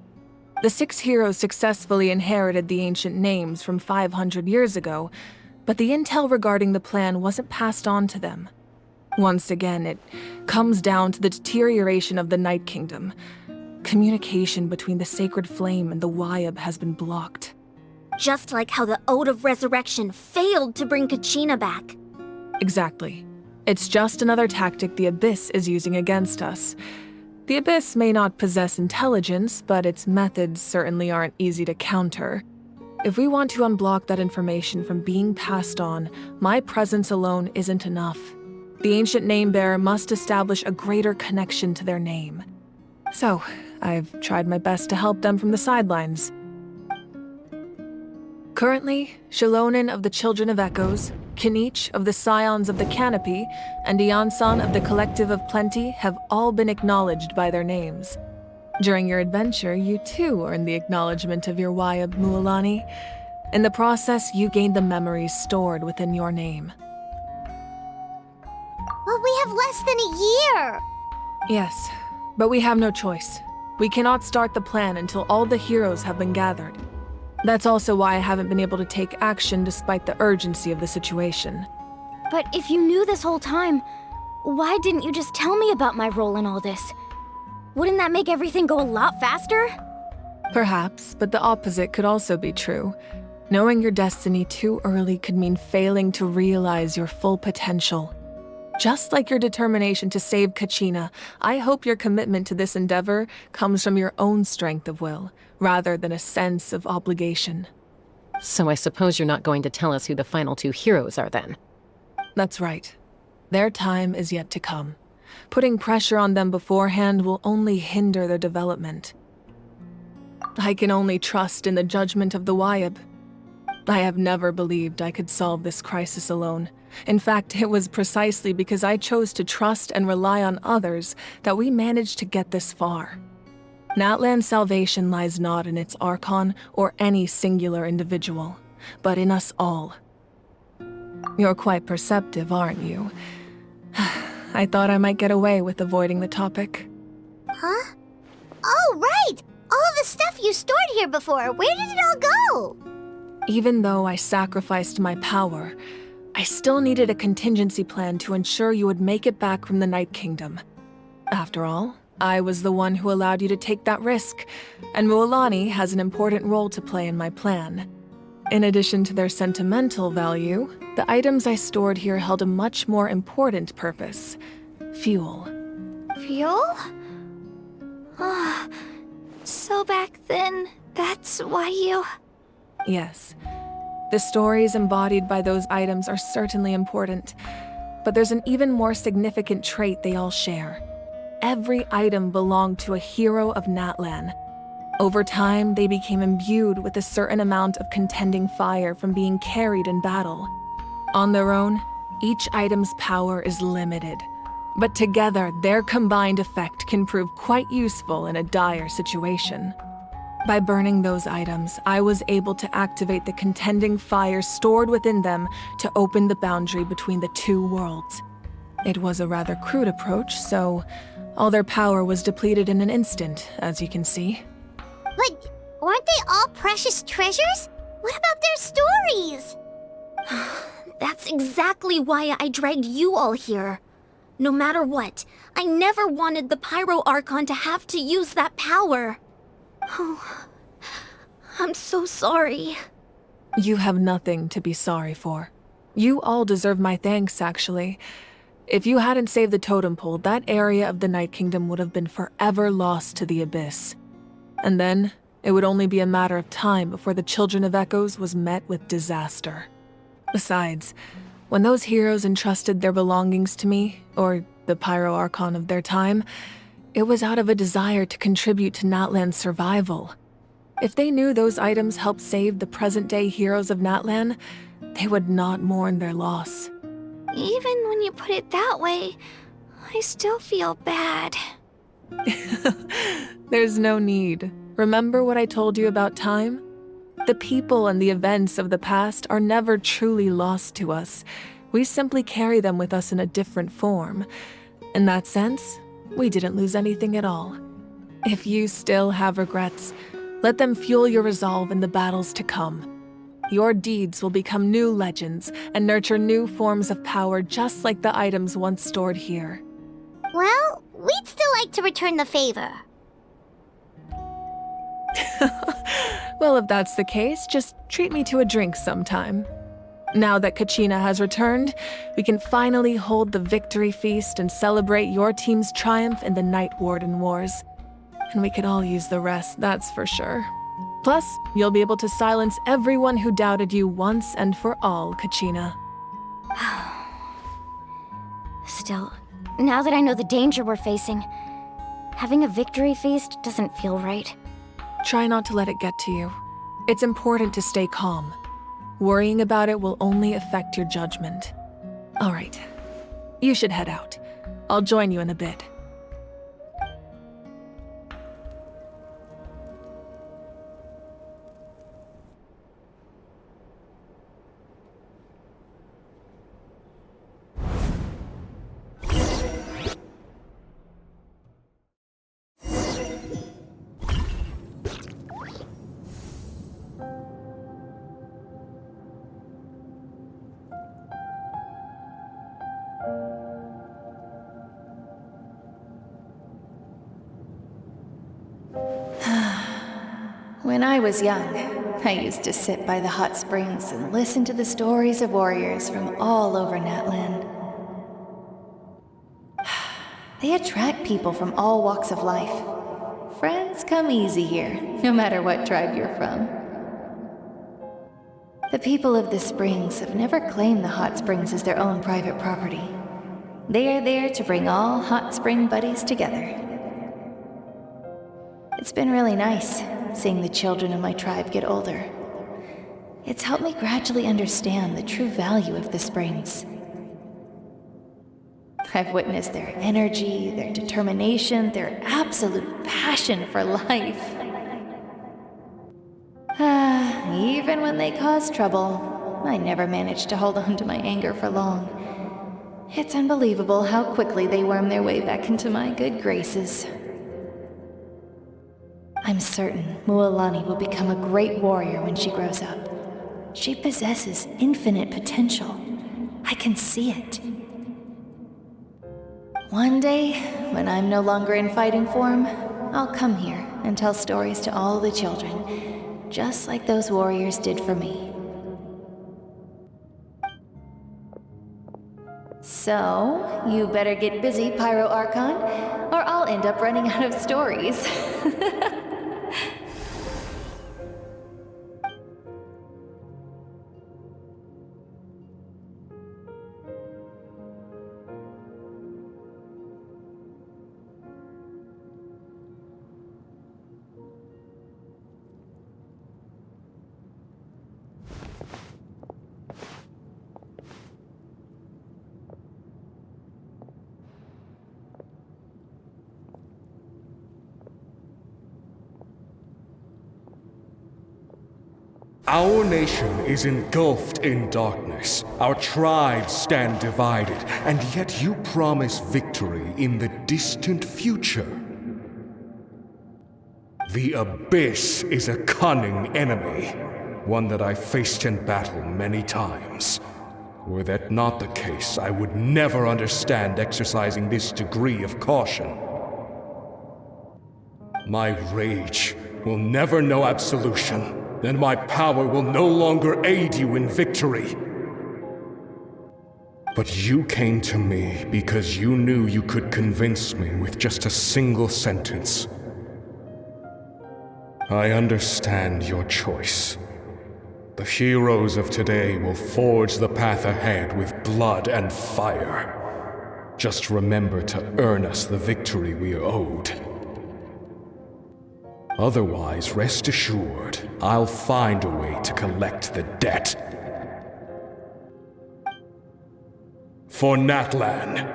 The 6 heroes successfully inherited the ancient names from 500 years ago, but the intel regarding the plan wasn't passed on to them. Once again, it comes down to the deterioration of the Night Kingdom. Communication between the Sacred Flame and the Wayab has been blocked. Just like how the Ode of Resurrection failed to bring Kachina back. Exactly. It's just another tactic the Abyss is using against us. The Abyss may not possess intelligence, but its methods certainly aren't easy to counter. If we want to unblock that information from being passed on, my presence alone isn't enough. The ancient name bearer must establish a greater connection to their name. So, I've tried my best to help them from the sidelines. Currently, Shilonen of the Children of Echoes, Kinich of the Scions of the Canopy, and Iansan of the Collective of Plenty have all been acknowledged by their names. During your adventure, you too earned the acknowledgement of your Wayab Mualani. In the process, you gained the memories stored within your name. Well, we have less than a year! Yes, but we have no choice. We cannot start the plan until all the heroes have been gathered. That's also why I haven't been able to take action despite the urgency of the situation. But if you knew this whole time, why didn't you just tell me about my role in all this? Wouldn't that make everything go a lot faster? Perhaps, but the opposite could also be true. Knowing your destiny too early could mean failing to realize your full potential. Just like your determination to save Kachina, I hope your commitment to this endeavor comes from your own strength of will, rather than a sense of obligation. So I suppose you're not going to tell us who the final two heroes are then? That's right. Their time is yet to come. Putting pressure on them beforehand will only hinder their development. I can only trust in the judgment of the Wayab. I have never believed I could solve this crisis alone. In fact, it was precisely because I chose to trust and rely on others that we managed to get this far. Natlan's salvation lies not in its Archon or any singular individual, but in us all. You're quite perceptive, aren't you? I thought I might get away with avoiding the topic. Huh? Oh, right! All of the stuff you stored here before, where did it all go? Even though I sacrificed my power, I still needed a contingency plan to ensure you would make it back from the Night Kingdom. After all, I was the one who allowed you to take that risk, and Mualani has an important role to play in my plan. In addition to their sentimental value, the items I stored here held a much more important purpose: fuel. Fuel? So back then, that's why you... Yes. The stories embodied by those items are certainly important, but there's an even more significant trait they all share. Every item belonged to a hero of Natlan. Over time, they became imbued with a certain amount of contending fire from being carried in battle. On their own, each item's power is limited, but together, their combined effect can prove quite useful in a dire situation. By burning those items, I was able to activate the contending fire stored within them to open the boundary between the two worlds. It was a rather crude approach, so all their power was depleted in an instant, as you can see. But weren't they all precious treasures? What about their stories? That's exactly why I dragged you all here. No matter what, I never wanted the Pyro Archon to have to use that power. Oh, I'm so sorry. You have nothing to be sorry for. You all deserve my thanks, actually. If you hadn't saved the totem pole, that area of the Night Kingdom would have been forever lost to the Abyss. And then, it would only be a matter of time before the Children of Echoes was met with disaster. Besides, when those heroes entrusted their belongings to me, or the Pyro Archon of their time, it was out of a desire to contribute to Natlan's survival. If they knew those items helped save the present-day heroes of Natlan, they would not mourn their loss. Even when you put it that way, I still feel bad. There's no need. Remember what I told you about time? The people and the events of the past are never truly lost to us. We simply carry them with us in a different form. In that sense, we didn't lose anything at all. If you still have regrets, let them fuel your resolve in the battles to come. Your deeds will become new legends and nurture new forms of power just like the items once stored here. Well, we'd still like to return the favor. Well, if that's the case, just treat me to a drink sometime. Now that Kachina has returned, we can finally hold the victory feast and celebrate your team's triumph in the Night Warden Wars. And we could all use the rest, that's for sure. Plus, you'll be able to silence everyone who doubted you once and for all, Kachina. Still, now that I know the danger we're facing, Having a victory feast doesn't feel right. Try not to let it get to you. It's important to stay calm. Worrying about it will only affect your judgment. All right. You should head out. I'll join you in a bit. When I was young, I used to sit by the hot springs and listen to the stories of warriors from all over Natlan. They attract people from all walks of life. Friends come easy here, no matter what tribe you're from. The people of the springs have never claimed the hot springs as their own private property. They are there to bring all hot spring buddies together. It's been really nice, seeing the children of my tribe get older. It's helped me gradually understand the true value of the springs. I've witnessed their energy, their determination, their absolute passion for life. Even when they cause trouble, I never managed to hold on to my anger for long. It's unbelievable how quickly they worm their way back into my good graces. I'm certain Mualani will become a great warrior when she grows up. She possesses infinite potential. I can see it. One day, when I'm no longer in fighting form, I'll come here and tell stories to all the children, just like those warriors did for me. So, you better get busy, Pyro Archon, or I'll end up running out of stories. Our nation is engulfed in darkness. Our tribes stand divided, and yet you promise victory in the distant future. The Abyss is a cunning enemy, one that I faced in battle many times. Were that not the case, I would never understand exercising this degree of caution. My rage will never know absolution. Then my power will no longer aid you in victory. But you came to me because you knew you could convince me with just a single sentence. I understand your choice. The heroes of today will forge the path ahead with blood and fire. Just remember to earn us the victory we are owed. Otherwise, rest assured, I'll find a way to collect the debt. For Natlan.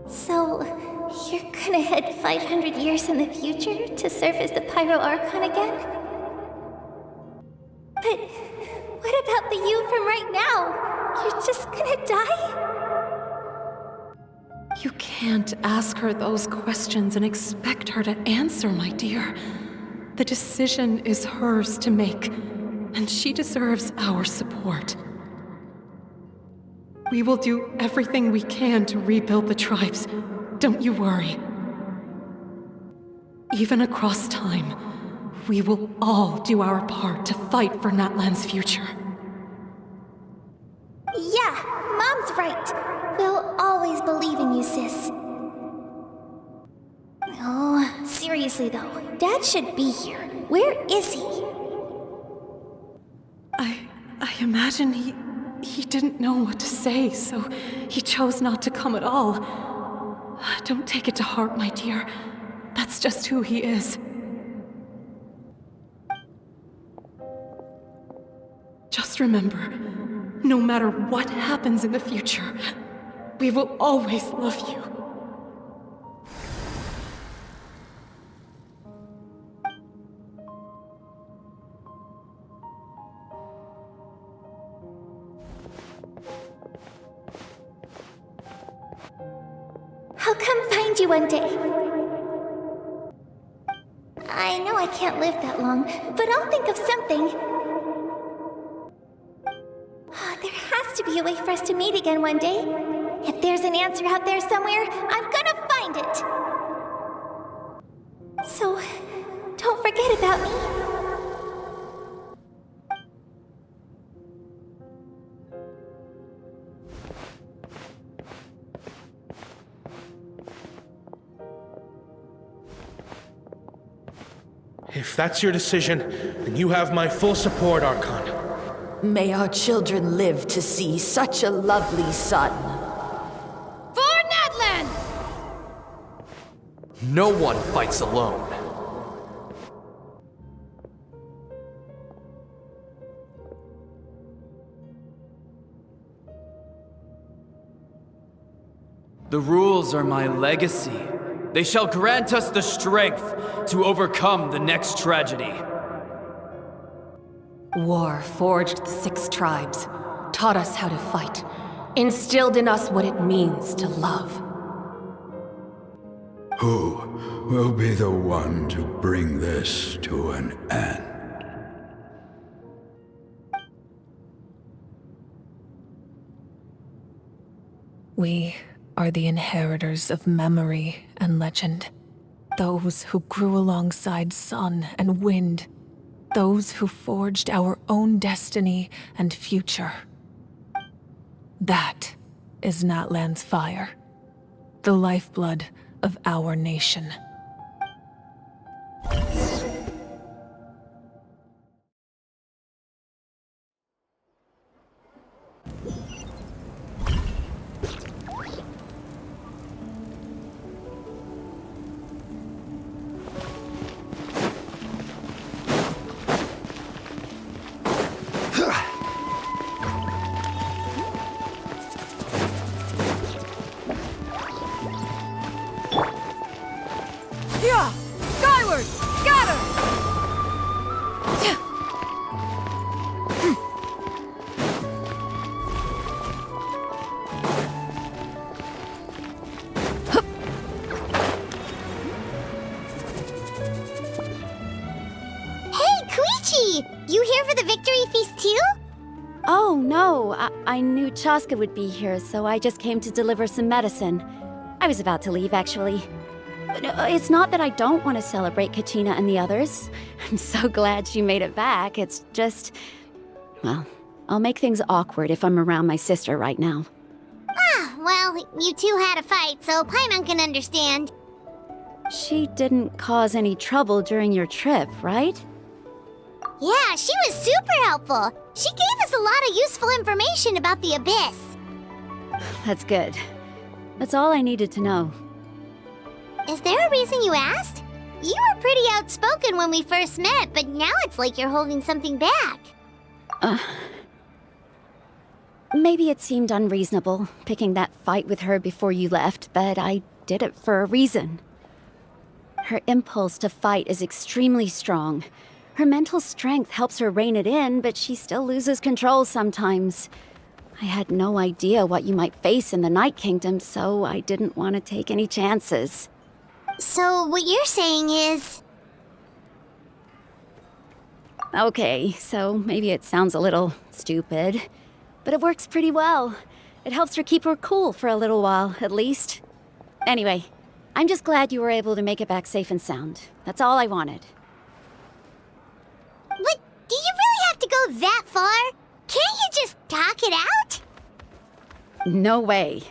So, you're gonna head 500 years in the future to serve as the Pyro Archon again? But what about the you from right now? You're just gonna die? You can't ask her those questions and expect her to answer, my dear. The decision is hers to make, and she deserves our support. We will do everything we can to rebuild the tribes. Don't you worry. Even across time, we will all do our part to fight for Natlan's future. Yeah, Mom's right. We'll always believe in you, sis. seriously though, Dad should be here. Where is he? I imagine he didn't know what to say, so he chose not to come at all. Don't take it to heart, my dear. That's just who he is. Just remember, no matter what happens in the future, we will always love you. I'll come find you one day. I know I can't live that long, but I'll think of something. There has to be a way for us to meet again one day. If there's an answer out there somewhere, I'm gonna find it. So, don't forget about me. If that's your decision, then you have my full support, Archon. May our children live to see such a lovely son. For Nadland! No one fights alone. The rules are my legacy. They shall grant us the strength to overcome the next tragedy. War forged the 6 tribes, taught us how to fight, instilled in us what it means to love. Who will be the one to bring this to an end? We are the inheritors of memory and legend. Those who grew alongside sun and wind. Those who forged our own destiny and future. That is Natlan's fire. The lifeblood of our nation. Yeah! Skyward! Scatter! Hey, Koichi! You here for the victory feast too? Oh, no. I knew Chaska would be here, so I just came to deliver some medicine. I was about to leave, actually. It's not that I don't want to celebrate Kachina and the others. I'm so glad she made it back. It's just... well, I'll make things awkward if I'm around my sister right now. Ah, well, you two had a fight, so Paimon can understand. She didn't cause any trouble during your trip, right? Yeah, she was super helpful. She gave us a lot of useful information about the Abyss. That's good. That's all I needed to know. Is there a reason you asked? You were pretty outspoken when we first met, but now it's like you're holding something back. Maybe it seemed unreasonable, picking that fight with her before you left, but I did it for a reason. Her impulse to fight is extremely strong. Her mental strength helps her rein it in, but she still loses control sometimes. I had no idea what you might face in the Night Kingdom, so I didn't want to take any chances. So what you're saying is... Okay, so maybe it sounds a little stupid, but it works pretty well. It helps her keep her cool for a little while, at least. Anyway, I'm just glad you were able to make it back safe and sound. That's all I wanted. But do you really have to go that far? Can't you just talk it out? No way.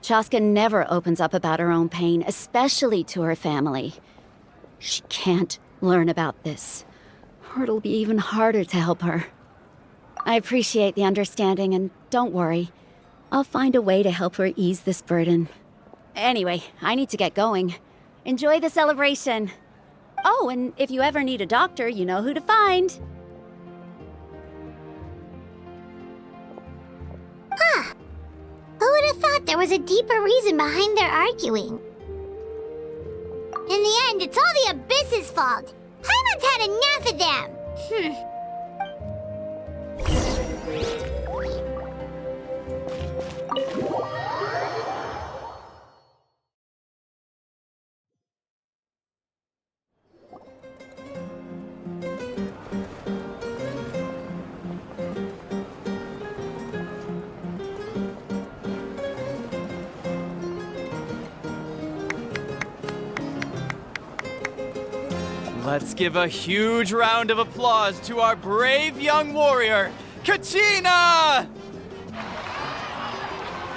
Chaska never opens up about her own pain, especially to her family. She can't learn about this, or it'll be even harder to help her. I appreciate the understanding, and don't worry. I'll find a way to help her ease this burden. Anyway, I need to get going. Enjoy the celebration. Oh, and if you ever need a doctor, you know who to find. Huh. Who would have thought there was a deeper reason behind their arguing? In the end, it's all the Abyss's fault. Paimon's had enough of them. Let's give a huge round of applause to our brave young warrior, Kachina!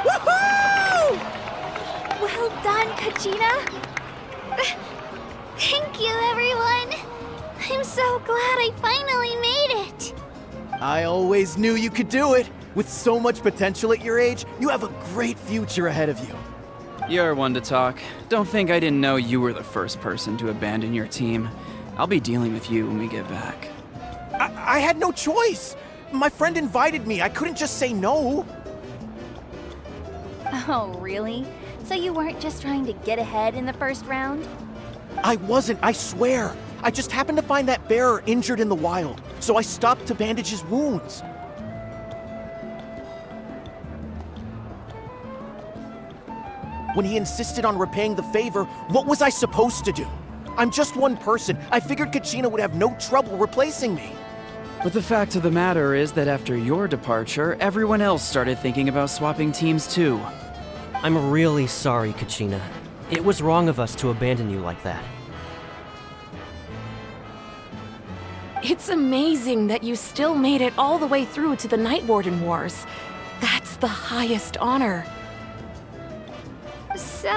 Woohoo! Well done, Kachina. Thank you, everyone. I'm so glad I finally made it. I always knew you could do it. With so much potential at your age, you have a great future ahead of you. You're one to talk. Don't think I didn't know you were the first person to abandon your team. I'll be dealing with you when we get back. I had no choice. My friend invited me. I couldn't just say no. Oh, really? So you weren't just trying to get ahead in the first round? I wasn't, I swear. I just happened to find that bearer injured in the wild, so I stopped to bandage his wounds. When he insisted on repaying the favor, what was I supposed to do? I'm just one person. I figured Kachina would have no trouble replacing me. But the fact of the matter is that after your departure, everyone else started thinking about swapping teams too. I'm really sorry, Kachina. It was wrong of us to abandon you like that. It's amazing that you still made it all the way through to the Night Warden Wars. That's the highest honor. So,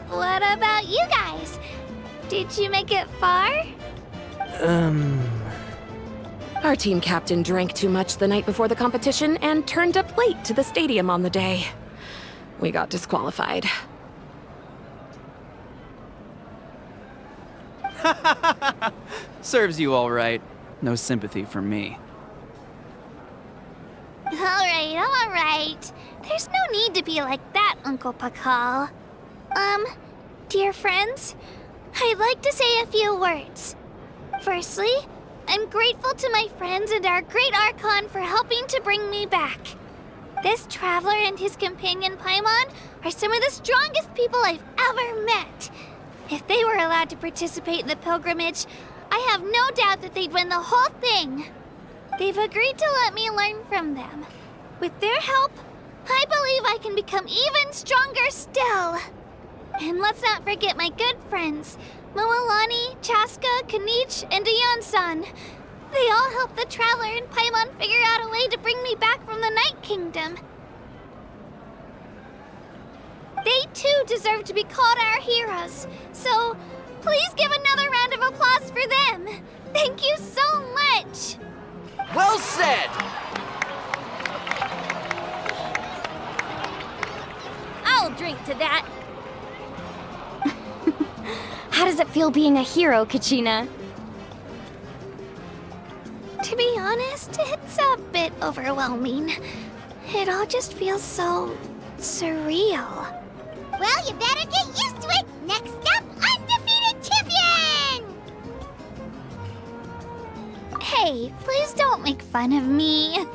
what about you guys? Did you make it far? Our team captain drank too much the night before the competition and turned up late to the stadium on the day. We got disqualified. Serves you all right. No sympathy from me. All right. There's no need to be like that, Uncle Pakal. Dear friends, I'd like to say a few words. Firstly, I'm grateful to my friends and our great Archon for helping to bring me back. This traveler and his companion Paimon are some of the strongest people I've ever met. If they were allowed to participate in the pilgrimage, I have no doubt that they'd win the whole thing. They've agreed to let me learn from them. With their help, I believe I can become even stronger still. And let's not forget my good friends, Moalani, Chaska, Kanich, and Aeon-san. They all helped the Traveler and Paimon figure out a way to bring me back from the Night Kingdom. They too deserve to be called our heroes, so please give another round of applause for them. Thank you so much! Well said! I'll drink to that. How does it feel being a hero, Kachina? To be honest, it's a bit overwhelming. It all just feels so surreal. Well, you better get used to it! Next up, undefeated champion! Hey, please don't make fun of me.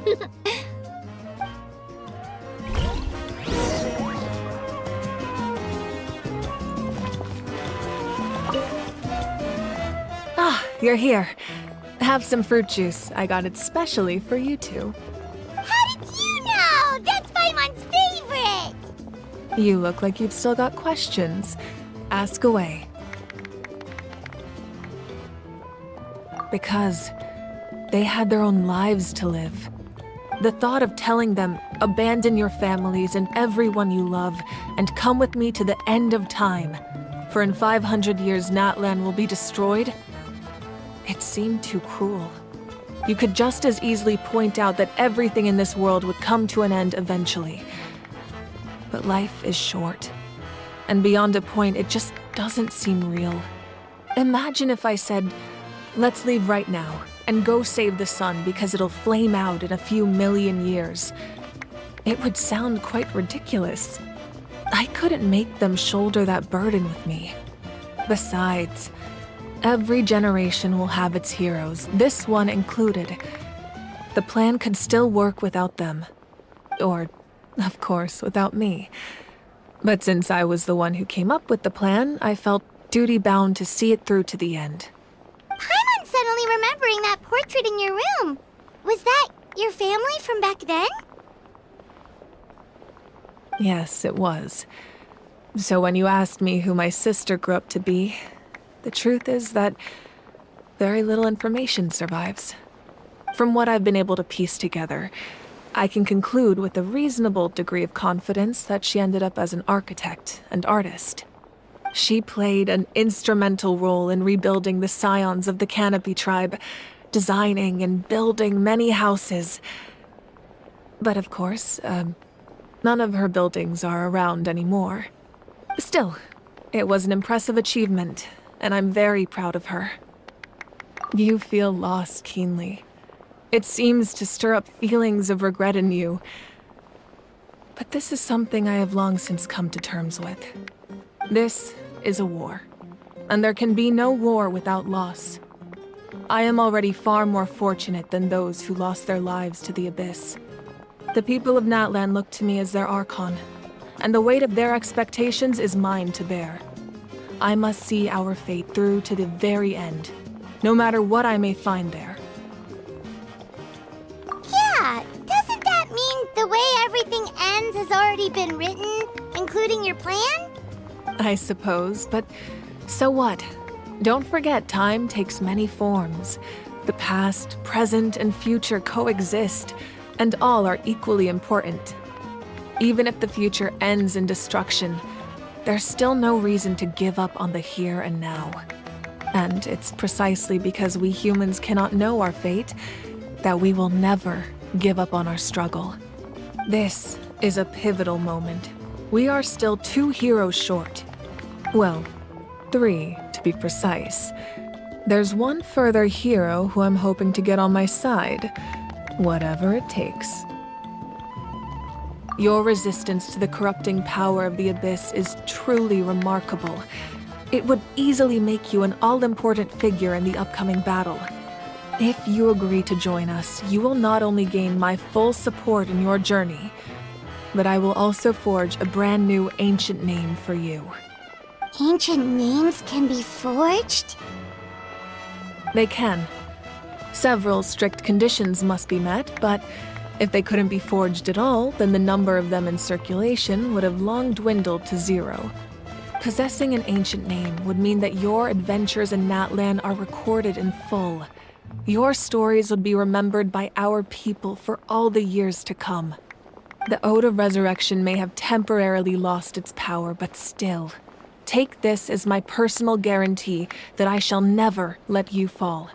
Ah, you're here. Have some fruit juice. I got it specially for you two. How did you know? That's Paimon's favorite! You look like you've still got questions. Ask away. Because they had their own lives to live. The thought of telling them, abandon your families and everyone you love, and come with me to the end of time, for in 500 years Natlan will be destroyed, it seemed too cruel. You could just as easily point out that everything in this world would come to an end eventually. But life is short, and beyond a point, it just doesn't seem real. Imagine if I said, let's leave right now and go save the sun because it'll flame out in a few million years. It would sound quite ridiculous. I couldn't make them shoulder that burden with me. Besides, every generation will have its heroes, this one included. The plan could still work without them. Or, of course, without me. But since I was the one who came up with the plan, I felt duty-bound to see it through to the end. I'm suddenly remembering that portrait in your room. Was that your family from back then? Yes, it was. So when you asked me who my sister grew up to be, the truth is that very little information survives. From what I've been able to piece together, I can conclude with a reasonable degree of confidence that she ended up as an architect and artist. She played an instrumental role in rebuilding the scions of the Canopy tribe, designing and building many houses. But of course, none of her buildings are around anymore. Still, it was an impressive achievement, and I'm very proud of her. You feel loss keenly. It seems to stir up feelings of regret in you. But this is something I have long since come to terms with. This is a war, and there can be no war without loss. I am already far more fortunate than those who lost their lives to the Abyss. The people of Natlan look to me as their Archon, and the weight of their expectations is mine to bear. I must see our fate through to the very end, no matter what I may find there. Yeah, doesn't that mean the way everything ends has already been written, including your plan? I suppose, but so what? Don't forget, time takes many forms. The past, present, and future coexist, and all are equally important. Even if the future ends in destruction, there's still no reason to give up on the here and now. And it's precisely because we humans cannot know our fate that we will never give up on our struggle. This is a pivotal moment. We are still 2 heroes short. Well, 3 to be precise. There's one further hero who I'm hoping to get on my side, whatever it takes. Your resistance to the corrupting power of the Abyss is truly remarkable. It would easily make you an all-important figure in the upcoming battle. If you agree to join us, you will not only gain my full support in your journey, but I will also forge a brand new ancient name for you. Ancient names can be forged? They can. Several strict conditions must be met, but if they couldn't be forged at all, then the number of them in circulation would have long dwindled to 0. Possessing an ancient name would mean that your adventures in Natlan are recorded in full. Your stories would be remembered by our people for all the years to come. The Ode of Resurrection may have temporarily lost its power, but still, take this as my personal guarantee that I shall never let you fall.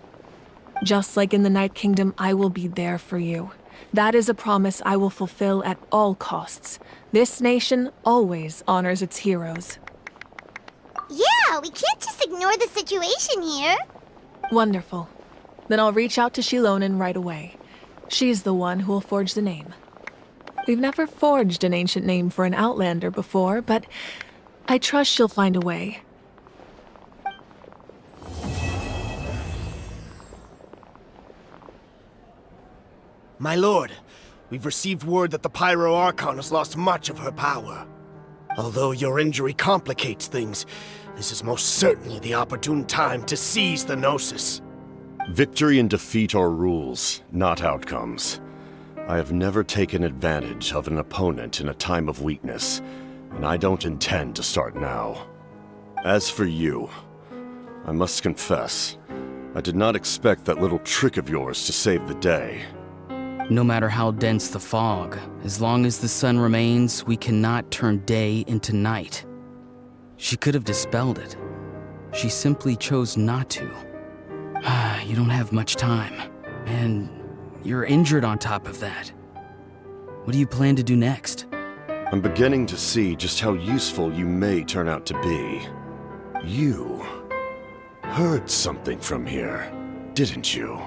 Just like in the Night Kingdom, I will be there for you. That is a promise I will fulfill at all costs. This nation always honors its heroes. Yeah, we can't just ignore the situation here. Wonderful. Then I'll reach out to Shilonen right away. She's the one who will forge the name. We've never forged an ancient name for an Outlander before, but I trust she'll find a way. My lord, we've received word that the Pyro Archon has lost much of her power. Although your injury complicates things, this is most certainly the opportune time to seize the Gnosis. Victory and defeat are rules, not outcomes. I have never taken advantage of an opponent in a time of weakness, and I don't intend to start now. As for you, I must confess, I did not expect that little trick of yours to save the day. No matter how dense the fog, as long as the sun remains, we cannot turn day into night. She could have dispelled it. She simply chose not to. You don't have much time. And you're injured on top of that. What do you plan to do next? I'm beginning to see just how useful you may turn out to be. You heard something from here, didn't you?